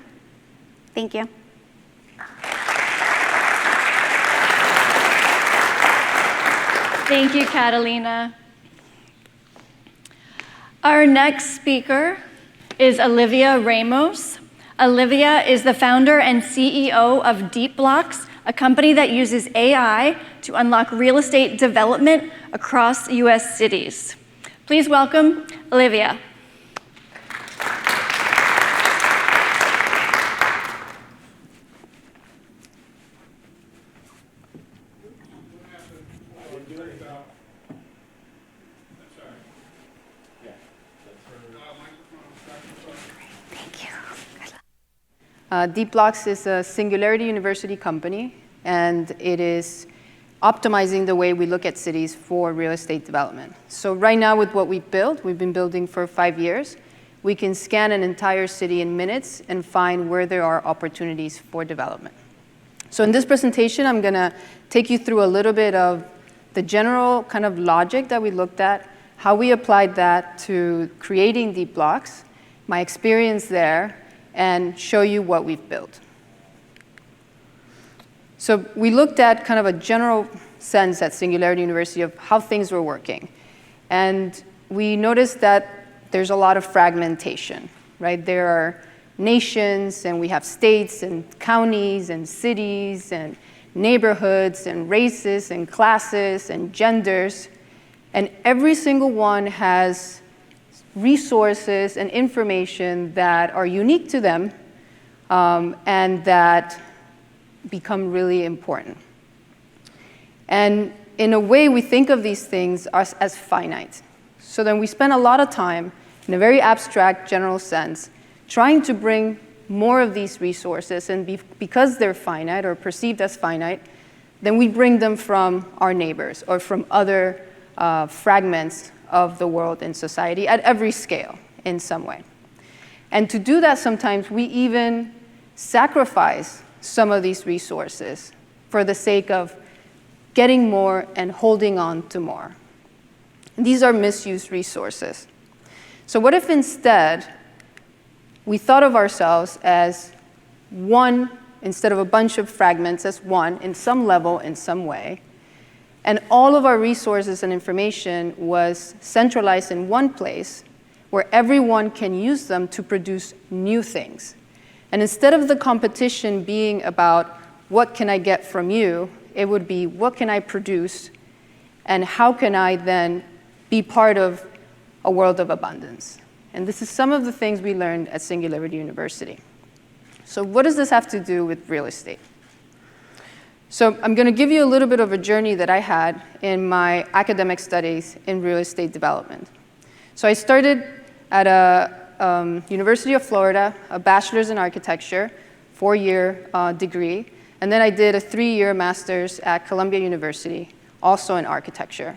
O: Thank you.
A: Thank you, Catalina. Our next speaker is Olivia Ramos. Olivia is the founder and CEO of DeepBlocks, a company that uses AI to unlock real estate development across US cities. Please welcome Olivia.
P: DeepBlocks is a Singularity University company, and it is optimizing the way we look at cities for real estate development. So right now with what we've built, we've been building for 5 years, we can scan an entire city in minutes and find where there are opportunities for development. So in this presentation, I'm going to take you through a little bit of the general kind of logic that we looked at, how we applied that to creating DeepBlocks, my experience there, and show you what we've built. So we looked at kind of a general sense at Singularity University of how things were working. And we noticed that there's a lot of fragmentation, right? There are nations, and we have states and counties and cities and neighborhoods and races and classes and genders. And every single one has resources and information that are unique to them and that become really important. And in a way, we think of these things as finite. So then we spend a lot of time, in a very abstract, general sense, trying to bring more of these resources, and because they're finite or perceived as finite, then we bring them from our neighbors or from other fragments of the world and society at every scale in some way. And to do that, sometimes we even sacrifice some of these resources for the sake of getting more and holding on to more. These are misused resources. So what if instead we thought of ourselves as one, instead of a bunch of fragments, as one in some level, in some way, and all of our resources and information was centralized in one place where everyone can use them to produce new things. And instead of the competition being about what can I get from you, it would be what can I produce and how can I then be part of a world of abundance. And this is some of the things we learned at Singularity University. So what does this have to do with real estate? So I'm going to give you a little bit of a journey that I had in my academic studies in real estate development. So I started at a University of Florida, a bachelor's in architecture, 4-year degree, and then I did a 3-year master's at Columbia University, also in architecture.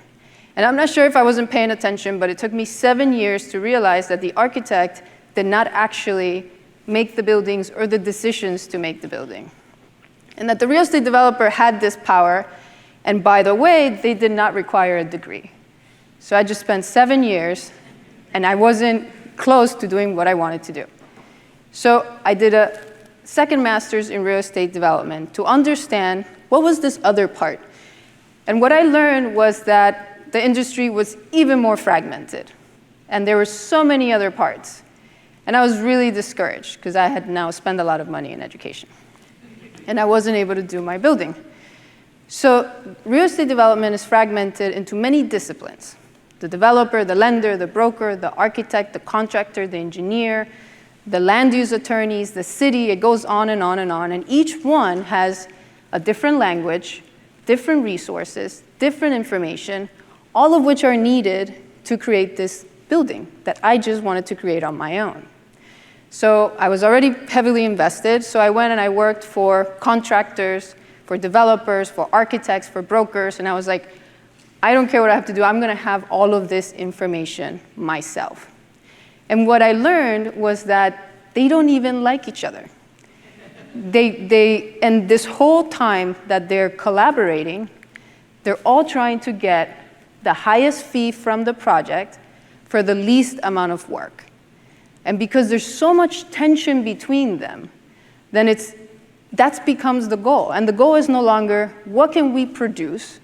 P: And I'm not sure if I wasn't paying attention, but it took me 7 years to realize that the architect did not actually make the buildings or the decisions to make the building. And that the real estate developer had this power, and by the way, they did not require a degree. So I just spent 7 years, and I wasn't close to doing what I wanted to do. So I did a second master's in real estate development to understand what was this other part. And what I learned was that the industry was even more fragmented, and there were so many other parts. And I was really discouraged because I had now spent a lot of money in education, and I wasn't able to do my building. So real estate development is fragmented into many disciplines: the developer, the lender, the broker, the architect, the contractor, the engineer, the land use attorneys, the city. It goes on and on and on. And each one has a different language, different resources, different information, all of which are needed to create this building that I just wanted to create on my own. So I was already heavily invested, so I went and I worked for contractors, for developers, for architects, for brokers, and I was like, I don't care what I have to do, I'm gonna have all of this information myself. And what I learned was that they don't even like each other. And this whole time that they're collaborating, they're all trying to get the highest fee from the project for the least amount of work. And because there's so much tension between them, then that becomes the goal. And the goal is no longer what can we produce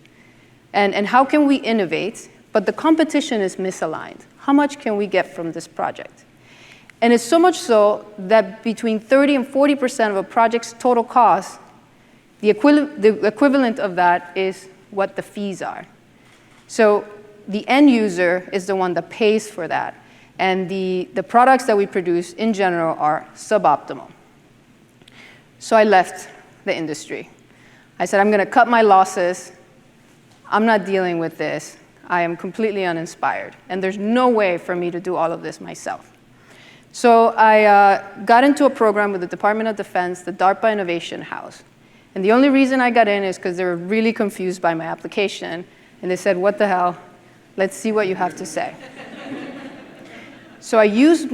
P: and how can we innovate, but the competition is misaligned. How much can we get from this project? And it's so much so that between 30 and 40% of a project's total cost, the equivalent of that is what the fees are. So the end user is the one that pays for that. And the products that we produce in general are suboptimal. So I left the industry. I said, I'm going to cut my losses. I'm not dealing with this. I am completely uninspired. And there's no way for me to do all of this myself. So I got into a program with the Department of Defense, the DARPA Innovation House. And the only reason I got in is because they were really confused by my application. And they said, what the hell? Let's see what you have to say. So I used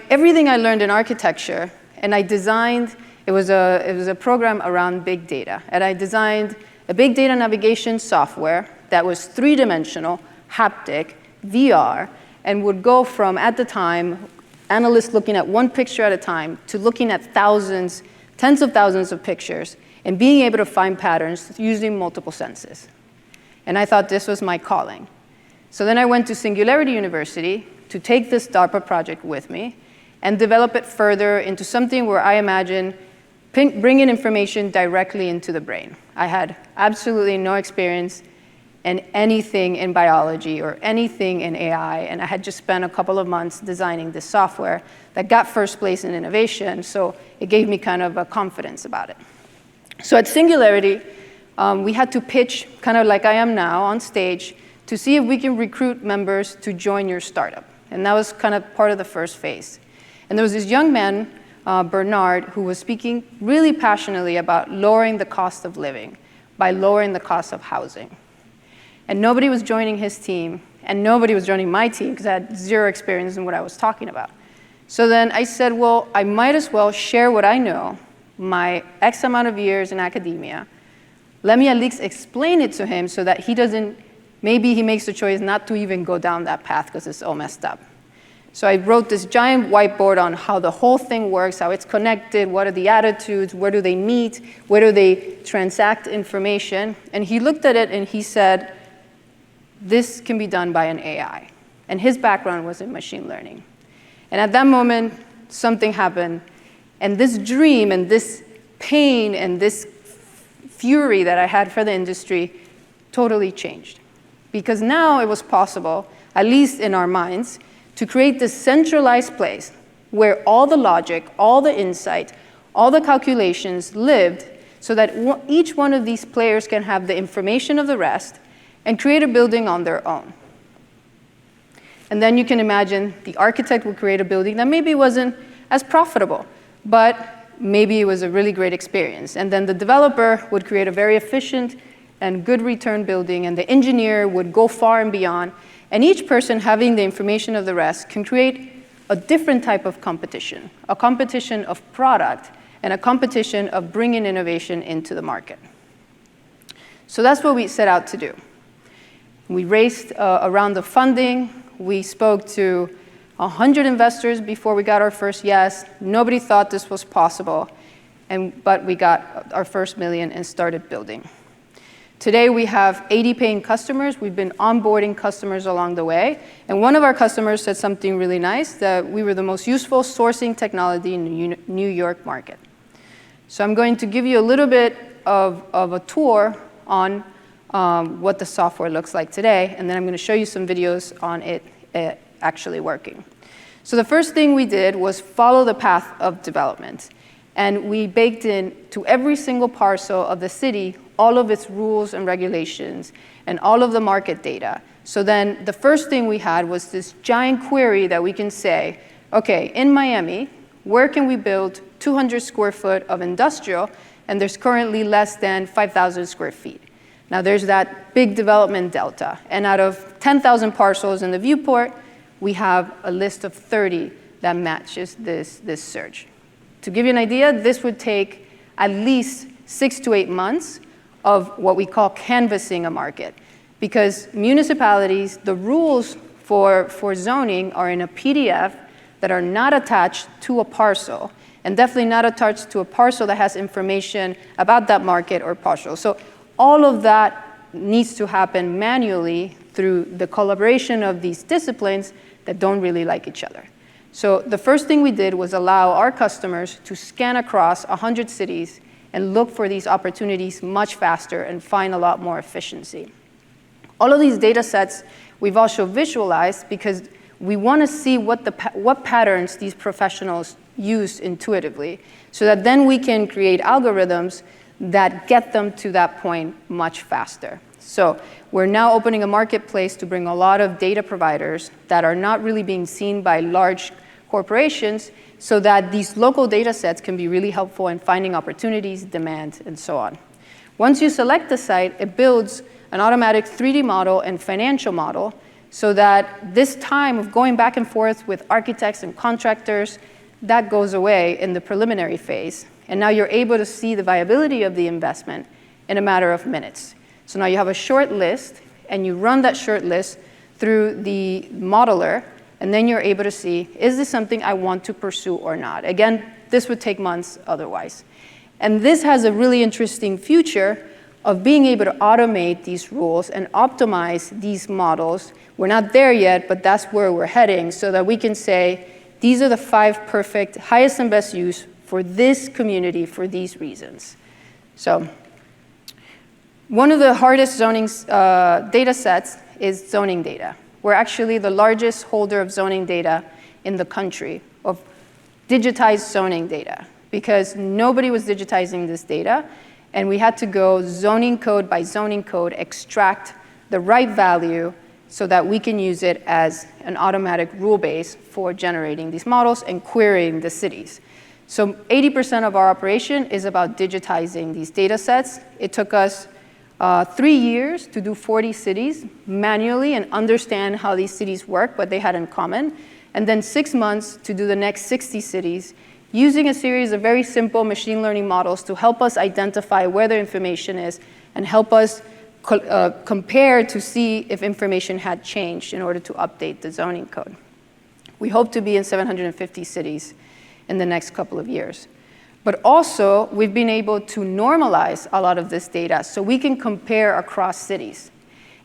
P: everything I learned in architecture, and I designed, it was a program around big data. And I designed a big data navigation software that was three-dimensional, haptic, VR, and would go from, at the time, analysts looking at one picture at a time to looking at thousands, tens of thousands of pictures, and being able to find patterns using multiple senses. And I thought this was my calling. So then I went to Singularity University to take this DARPA project with me and develop it further into something where I imagine bringing information directly into the brain. I had absolutely no experience in anything in biology or anything in AI, and I had just spent a couple of months designing this software that got first place in innovation, so it gave me kind of a confidence about it. So at Singularity, we had to pitch, kind of like I am now, on stage, to see if we can recruit members to join your startup. And that was kind of part of the first phase. And there was this young man, Bernard, who was speaking really passionately about lowering the cost of living by lowering the cost of housing. And nobody was joining his team, and nobody was joining my team because I had zero experience in what I was talking about. So then I said, well, I might as well share what I know, my X amount of years in academia. Let me at least explain it to him so that he doesn't, maybe he makes the choice not to even go down that path because it's all messed up. So I wrote this giant whiteboard on how the whole thing works, how it's connected, what are the attitudes, where do they meet, where do they transact information. And he looked at it and he said, this can be done by an AI. And his background was in machine learning. And at that moment, something happened. And this dream and this pain and this fury that I had for the industry totally changed. Because now it was possible, at least in our minds, to create this centralized place where all the logic, all the insight, all the calculations lived so that each one of these players can have the information of the rest and create a building on their own. And then you can imagine the architect would create a building that maybe wasn't as profitable, but maybe it was a really great experience. And then the developer would create a very efficient and good return building, and the engineer would go far and beyond. And each person having the information of the rest can create a different type of competition, a competition of product, and a competition of bringing innovation into the market. So that's what we set out to do. We raised a round of funding. We spoke to 100 investors before we got our first yes. Nobody thought this was possible, but we got our first million and started building. Today we have 80 paying customers. We've been onboarding customers along the way. And one of our customers said something really nice, that we were the most useful sourcing technology in the New York market. So I'm going to give you a little bit of a tour on what the software looks like today, and then I'm going to show you some videos on it actually working. So the first thing we did was follow the path of development. And we baked in to every single parcel of the city all of its rules and regulations and all of the market data. So then the first thing we had was this giant query that we can say, okay, in Miami, where can we build 200 square foot of industrial, and there's currently less than 5,000 square feet. Now there's that big development delta. And out of 10,000 parcels in the viewport, we have a list of 30 that matches this search. To give you an idea, this would take at least 6 to 8 months of what we call canvassing a market. Because municipalities, the rules for zoning are in a PDF that are not attached to a parcel, and definitely not attached to a parcel that has information about that market or parcel. So all of that needs to happen manually through the collaboration of these disciplines that don't really like each other. So the first thing we did was allow our customers to scan across 100 cities and look for these opportunities much faster and find a lot more efficiency. All of these data sets we've also visualized because we want to see what patterns these professionals use intuitively, so that then we can create algorithms that get them to that point much faster. So we're now opening a marketplace to bring a lot of data providers that are not really being seen by large corporations, so that these local data sets can be really helpful in finding opportunities, demand, and so on. Once you select the site, it builds an automatic 3D model and financial model, so that this time of going back and forth with architects and contractors, that goes away in the preliminary phase. And now you're able to see the viability of the investment in a matter of minutes. So now you have a short list, and you run that short list through the modeler, and then you're able to see, is this something I want to pursue or not? Again, this would take months otherwise. And this has a really interesting future of being able to automate these rules and optimize these models. We're not there yet, but that's where we're heading, so that we can say, these are the 5 perfect, highest and best use for this community for these reasons. So one of the hardest zoning data sets is zoning data. We're actually the largest holder of zoning data in the country, of digitized zoning data, because nobody was digitizing this data, and we had to go zoning code by zoning code, extract the right value so that we can use it as an automatic rule base for generating these models and querying the cities. So 80% of our operation is about digitizing these data sets. It took us 3 years to do 40 cities manually and understand how these cities work, what they had in common, and then 6 months to do the next 60 cities, using a series of very simple machine learning models to help us identify where the information is and help us compare to see if information had changed in order to update the zoning code. We hope to be in 750 cities in the next couple of years. But also, we've been able to normalize a lot of this data so we can compare across cities.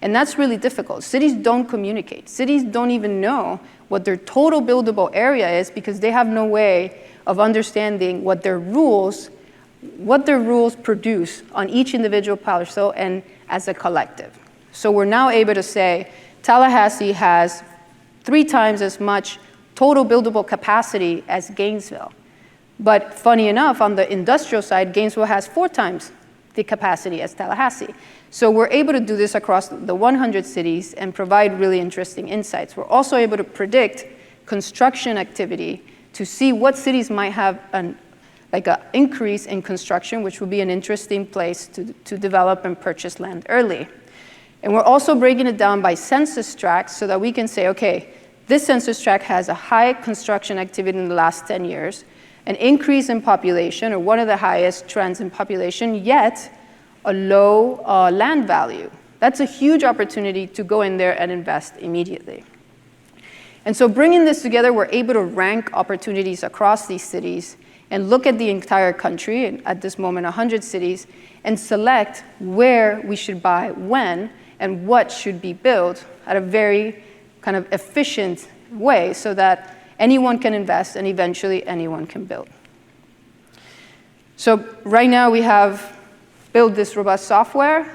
P: And that's really difficult. Cities don't communicate. Cities don't even know what their total buildable area is, because they have no way of understanding what their rules produce on each individual parcel and as a collective. So we're now able to say Tallahassee has 3 times as much total buildable capacity as Gainesville. But funny enough, on the industrial side, Gainesville has 4 times the capacity as Tallahassee. So we're able to do this across the 100 cities and provide really interesting insights. We're also able to predict construction activity to see what cities might have like an increase in construction, which would be an interesting place to develop and purchase land early. And we're also breaking it down by census tract so that we can say, okay, this census tract has a high construction activity in the last 10 years, an increase in population, or one of the highest trends in population, yet a low land value. That's a huge opportunity to go in there and invest immediately. And so bringing this together, we're able to rank opportunities across these cities and look at the entire country, and at this moment 100 cities, and select where we should buy when and what should be built at a very kind of efficient way so that anyone can invest and eventually anyone can build. So right now we have built this robust software.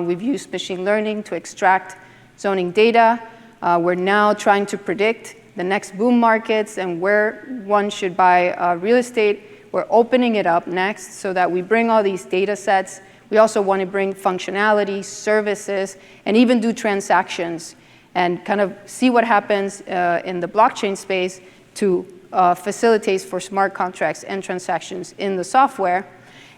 P: We've used machine learning to extract zoning data. We're now trying to predict the next boom markets and where one should buy real estate. We're opening it up next so that we bring all these data sets. We also want to bring functionality, services, and even do transactions and kind of see what happens in the blockchain space to facilitate for smart contracts and transactions in the software.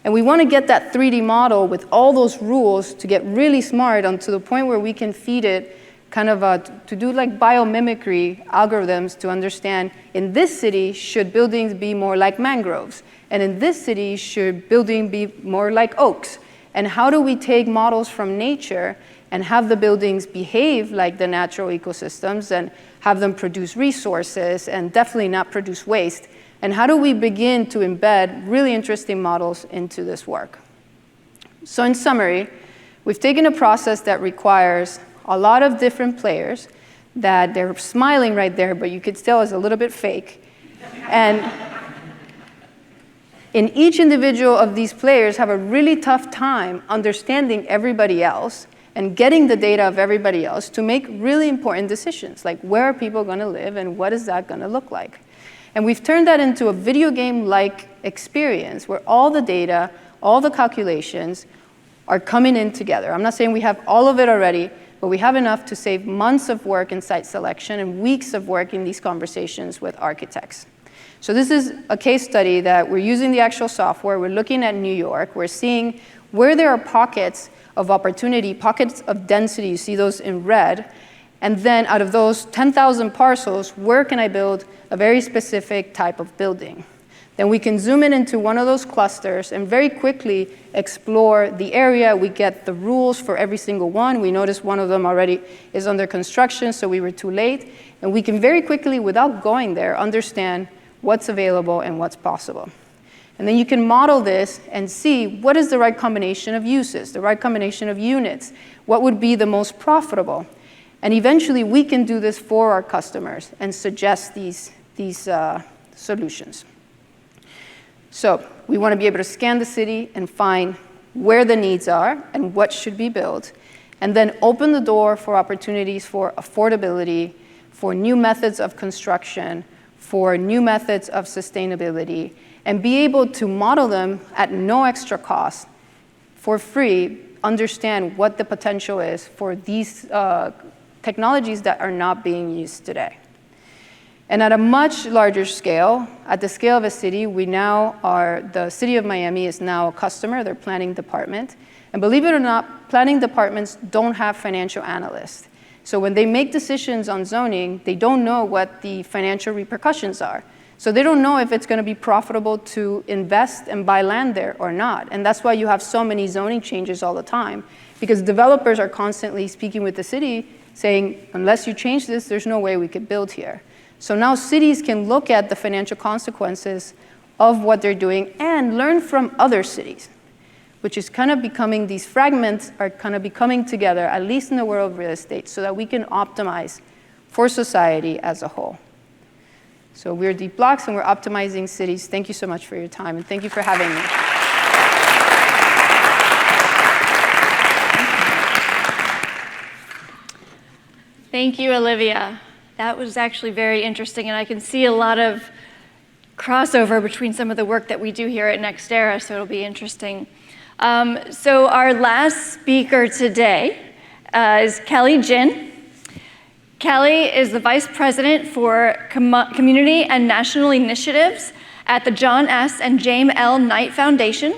P: And we want to get that 3D model with all those rules to get really smart to the point where we can feed it kind of to do like biomimicry algorithms to understand in this city, should buildings be more like mangroves? And in this city, should building be more like oaks? And how do we take models from nature and have the buildings behave like the natural ecosystems and have them produce resources and definitely not produce waste? And how do we begin to embed really interesting models into this work? So in summary, we've taken a process that requires a lot of different players that they're smiling right there, but you could tell is a little bit fake. And in each individual of these players have a really tough time understanding everybody else and getting the data of everybody else to make really important decisions, like where are people going to live and what is that going to look like? And we've turned that into a video game-like experience where all the data, all the calculations are coming in together. I'm not saying we have all of it already, but we have enough to save months of work in site selection and weeks of work in these conversations with architects. So this is a case study that we're using the actual software. We're looking at New York. We're seeing where there are pockets of opportunity, pockets of density. You see those in red. And then out of those 10,000 parcels, where can I build a very specific type of building? Then we can zoom in into one of those clusters and very quickly explore the area. We get the rules for every single one. We notice one of them already is under construction, so we were too late. And we can very quickly, without going there, understand what's available and what's possible. And then you can model this and see what is the right combination of uses, the right combination of units, what would be the most profitable. And eventually, we can do this for our customers and suggest these solutions. So we want to be able to scan the city and find where the needs are and what should be built, and then open the door for opportunities for affordability, for new methods of construction, for new methods of sustainability, and be able to model them at no extra cost for free, understand what the potential is for these technologies that are not being used today. And at a much larger scale, at the scale of a city, the city of Miami is now a customer, their planning department. And believe it or not, planning departments don't have financial analysts. So when they make decisions on zoning, they don't know what the financial repercussions are. So they don't know if it's going to be profitable to invest and buy land there or not. And that's why you have so many zoning changes all the time, because developers are constantly speaking with the city saying, unless you change this, there's no way we could build here. So now cities can look at the financial consequences of what they're doing and learn from other cities, which is kind of becoming, these fragments are kind of becoming together, at least in the world of real estate, so that we can optimize for society as a whole. So we're Deep Blocks and we're optimizing cities. Thank you so much for your time, and thank you for having me.
A: Thank you, Olivia. That was actually very interesting, and I can see a lot of crossover between some of the work that we do here at NextEra, so it'll be interesting. So our last speaker today is Kelly Jin. Kelly is the Vice President for Community and National Initiatives at the John S. and James L. Knight Foundation,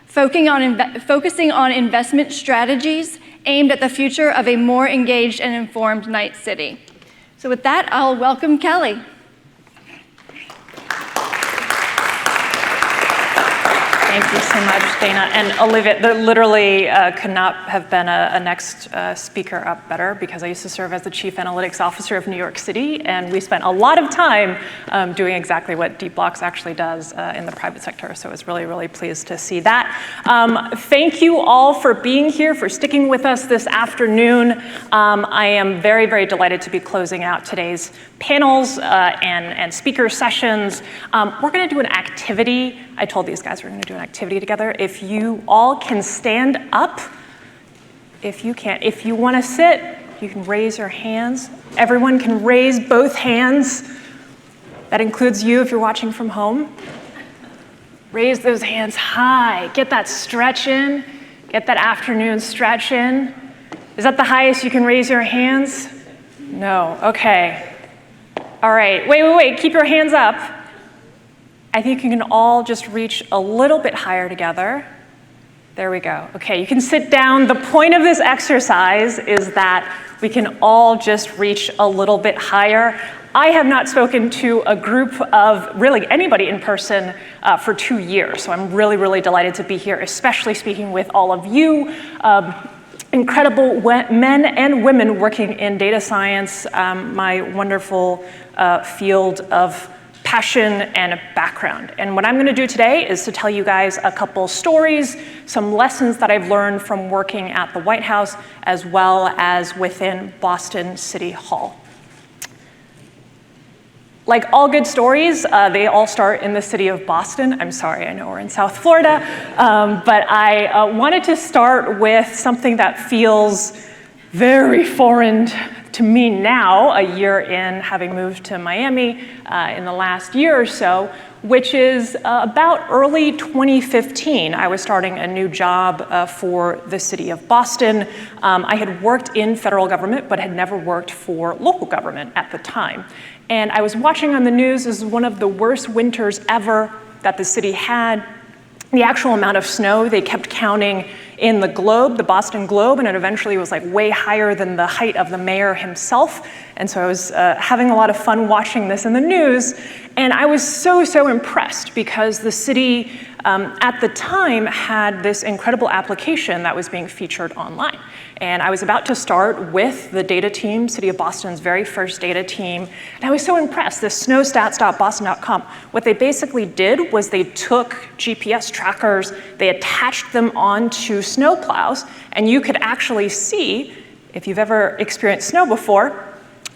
A: focusing on investment strategies aimed at the future of a more engaged and informed Knight City. So with that, I'll welcome Kelly.
Q: Thank you so much, Dana. And Olivia, there literally could not have been a next speaker up better, because I used to serve as the Chief Analytics Officer of New York City, and we spent a lot of time doing exactly what DeepBlocks actually does in the private sector. So I was really, really pleased to see that. Thank you all for being here, for sticking with us this afternoon. I am very, very delighted to be closing out today's panels and speaker sessions. We're going to do an activity. I told these guys we're going to do an activity together. If you all can stand up, if you can't, if you want to sit, you can raise your hands. Everyone can raise both hands. That includes you if you're watching from home. Raise those hands high. Get that stretch in. Get that afternoon stretch in. Is that the highest you can raise your hands? No. Okay. All right. Wait. Keep your hands up. I think you can all just reach a little bit higher together. There we go. Okay, you can sit down. The point of this exercise is that we can all just reach a little bit higher. I have not spoken to a group of really anybody in person for 2 years, so I'm really, really delighted to be here, especially speaking with all of you. Incredible men and women working in data science, my wonderful field of passion and background. And what I'm going to do today is to tell you guys a couple stories, some lessons that I've learned from working at the White House, as well as within Boston City Hall. Like all good stories, they all start in the city of Boston. I'm sorry, I know we're in South Florida, but I wanted to start with something that feels very foreign to me now, a year in, having moved to Miami in the last year or so, which is about early 2015. I was starting a new job for the city of Boston. I had worked in federal government, but had never worked for local government at the time. And I was watching on the news, this is one of the worst winters ever that the city had. The actual amount of snow, they kept counting in the Globe, the Boston Globe, and it eventually was like way higher than the height of the mayor himself. And so I was having a lot of fun watching this in the news. And I was so impressed because the city at the time had this incredible application that was being featured online. And I was about to start with the data team, City of Boston's very first data team. And I was so impressed, this snowstats.boston.com. What they basically did was they took GPS trackers, they attached them onto snowplows, and you could actually see, if you've ever experienced snow before,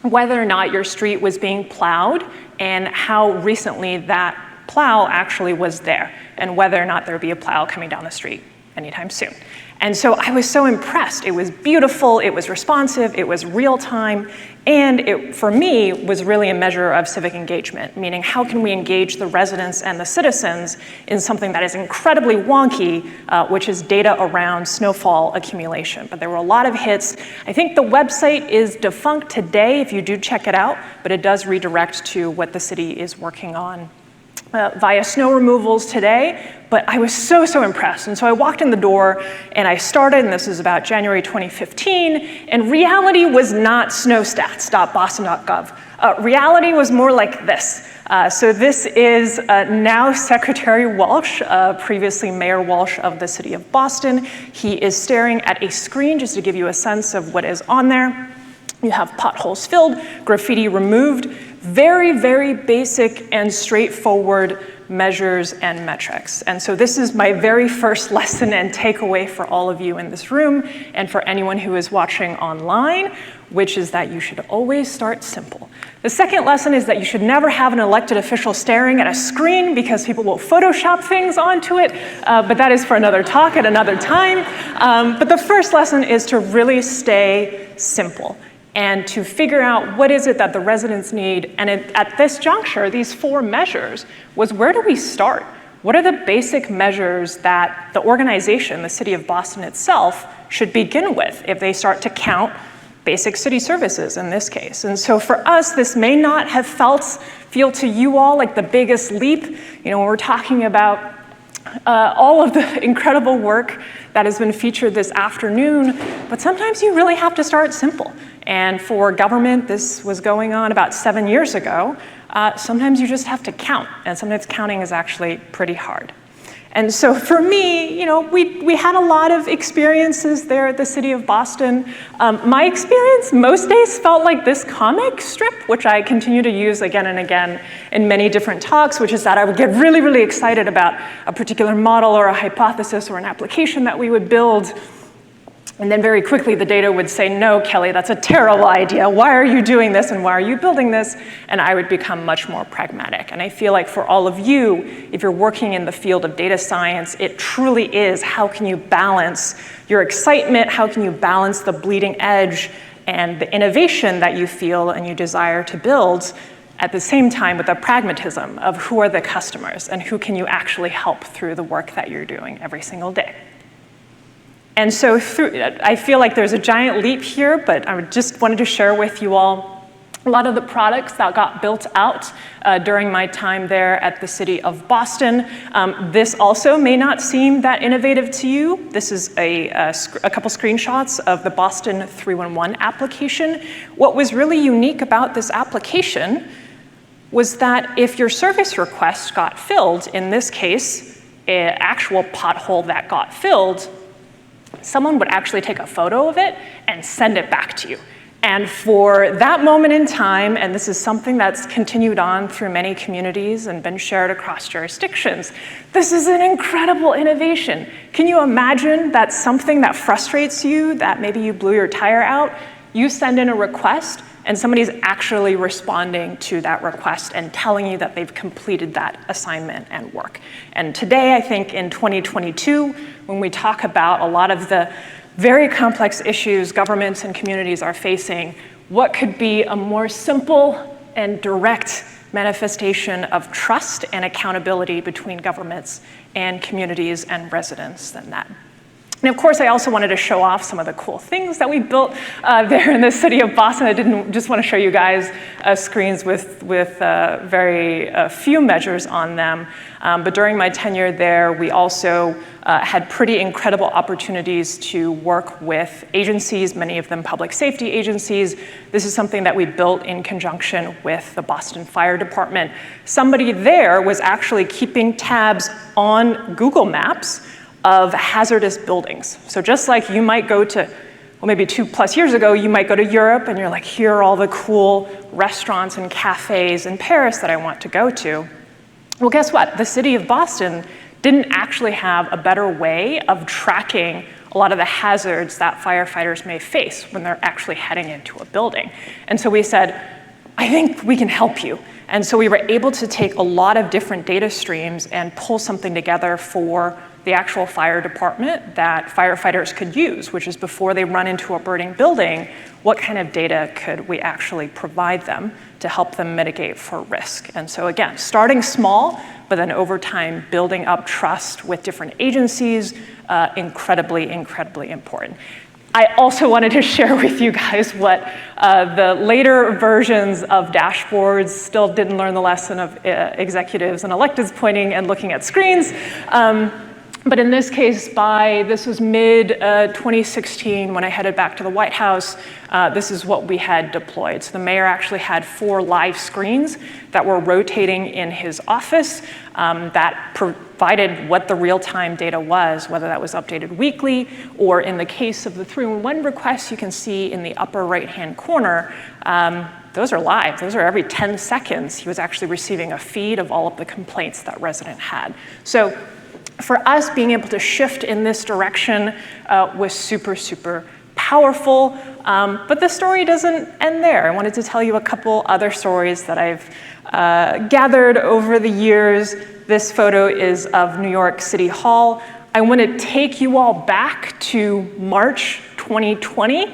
Q: whether or not your street was being plowed and how recently that plow actually was there, and whether or not there would be a plow coming down the street anytime soon. And so I was so impressed. It was beautiful, it was responsive, it was real time, and it, for me, was really a measure of civic engagement, meaning how can we engage the residents and the citizens in something that is incredibly wonky, which is data around snowfall accumulation. But there were a lot of hits. I think the website is defunct today if you do check it out, but it does redirect to what the city is working on via snow removals today, but I was so impressed. And so I walked in the door and I started, and this is about January 2015, and reality was not snowstats.boston.gov. Reality was more like this. So this is now Secretary Walsh, previously Mayor Walsh of the city of Boston. He is staring at a screen just to give you a sense of what is on there. You have potholes filled, graffiti removed, very basic and straightforward measures and metrics. And so this is my very first lesson and takeaway for all of you in this room and for anyone who is watching online, which is that you should always start simple. The second lesson is that you should never have an elected official staring at a screen because people will Photoshop things onto it, but that is for another talk at another time. But the first lesson is to really stay simple and to figure out what is it that the residents need. And at this juncture, these 4 measures was, where do we start? What are the basic measures that the organization, the city of Boston itself, should begin with if they start to count basic city services in this case. And so for us, this may not have feel to you all like the biggest leap, when we're talking about all of the incredible work that has been featured this afternoon, but sometimes you really have to start simple. And for government, this was going on about 7 years ago. Sometimes you just have to count, and sometimes counting is actually pretty hard. And so for me, we had a lot of experiences there at the City of Boston. My experience most days felt like this comic strip, which I continue to use again and again in many different talks, which is that I would get really, really excited about a particular model or a hypothesis or an application that we would build. And then very quickly, the data would say, no, Kelly, that's a terrible idea. Why are you doing this and why are you building this? And I would become much more pragmatic. And I feel like for all of you, if you're working in the field of data science, it truly is how can you balance your excitement, how can you balance the bleeding edge and the innovation that you feel and you desire to build at the same time with the pragmatism of who are the customers and who can you actually help through the work that you're doing every single day. And so I feel like there's a giant leap here, but I just wanted to share with you all a lot of the products that got built out during my time there at the City of Boston. This also may not seem that innovative to you. This is a couple screenshots of the Boston 311 application. What was really unique about this application was that if your service request got filled, in this case, an actual pothole that got filled, someone would actually take a photo of it and send it back to you. And for that moment in time, and this is something that's continued on through many communities and been shared across jurisdictions, this is an incredible innovation. Can you imagine that something that frustrates you, that maybe you blew your tire out, you send in a request and somebody's actually responding to that request and telling you that they've completed that assignment and work. And today, I think in 2022, when we talk about a lot of the very complex issues governments and communities are facing, what could be a more simple and direct manifestation of trust and accountability between governments and communities and residents than that? And of course, I also wanted to show off some of the cool things that we built there in the City of Boston. I didn't just want to show you guys screens with very few measures on them. But during my tenure there, we also had pretty incredible opportunities to work with agencies, many of them public safety agencies. This is something that we built in conjunction with the Boston Fire Department. Somebody there was actually keeping tabs on Google Maps of hazardous buildings. So just like you might go to, well, maybe 2+ years ago, you might go to Europe and you're like, here are all the cool restaurants and cafes in Paris that I want to go to. Well, guess what? The City of Boston didn't actually have a better way of tracking a lot of the hazards that firefighters may face when they're actually heading into a building. And so we said, I think we can help you. And so we were able to take a lot of different data streams and pull something together for the actual fire department that firefighters could use, which is before they run into a burning building, what kind of data could we actually provide them to help them mitigate for risk? And so again, starting small, but then over time, building up trust with different agencies, incredibly, incredibly important. I also wanted to share with you guys what the later versions of dashboards still didn't learn the lesson of executives and electeds pointing and looking at screens. But in this case, this was mid-2016 when I headed back to the White House, this is what we had deployed. So the mayor actually had 4 live screens that were rotating in his office that provided what the real-time data was, whether that was updated weekly, or in the case of the 311 requests, you can see in the upper right-hand corner, those are live. Those are every 10 seconds. He was actually receiving a feed of all of the complaints that resident had. So for us, being able to shift in this direction was super, super powerful. But the story doesn't end there. I wanted to tell you a couple other stories that I've gathered over the years. This photo is of New York City Hall. I want to take you all back to March 2020.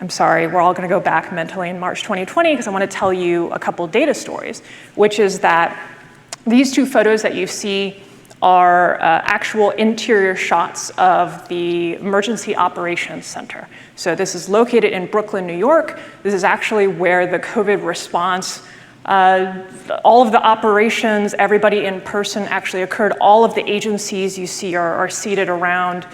Q: I'm sorry, we're all going to go back mentally in March 2020 because I want to tell you a couple data stories, which is that these 2 photos that you see are actual interior shots of the Emergency Operations Center. So this is located in Brooklyn, New York. This is actually where the COVID response, all of the operations, everybody in person actually occurred. All of the agencies you see are seated around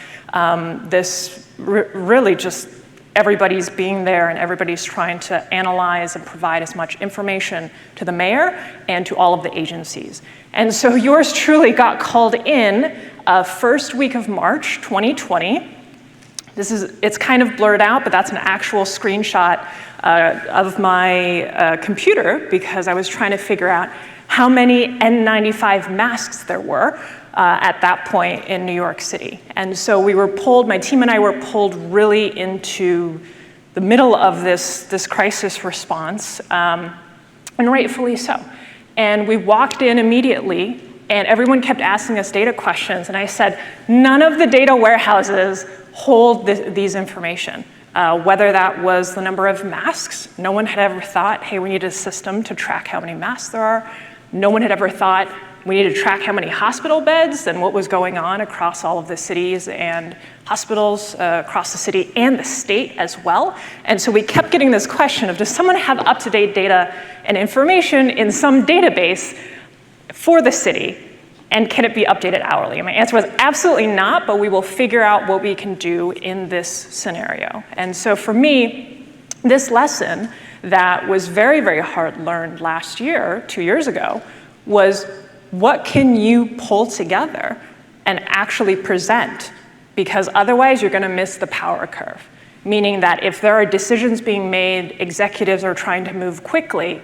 Q: this, really just everybody's being there and everybody's trying to analyze and provide as much information to the mayor and to all of the agencies. And so yours truly got called in first week of March 2020. It's kind of blurred out, but that's an actual screenshot of my computer because I was trying to figure out how many N95 masks there were at that point in New York City. And so we were pulled, my team and I were pulled really into the middle of this crisis response, and rightfully so. And we walked in immediately, and everyone kept asking us data questions, and I said, none of the data warehouses hold these information. Whether that was the number of masks, no one had ever thought, hey, we need a system to track how many masks there are. No one had ever thought we needed to track how many hospital beds and what was going on across all of the cities and hospitals across the city and the state as well. And so we kept getting this question of, does someone have up-to-date data and information in some database for the city? And can it be updated hourly? And my answer was absolutely not, but we will figure out what we can do in this scenario. And so for me, this lesson that was very, very hard learned last year, 2 years ago, was what can you pull together and actually present? Because otherwise you're gonna miss the power curve. Meaning that if there are decisions being made, executives are trying to move quickly,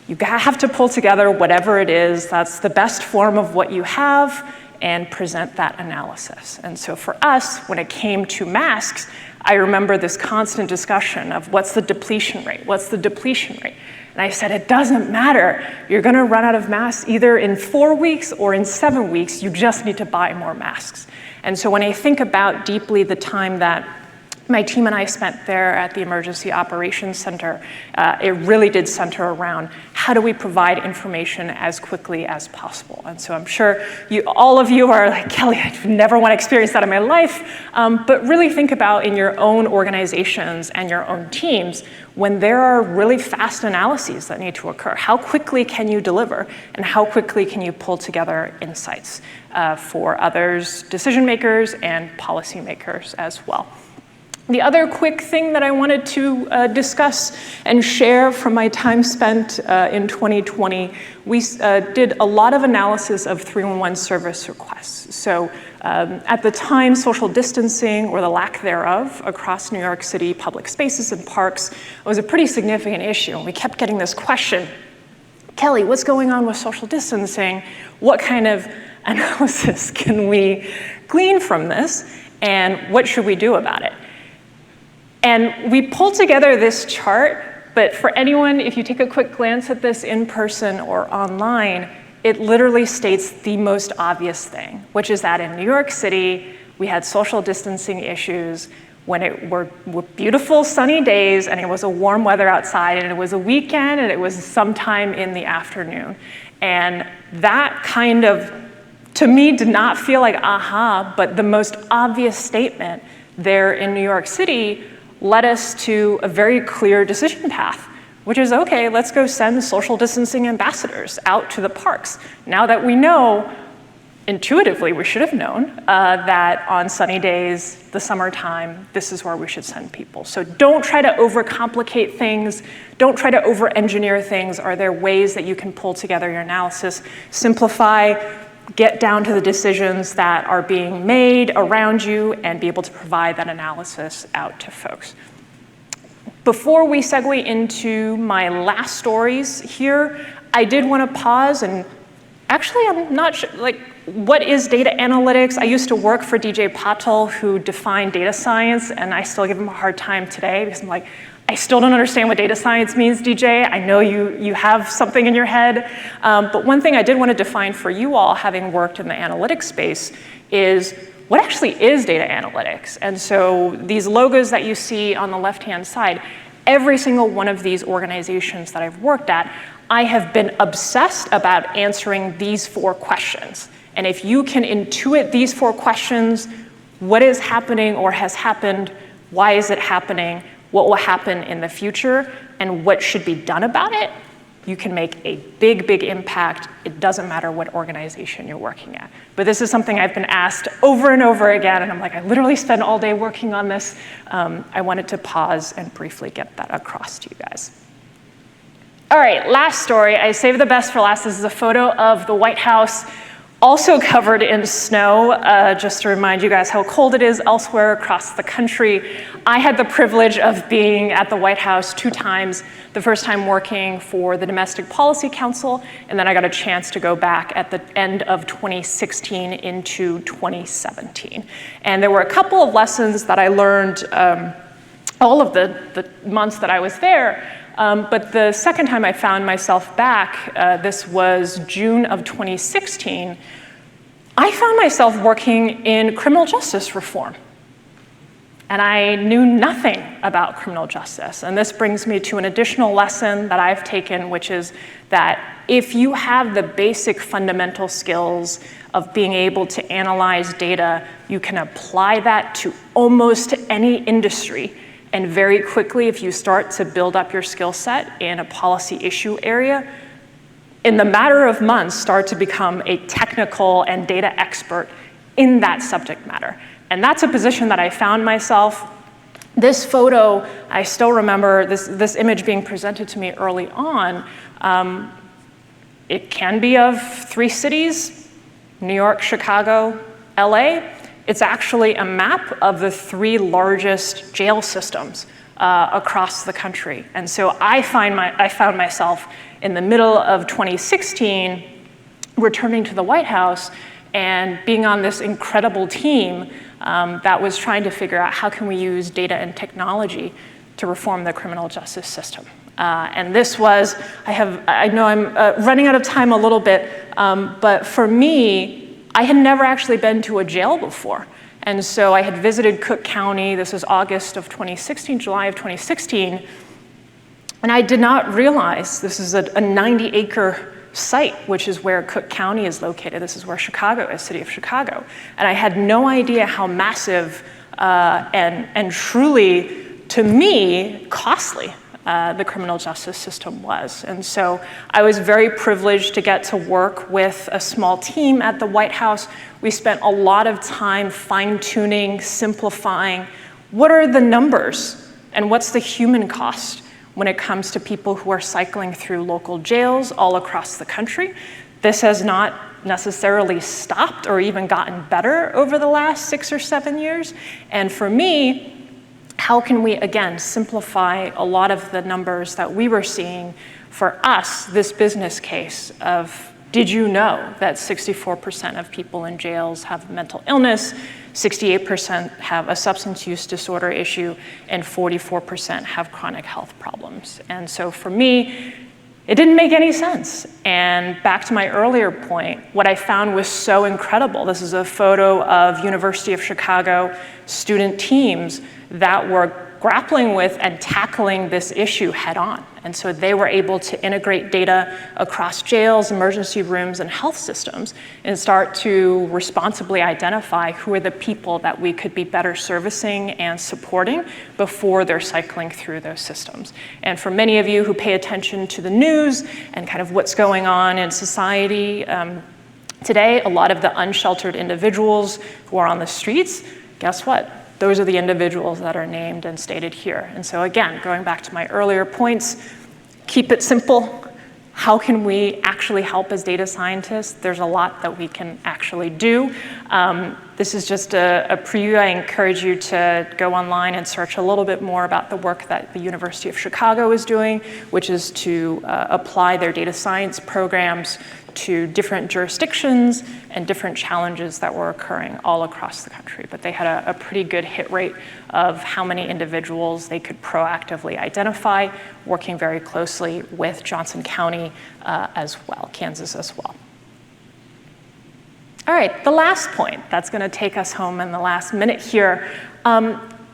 Q: you have to pull together whatever it is that's the best form of what you have and present that analysis. And so for us, when it came to masks, I remember this constant discussion of what's the depletion rate? What's the depletion rate? And I said, it doesn't matter. You're gonna run out of masks either in 4 weeks or in 7 weeks. You just need to buy more masks. And so when I think about deeply the time that my team and I spent there at the Emergency Operations Center, it really did center around how do we provide information as quickly as possible. And so I'm sure all of you are like, Kelly, I never want to experience that in my life. But really think about in your own organizations and your own teams, when there are really fast analyses that need to occur, how quickly can you deliver and how quickly can you pull together insights for others, decision makers and policymakers as well. The other quick thing that I wanted to discuss and share from my time spent in 2020, we did a lot of analysis of 311 service requests. So at the time, social distancing or the lack thereof across New York City public spaces and parks was a pretty significant issue. And we kept getting this question, Kelly, what's going on with social distancing? What kind of analysis can we glean from this? And what should we do about it? And we pulled together this chart, but for anyone, if you take a quick glance at this in person or online, it literally states the most obvious thing, which is that in New York City, we had social distancing issues when it were beautiful sunny days and it was a warm weather outside and it was a weekend and it was sometime in the afternoon. And that kind of, to me, did not feel like aha, but the most obvious statement there in New York City led us to a very clear decision path, which is, okay, let's go send social distancing ambassadors out to the parks. Now that we know, intuitively, we should have known that on sunny days, the summertime, this is where we should send people. So don't try to overcomplicate things. Don't try to over-engineer things. Are there ways that you can pull together your analysis, simplify, get down to the decisions that are being made around you and be able to provide that analysis out to folks. Before we segue into my last stories here, I did want to pause and actually I'm not sure, like, what is data analytics? I used to work for DJ Patil, who defined data science, and I still give him a hard time today because I'm like, I still don't understand what data science means, DJ. I know you have something in your head. But one thing I did want to define for you all, having worked in the analytics space, is what actually is data analytics? And so these logos that you see on the left-hand side, every single one of these organizations that I've worked at, I have been obsessed about answering these 4 questions. And if you can intuit these 4 questions, what is happening or has happened, why is it happening, what will happen in the future, and what should be done about it, you can make a big, big impact. It doesn't matter what organization you're working at. But this is something I've been asked over and over again, and I'm like, I literally spend all day working on this. I wanted to pause and briefly get that across to you guys. All right, last story. I saved the best for last. This is a photo of the White House, also covered in snow, just to remind you guys how cold it is elsewhere across the country. I had the privilege of being at the White House 2 times, the first time working for the Domestic Policy Council, and then I got a chance to go back at the end of 2016 into 2017. And there were a couple of lessons that I learned all of the months that I was there. But the second time I found myself back, this was June of 2016, I found myself working in criminal justice reform. And I knew nothing about criminal justice. And this brings me to an additional lesson that I've taken, which is that if you have the basic fundamental skills of being able to analyze data, you can apply that to almost any industry. And very quickly, if you start to build up your skill set in a policy issue area, in the matter of months, start to become a technical and data expert in that subject matter. And that's a position that I found myself. This photo, I still remember this image being presented to me early on. It can be of 3 cities, New York, Chicago, LA. It's actually a map of the 3 largest jail systems across the country. And so I found myself in the middle of 2016 returning to the White House and being on this incredible team that was trying to figure out how can we use data and technology to reform the criminal justice system. And this was, I know I'm running out of time a little bit, but for me, I had never actually been to a jail before. And so I had visited Cook County. This was August of 2016, July of 2016. And I did not realize this is a 90-acre site, which is where Cook County is located. This is where Chicago is, city of Chicago. And I had no idea how massive and truly, to me, costly the criminal justice system was. And so I was very privileged to get to work with a small team at the White House. We spent a lot of time fine-tuning, simplifying. What are the numbers and what's the human cost when it comes to people who are cycling through local jails all across the country? This has not necessarily stopped or even gotten better over the last 6 or 7 years. And for me, how can we, again, simplify a lot of the numbers that we were seeing for us, this business case of, did you know that 64% of people in jails have mental illness, 68% have a substance use disorder issue, and 44% have chronic health problems? And so for me, it didn't make any sense. And back to my earlier point, what I found was so incredible. This is a photo of University of Chicago student teams that were grappling with and tackling this issue head on. And so they were able to integrate data across jails, emergency rooms, and health systems and start to responsibly identify who are the people that we could be better servicing and supporting before they're cycling through those systems. And for many of you who pay attention to the news and kind of what's going on in society today, a lot of the unsheltered individuals who are on the streets, guess what? Those are the individuals that are named and stated here. And so again, going back to my earlier points, keep it simple. How can we actually help as data scientists? There's a lot that we can actually do. This is just a preview. I encourage you to go online and search a little bit more about the work that the University of Chicago is doing, which is to apply their data science programs to different jurisdictions and different challenges that were occurring all across the country. But they had a pretty good hit rate of how many individuals they could proactively identify, working very closely with Johnson County as well, Kansas as well. All right, the last point that's going to take us home in the last minute here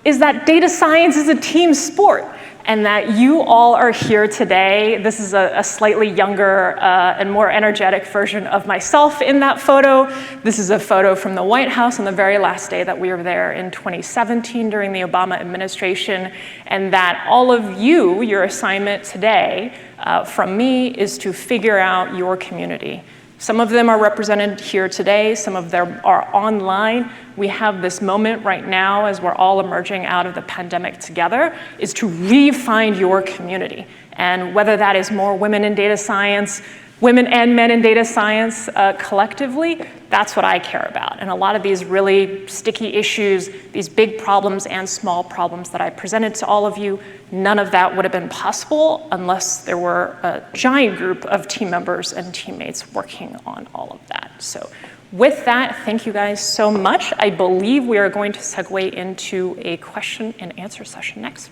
Q: is that data science is a team sport. and that you all are here today. This is a slightly younger and more energetic version of myself in that photo. This is a photo from the White House on the very last day that we were there in 2017 during the Obama administration, and that all of you, your assignment today from me is to figure out your community. Some of them are represented here today, some of them are online. We have this moment right now as we're all emerging out of the pandemic together, is to re-find your community. And whether that is more women in data science, women and men in data science collectively, that's what I care about. And a lot of these really sticky issues, these big problems and small problems that I presented to all of you, none of that would have been possible unless there were a giant group of team members and teammates working on all of that. So with that, thank you guys so much. I believe we are going to segue into a question and answer session next.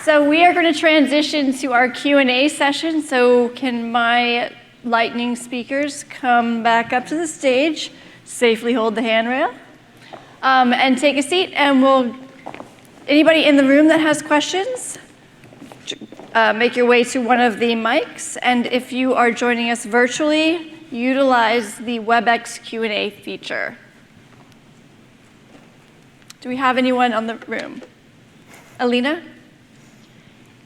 A: So we are going to transition to our Q&A session. So can my lightning speakers come back up to the stage, safely hold the handrail, and take a seat. And anybody in the room that has questions, make your way to one of the mics. And if you are joining us virtually, utilize the WebEx Q&A feature. Do we have anyone on the room? Alina?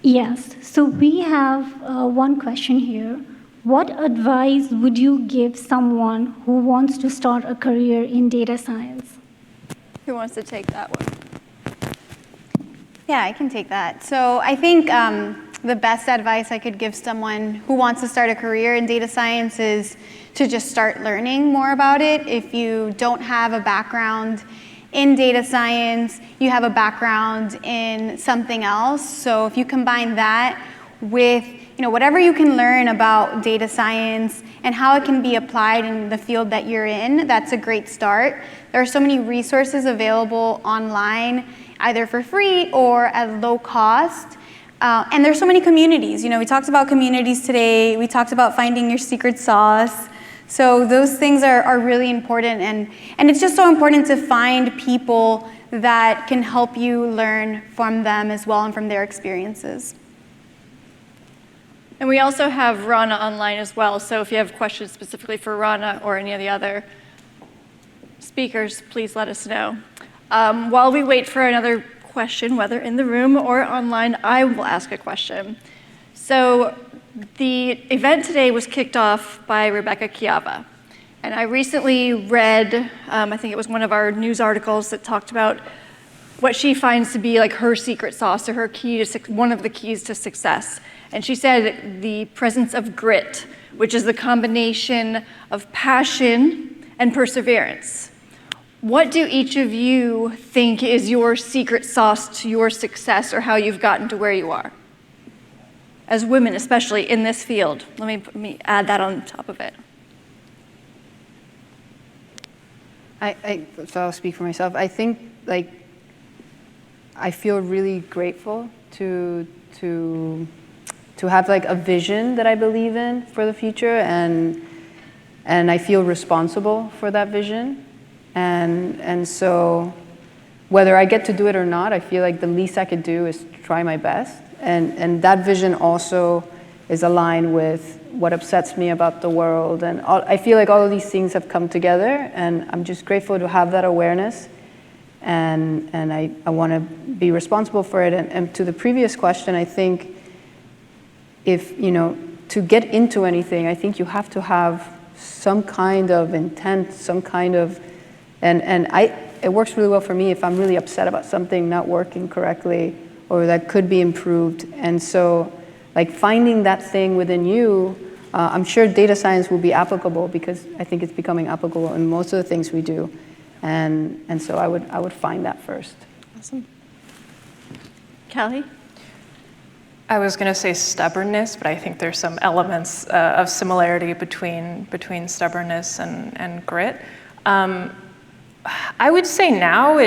R: Yes, so we have one question here. What advice would you give someone who wants to start a career in data science?
A: Who wants to take that one?
O: Yeah, I can take that. So I think the best advice I could give someone who wants to start a career in data science is to just start learning more about it. If you don't have a background in data science, you have a background in something else. So if you combine that with whatever you can learn about data science and how it can be applied in the field that you're in, that's a great start. There are so many resources available online, either for free or at low cost. And there's so many communities. We talked about communities today. We talked about finding your secret sauce. So those things are really important, and it's just so important to find people that can help you learn from them as well and from their experiences.
A: And we also have Rana online as well, so if you have questions specifically for Rana or any of the other speakers, please let us know. While we wait for another question, whether in the room or online, I will ask a question. So the event today was kicked off by Rebecca Chiava. And I recently read, I think it was one of our news articles that talked about what she finds to be like her secret sauce or her key to one of the keys to success. And she said the presence of grit, which is the combination of passion and perseverance. What do each of you think is your secret sauce to your success or how you've gotten to where you are? As women, especially in this field. Let me add that on top of it.
P: So I'll speak for myself. I think I feel really grateful to have a vision that I believe in for the future, and I feel responsible for that vision. And so whether I get to do it or not, I feel like the least I could do is try my best. And that vision also is aligned with what upsets me about the world. And I feel like all of these things have come together, and I'm just grateful to have that awareness. And I want to be responsible for it. And to the previous question, I think if, to get into anything, I think you have to have some kind of intent, some kind of, it works really well for me if I'm really upset about something not working correctly or that could be improved. And so finding that thing within you, I'm sure data science will be applicable because I think it's becoming applicable in most of the things we do. And so I would find that first.
A: Awesome. Kelly?
Q: I was going to say stubbornness, but I think there's some elements of similarity between stubbornness and grit. I would say now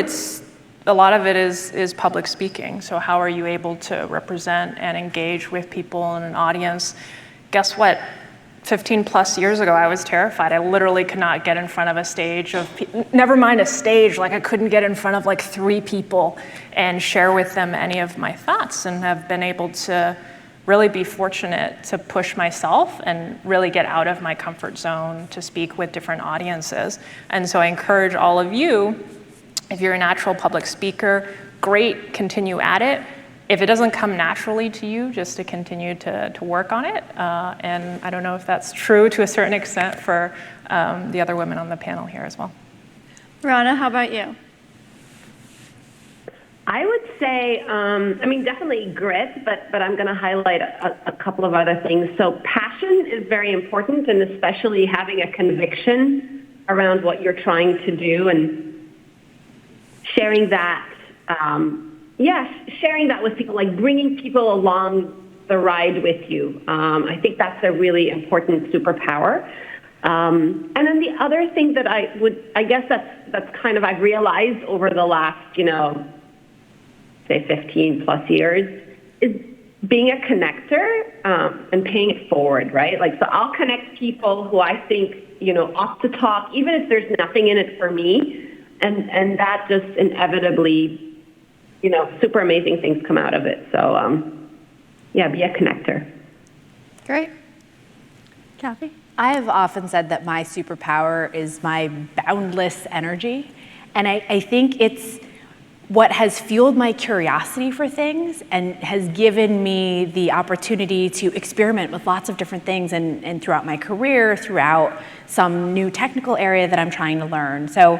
Q: a lot of it is public speaking. So how are you able to represent and engage with people in an audience? Guess what? 15 plus years ago, I was terrified. I literally could not get in front of a stage of never mind a stage, like I couldn't get in front of like 3 people and share with them any of my thoughts, and have been able to really be fortunate to push myself and really get out of my comfort zone to speak with different audiences. And so I encourage all of you, if you're a natural public speaker, great, continue at it. If it doesn't come naturally to you, just to continue to work on it. And I don't know if that's true to a certain extent for the other women on the panel here as well.
A: Rana, how about you?
C: I would say, definitely grit, but I'm going to highlight a couple of other things. So passion is very important, and especially having a conviction around what you're trying to do and sharing that. Sharing that with people, like bringing people along the ride with you. I think that's a really important superpower. And then the other thing that that's kind of I've realized over the last, say 15 plus years is being a connector and paying it forward, right? Like, so I'll connect people who I think, ought to talk, even if there's nothing in it for me. And that just inevitably, super amazing things come out of it. So, be a connector.
A: Great. Kathy?
N: I have often said that my superpower is my boundless energy. And I think it's what has fueled my curiosity for things and has given me the opportunity to experiment with lots of different things and throughout my career, throughout some new technical area that I'm trying to learn. So,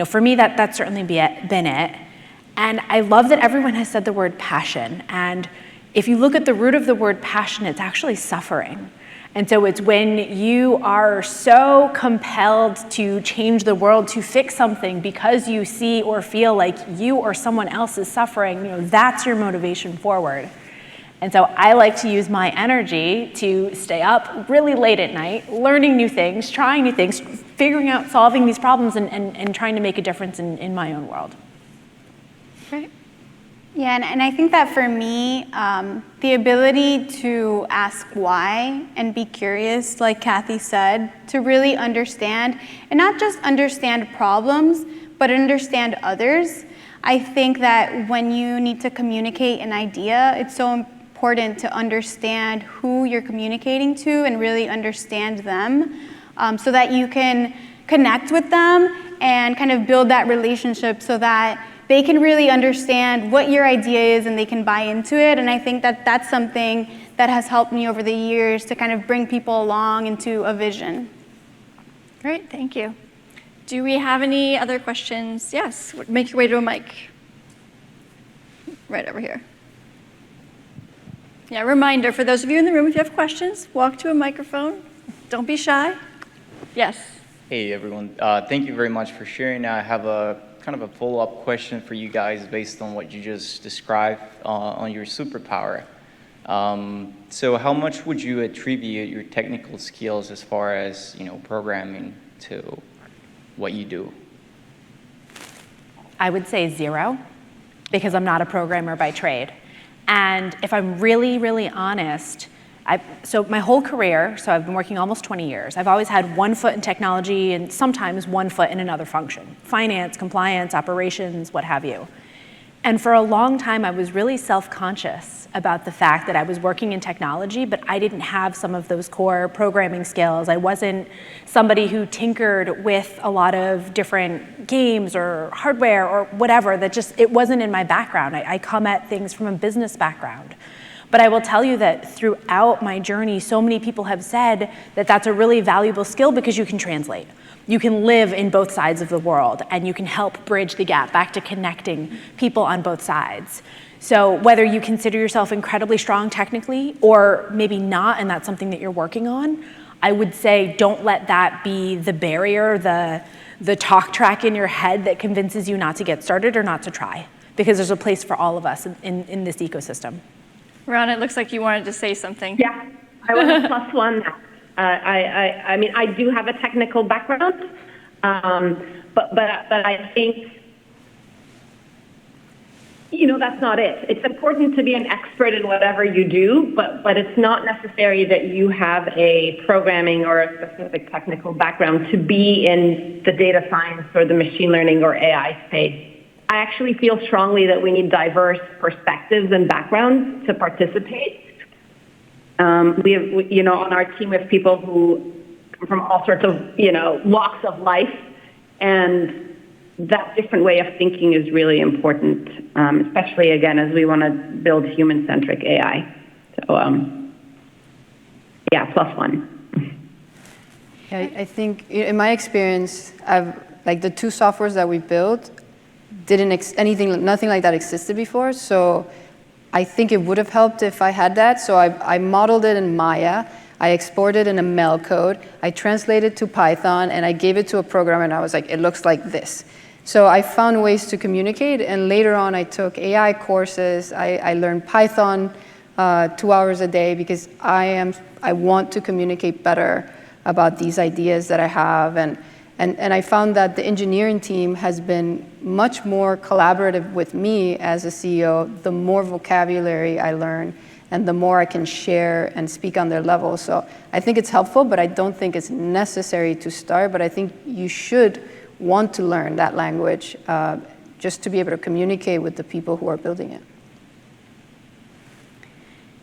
N: for me, that's certainly been it. And I love that everyone has said the word passion. And if you look at the root of the word passion, it's actually suffering. And so it's when you are so compelled to change the world, to fix something because you see or feel like you or someone else is suffering, that's your motivation forward. And so I like to use my energy to stay up really late at night, learning new things, trying new things, figuring out, solving these problems, and trying to make a difference in my own world.
A: Right.
O: Yeah, and I think that for me, the ability to ask why and be curious, like Kathy said, to really understand, and not just understand problems, but understand others. I think that when you need to communicate an idea, it's so important to understand who you're communicating to and really understand them, so that you can connect with them and kind of build that relationship so that they can really understand what your idea is and they can buy into it. And I think that that's something that has helped me over the years to kind of bring people along into a vision.
A: Great, thank you. Do we have any other questions? Yes, make your way to a mic. Right over here. Yeah, reminder for those of you in the room, if you have questions, walk to a microphone. Don't be shy. Yes.
S: Hey everyone, thank you very much for sharing. I have a kind of a follow-up question for you guys based on what you just described on your superpower. So how much would you attribute your technical skills as far as, programming to what you do?
N: I would say 0, because I'm not a programmer by trade. And if I'm really, really honest, so my whole career, so I've been working almost 20 years, I've always had one foot in technology and sometimes one foot in another function. Finance, compliance, operations, what have you. And for a long time, I was really self-conscious about the fact that I was working in technology, but I didn't have some of those core programming skills. I wasn't somebody who tinkered with a lot of different games or hardware or whatever, it wasn't in my background. I come at things from a business background. But I will tell you that throughout my journey, so many people have said that that's a really valuable skill because you can translate. You can live in both sides of the world and you can help bridge the gap back to connecting people on both sides. So whether you consider yourself incredibly strong technically or maybe not, and that's something that you're working on, I would say don't let that be the barrier, the talk track in your head that convinces you not to get started or not to try, because there's a place for all of us in this ecosystem.
A: Ron, it looks like you wanted to say something.
C: Yeah, I want to +1. I mean, I do have a technical background, but I think that's not it. It's important to be an expert in whatever you do, but it's not necessary that you have a programming or a specific technical background to be in the data science or the machine learning or AI space. I actually feel strongly that we need diverse perspectives and backgrounds to participate. We have, on our team, we have people who come from all sorts of, walks of life, and that different way of thinking is really important, especially, again, as we want to build human-centric AI. So, +1.
P: Yeah, I think in my experience, the two softwares that we built nothing like that existed before. So I think it would have helped if I had that. So I modeled it in Maya. I exported in a Mel code. I translated to Python, and I gave it to a programmer, and I was like, it looks like this. So I found ways to communicate, and later on I took AI courses. I learned Python 2 hours a day because I want to communicate better about these ideas that I have. And I found that the engineering team has been much more collaborative with me as a CEO. The more vocabulary I learn, and the more I can share and speak on their level. So I think it's helpful, but I don't think it's necessary to start. But I think you should want to learn that language just to be able to communicate with the people who are building it.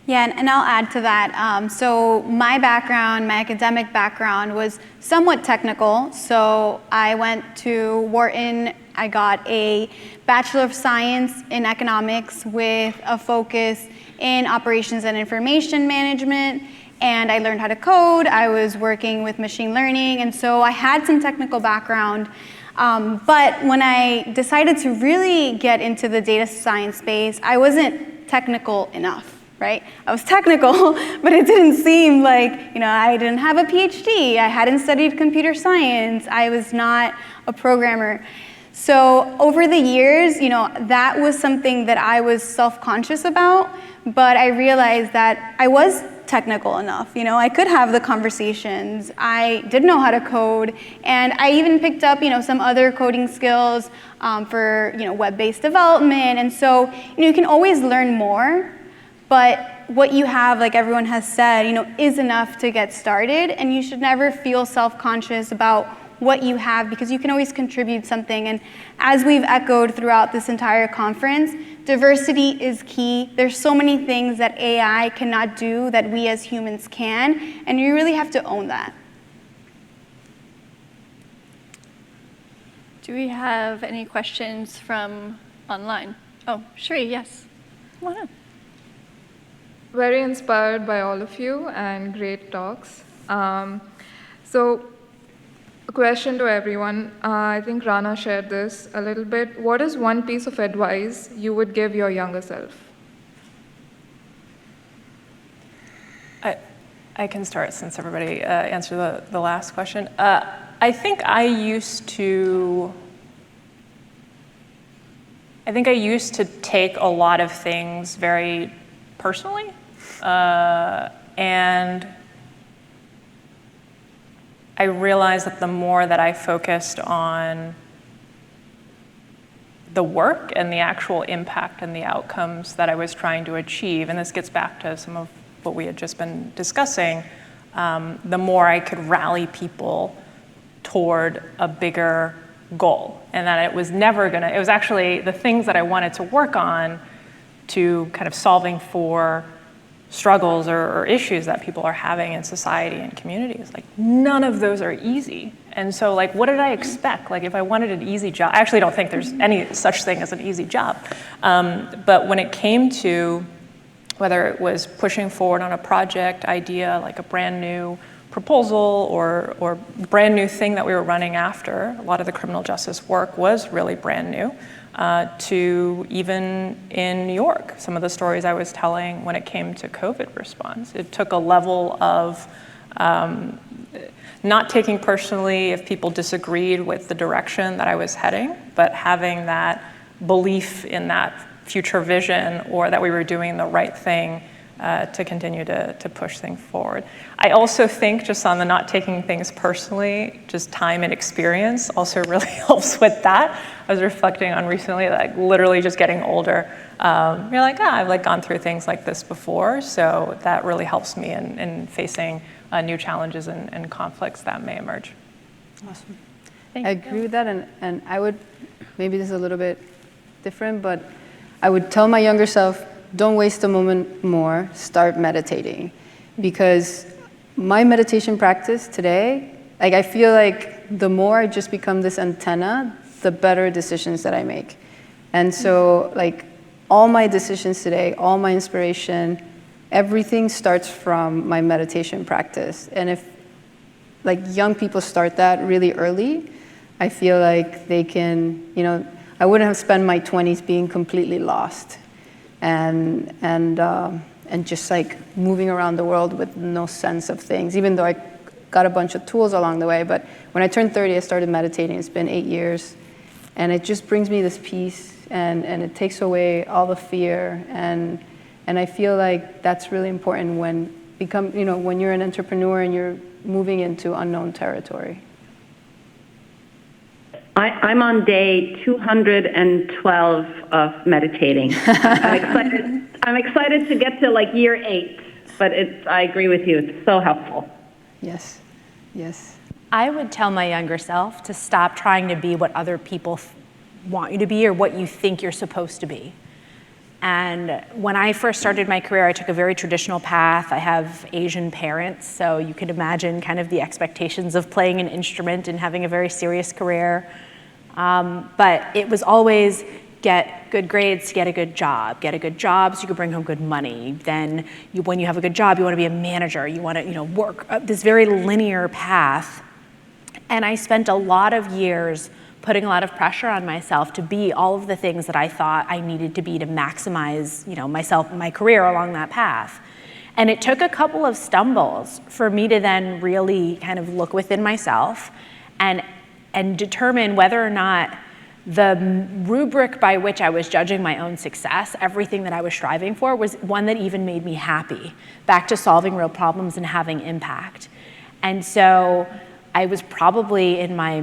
O: Yeah, and I'll add to that. So my background, my academic background was somewhat technical. So I went to Wharton. I got a Bachelor of Science in Economics with a focus in Operations and Information Management. And I learned how to code. I was working with machine learning. And so I had some technical background. But when I decided to really get into the data science space, I wasn't technical enough. Right? I was technical, but it didn't seem like, I didn't have a PhD. I hadn't studied computer science. I was not a programmer. So over the years, that was something that I was self-conscious about, but I realized that I was technical enough. I could have the conversations. I did know how to code, and I even picked up, some other coding skills for, web-based development. And so, you can always learn more. But what you have, like everyone has said, is enough to get started, and you should never feel self-conscious about what you have because you can always contribute something. And as we've echoed throughout this entire conference, diversity is key. There's so many things that AI cannot do that we as humans can, and you really have to own that.
A: Do we have any questions from online? Oh, Shri, yes. Come on up.
T: Very inspired by all of you and great talks. So a question to everyone. I think Rana shared this a little bit. What is one piece of advice you would give your younger self?
Q: I can start since everybody answered the last question. I think I used to take a lot of things very personally. And I realized that the more that I focused on the work and the actual impact and the outcomes that I was trying to achieve, and this gets back to some of what we had just been discussing, the more I could rally people toward a bigger goal. And that it was actually the things that I wanted to work on to kind of solving for struggles or issues that people are having in society and communities. Like, none of those are easy. And so, what did I expect? If I wanted an easy job, I actually don't think there's any such thing as an easy job. But when it came to whether it was pushing forward on a project idea, like a brand new proposal or brand new thing that we were running after, a lot of the criminal justice work was really brand new. To even in New York, some of the stories I was telling when it came to COVID response. It took a level of not taking personally if people disagreed with the direction that I was heading, but having that belief in that future vision or that we were doing the right thing to continue to push things forward. I also think, just on the not taking things personally, just time and experience also really helps with that. I was reflecting on recently, like literally just getting older. You're like, I've like gone through things like this before, so that really helps me in facing new challenges and conflicts that may emerge.
P: Awesome. I agree with that, and I would, maybe this is a little bit different, but I would tell my younger self, don't waste a moment more, start meditating. Because my meditation practice today, like I feel like the more I just become this antenna, the better decisions that I make. And so like all my decisions today, all my inspiration, everything starts from my meditation practice. And if like young people start that really early, I feel like they can, you know, I wouldn't have spent my 20s being completely lost and just like moving around the world with no sense of things, even though I got a bunch of tools along the way. But when I turned 30, I started meditating. It's been 8 years, and it just brings me this peace, and it takes away all the fear, and I feel like that's really important when when you're an entrepreneur and you're moving into unknown territory.
C: I'm on day 212 of meditating. I'm excited to get to like year 8, but I agree with you. It's so helpful.
P: Yes, yes.
N: I would tell my younger self to stop trying to be what other people want you to be or what you think you're supposed to be. And when I first started my career, I took a very traditional path. I have Asian parents, so you could imagine kind of the expectations of playing an instrument and having a very serious career. But it was always get good grades to get a good job so you can bring home good money. Then when you have a good job, you want to be a manager. You want to work up this very linear path. And I spent a lot of years putting a lot of pressure on myself to be all of the things that I thought I needed to be to maximize myself and my career along that path. And it took a couple of stumbles for me to then really kind of look within myself and determine whether or not the rubric by which I was judging my own success, everything that I was striving for, was one that even made me happy, back to solving real problems and having impact. And so I was probably in my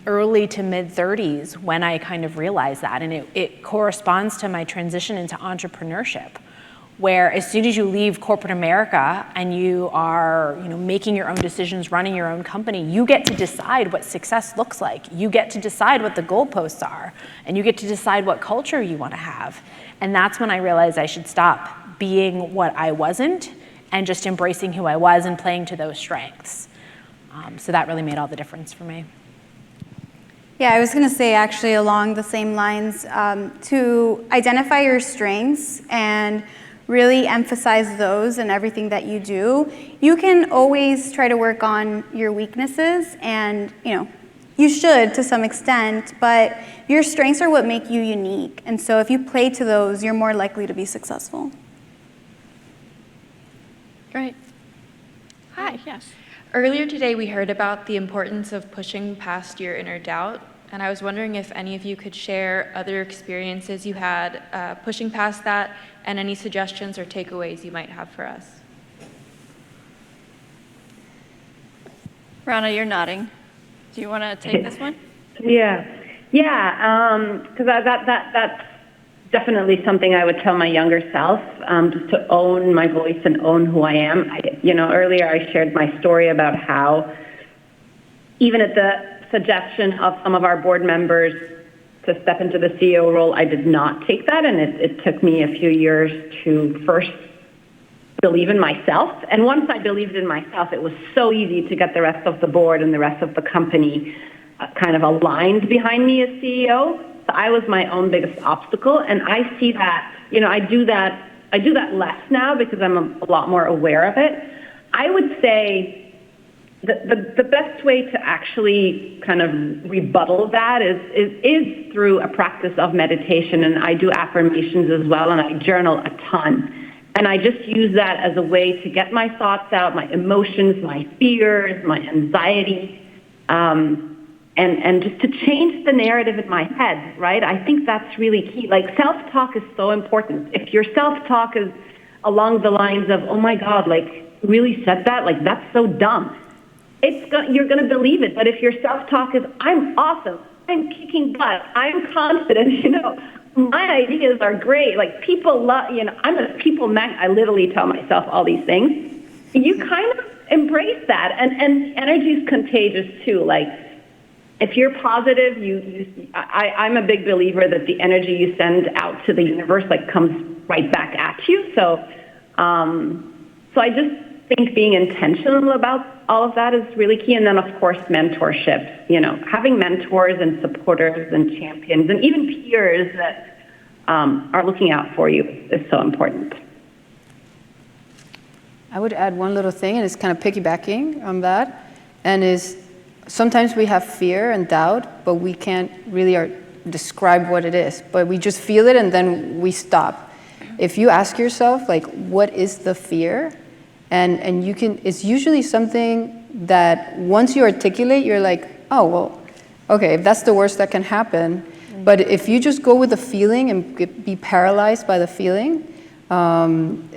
N: early to mid 30s when I kind of realized that, and it corresponds to my transition into entrepreneurship, where as soon as you leave corporate America and you are making your own decisions, running your own company, you get to decide what success looks like. You get to decide what the goalposts are, and you get to decide what culture you want to have. And that's when I realized I should stop being what I wasn't and just embracing who I was and playing to those strengths. So that really made all the difference for me.
O: Yeah, I was going to say actually along the same lines, to identify your strengths and really emphasize those in everything that you do. You can always try to work on your weaknesses, and you should to some extent, but your strengths are what make you unique. And so if you play to those, you're more likely to be successful.
U: Great.
N: Hi, yes.
U: Earlier today, we heard about the importance of pushing past your inner doubt, and I was wondering if any of you could share other experiences you had pushing past that, and any suggestions or takeaways you might have for us.
A: Rana, you're nodding. Do you want to take this one?
C: Yeah, because that's definitely something I would tell my younger self, just to own my voice and own who I am. Earlier I shared my story about how even at the suggestion of some of our board members to step into the CEO role, I did not take that, and it took me a few years to first believe in myself. And once I believed in myself, it was so easy to get the rest of the board and the rest of the company kind of aligned behind me as CEO. So I was my own biggest obstacle, and I see that, I do that less now because I'm a lot more aware of it. I would say the best way to actually kind of rebuttal that is through a practice of meditation, and I do affirmations as well, and I journal a ton. And I just use that as a way to get my thoughts out, my emotions, my fears, my anxiety, and just to change the narrative in my head, right? I think that's really key. Like, self-talk is so important. If your self-talk is along the lines of, oh my God, like, really said that? Like, that's so dumb. You're going to believe it. But if your self-talk is, I'm awesome, I'm kicking butt. I'm confident, my ideas are great. Like people love, I'm a people magnet. I literally tell myself all these things. You kind of embrace that. And energy is contagious too. Like if you're positive, I'm a big believer that the energy you send out to the universe like comes right back at you. So I just think being intentional about all of that is really key. And then of course, mentorship, having mentors and supporters and champions and even peers that are looking out for you is so important.
P: I would add one little thing, and it's kind of piggybacking on that, and is sometimes we have fear and doubt, but we can't really describe what it is, but we just feel it and then we stop. If you ask yourself, like, what is the fear? And you can, it's usually something that once you articulate, you're like, oh, well, okay, if that's the worst that can happen. But if you just go with the feeling and be paralyzed by the feeling, and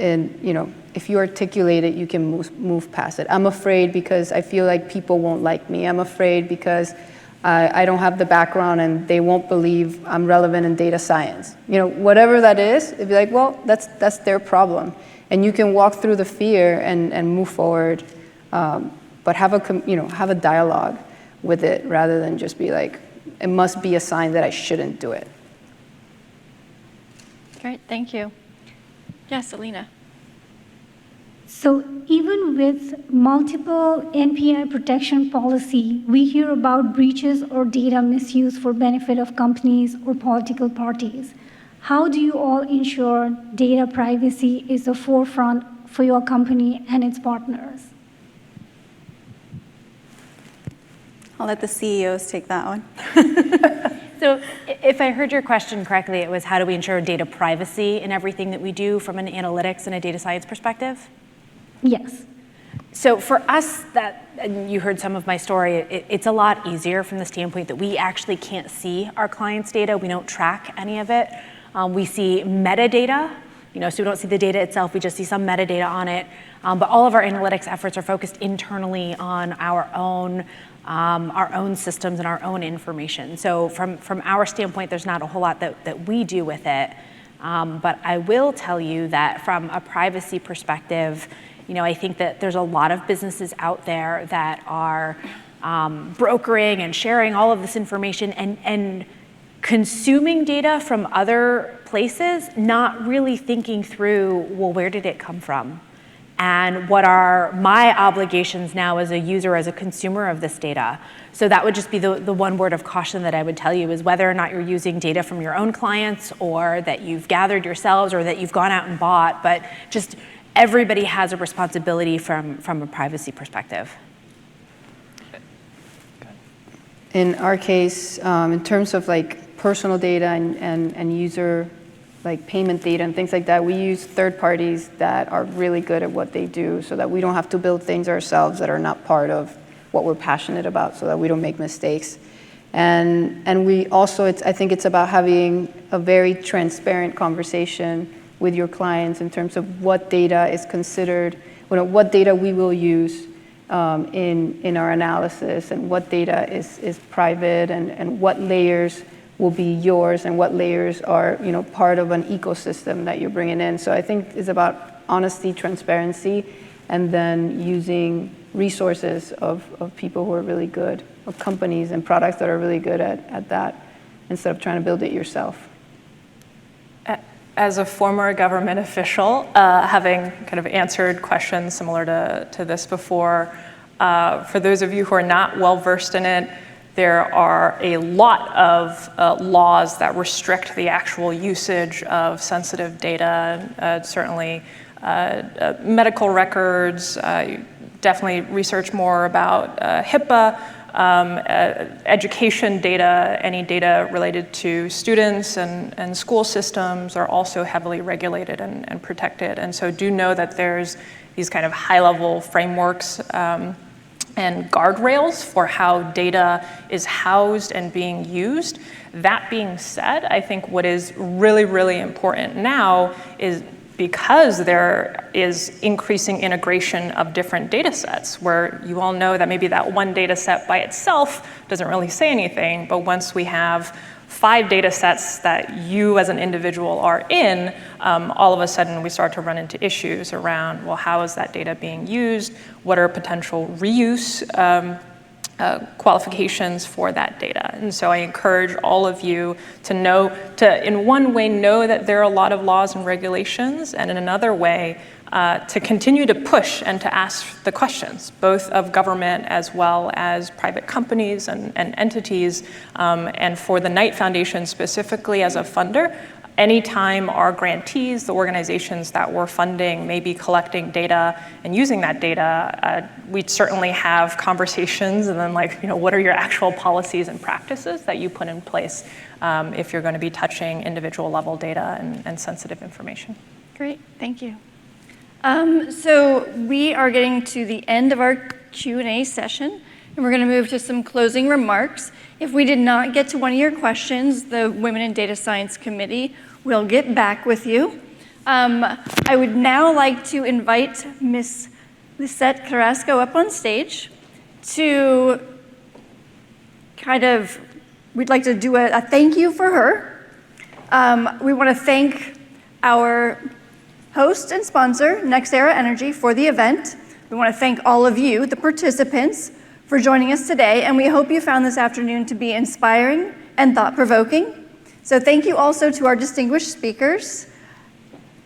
P: if you articulate it, you can move past it. I'm afraid because I feel like people won't like me. I'm afraid because I don't have the background and they won't believe I'm relevant in data science. Whatever that is, it'd be like, well, that's their problem. And you can walk through the fear and move forward, but have a dialogue with it rather than just be like, it must be a sign that I shouldn't do it.
A: Great, thank you. Yes, Alina.
R: So even with multiple NPI protection policy, we hear about breaches or data misuse for benefit of companies or political parties. How do you all ensure data privacy is the forefront for your company and its partners?
D: I'll let the CEOs take that one.
N: So if I heard your question correctly, it was how do we ensure data privacy in everything that we do from an analytics and a data science perspective?
R: Yes.
N: So for us, and you heard some of my story, it's a lot easier from the standpoint that we actually can't see our clients' data. We don't track any of it. We see metadata, so we don't see the data itself, we just see some metadata on it. But all of our analytics efforts are focused internally on our own systems and our own information. So from our standpoint, there's not a whole lot that we do with it. But I will tell you that from a privacy perspective, I think that there's a lot of businesses out there that are brokering and sharing all of this information and consuming data from other places, not really thinking through, well, where did it come from? And what are my obligations now as a user, as a consumer of this data? So that would just be the one word of caution that I would tell you is whether or not you're using data from your own clients or that you've gathered yourselves or that you've gone out and bought, but just everybody has a responsibility from a privacy perspective.
P: In our case, in terms of like personal data and user like payment data and things like that, we use third parties that are really good at what they do so that we don't have to build things ourselves that are not part of what we're passionate about so that we don't make mistakes. And we also, I think it's about having a very transparent conversation with your clients in terms of what data is considered, what data we will use in our analysis and what data is private and what layers will be yours and what layers are part of an ecosystem that you're bringing in. So I think it's about honesty, transparency, and then using resources of people who are really good, of companies and products that are really good at that, instead of trying to build it yourself.
Q: As a former government official, having kind of answered questions similar to this before, for those of you who are not well versed in it, there are a lot of laws that restrict the actual usage of sensitive data, certainly medical records. Definitely research more about HIPAA, education data, any data related to students and school systems are also heavily regulated and protected. And so do know that there's these kind of high-level frameworks and guardrails for how data is housed and being used. That being said, I think what is really, really important now is because there is increasing integration of different data sets, where you all know that maybe that one data set by itself doesn't really say anything, but once we have 5 data sets that you as an individual are in, all of a sudden we start to run into issues around, well, how is that data being used? What are potential reuse qualifications for that data? And so I encourage all of you to in one way, know that there are a lot of laws and regulations, and in another way, to continue to push and to ask the questions, both of government as well as private companies and entities. And for the Knight Foundation specifically as a funder, anytime our grantees, the organizations that we're funding, may be collecting data and using that data, we certainly have conversations and then what are your actual policies and practices that you put in place if you're going to be touching individual level data and sensitive information.
A: Great, thank you. So we are getting to the end of our Q&A session, and we're going to move to some closing remarks. If we did not get to one of your questions, the Women in Data Science Committee will get back with you. I would now like to invite Ms. Lisette Carrasco up on stage to we'd like to do a thank you for her. We want to thank our host and sponsor, NextEra Energy, for the event. We want to thank all of you, the participants, for joining us today, and we hope you found this afternoon to be inspiring and thought-provoking. So thank you also to our distinguished speakers.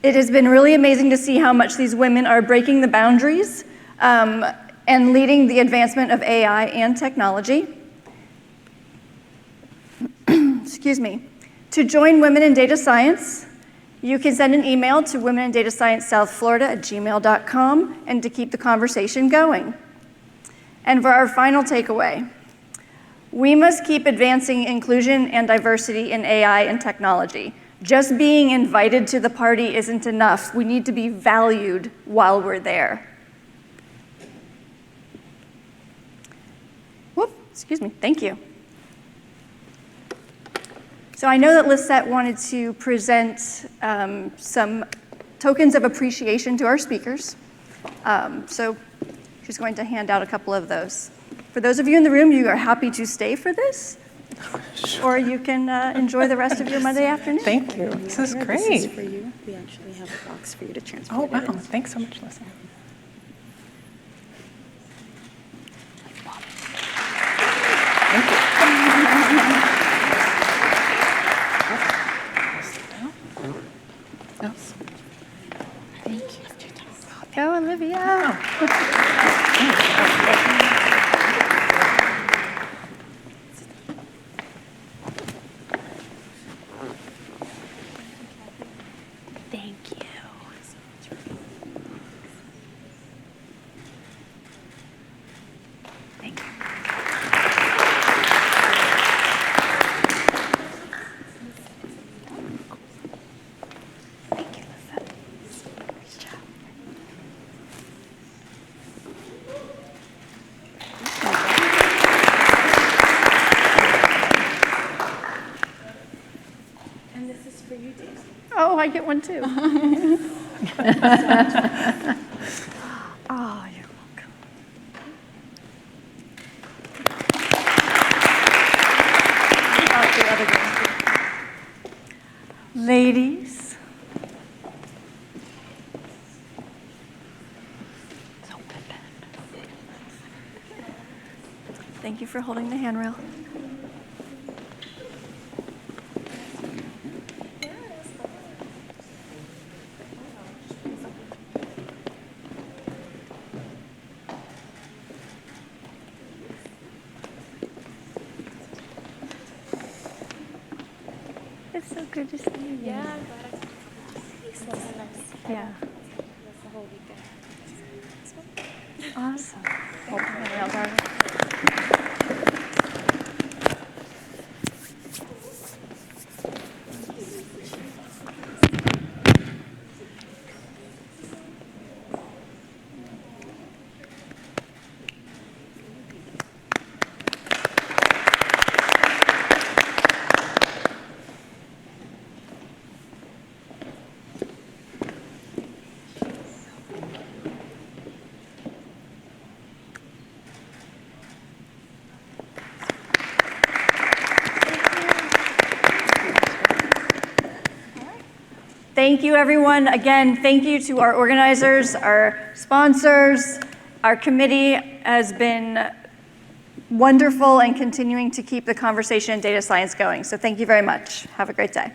A: It has been really amazing to see how much these women are breaking the boundaries and leading the advancement of AI and technology. Excuse me. To join Women in Data Science, you can send an email to womenindataScienceSouthFlorida@gmail.com and to keep the conversation going. And for our final takeaway, we must keep advancing inclusion and diversity in AI and technology. Just being invited to the party isn't enough. We need to be valued while we're there. Whoop, excuse me, thank you. So I know that Lisette wanted to present some tokens of appreciation to our speakers. So she's going to hand out a couple of those. For those of you in the room, you are happy to stay for this, or you can enjoy the rest of your Monday afternoon.
Q: Thank you. This is great.
D: This is for you. We actually have a box for you to transport.
Q: Oh, wow. Thanks so much, Lisa. Thank you.
A: Go, Olivia.
N: Thank you. Thank you.
A: Oh, I get one too. Oh, you're welcome. The other guys too. Ladies. Thank you for holding the handrail. It's so good to see you.
I: Yeah, I'm glad I
A: Yeah. Awesome. Hold the handrail, darling. Thank you, everyone. Again, thank you to our organizers, our sponsors. Our committee has been wonderful and continuing to keep the conversation in data science going. So thank you very much. Have a great day.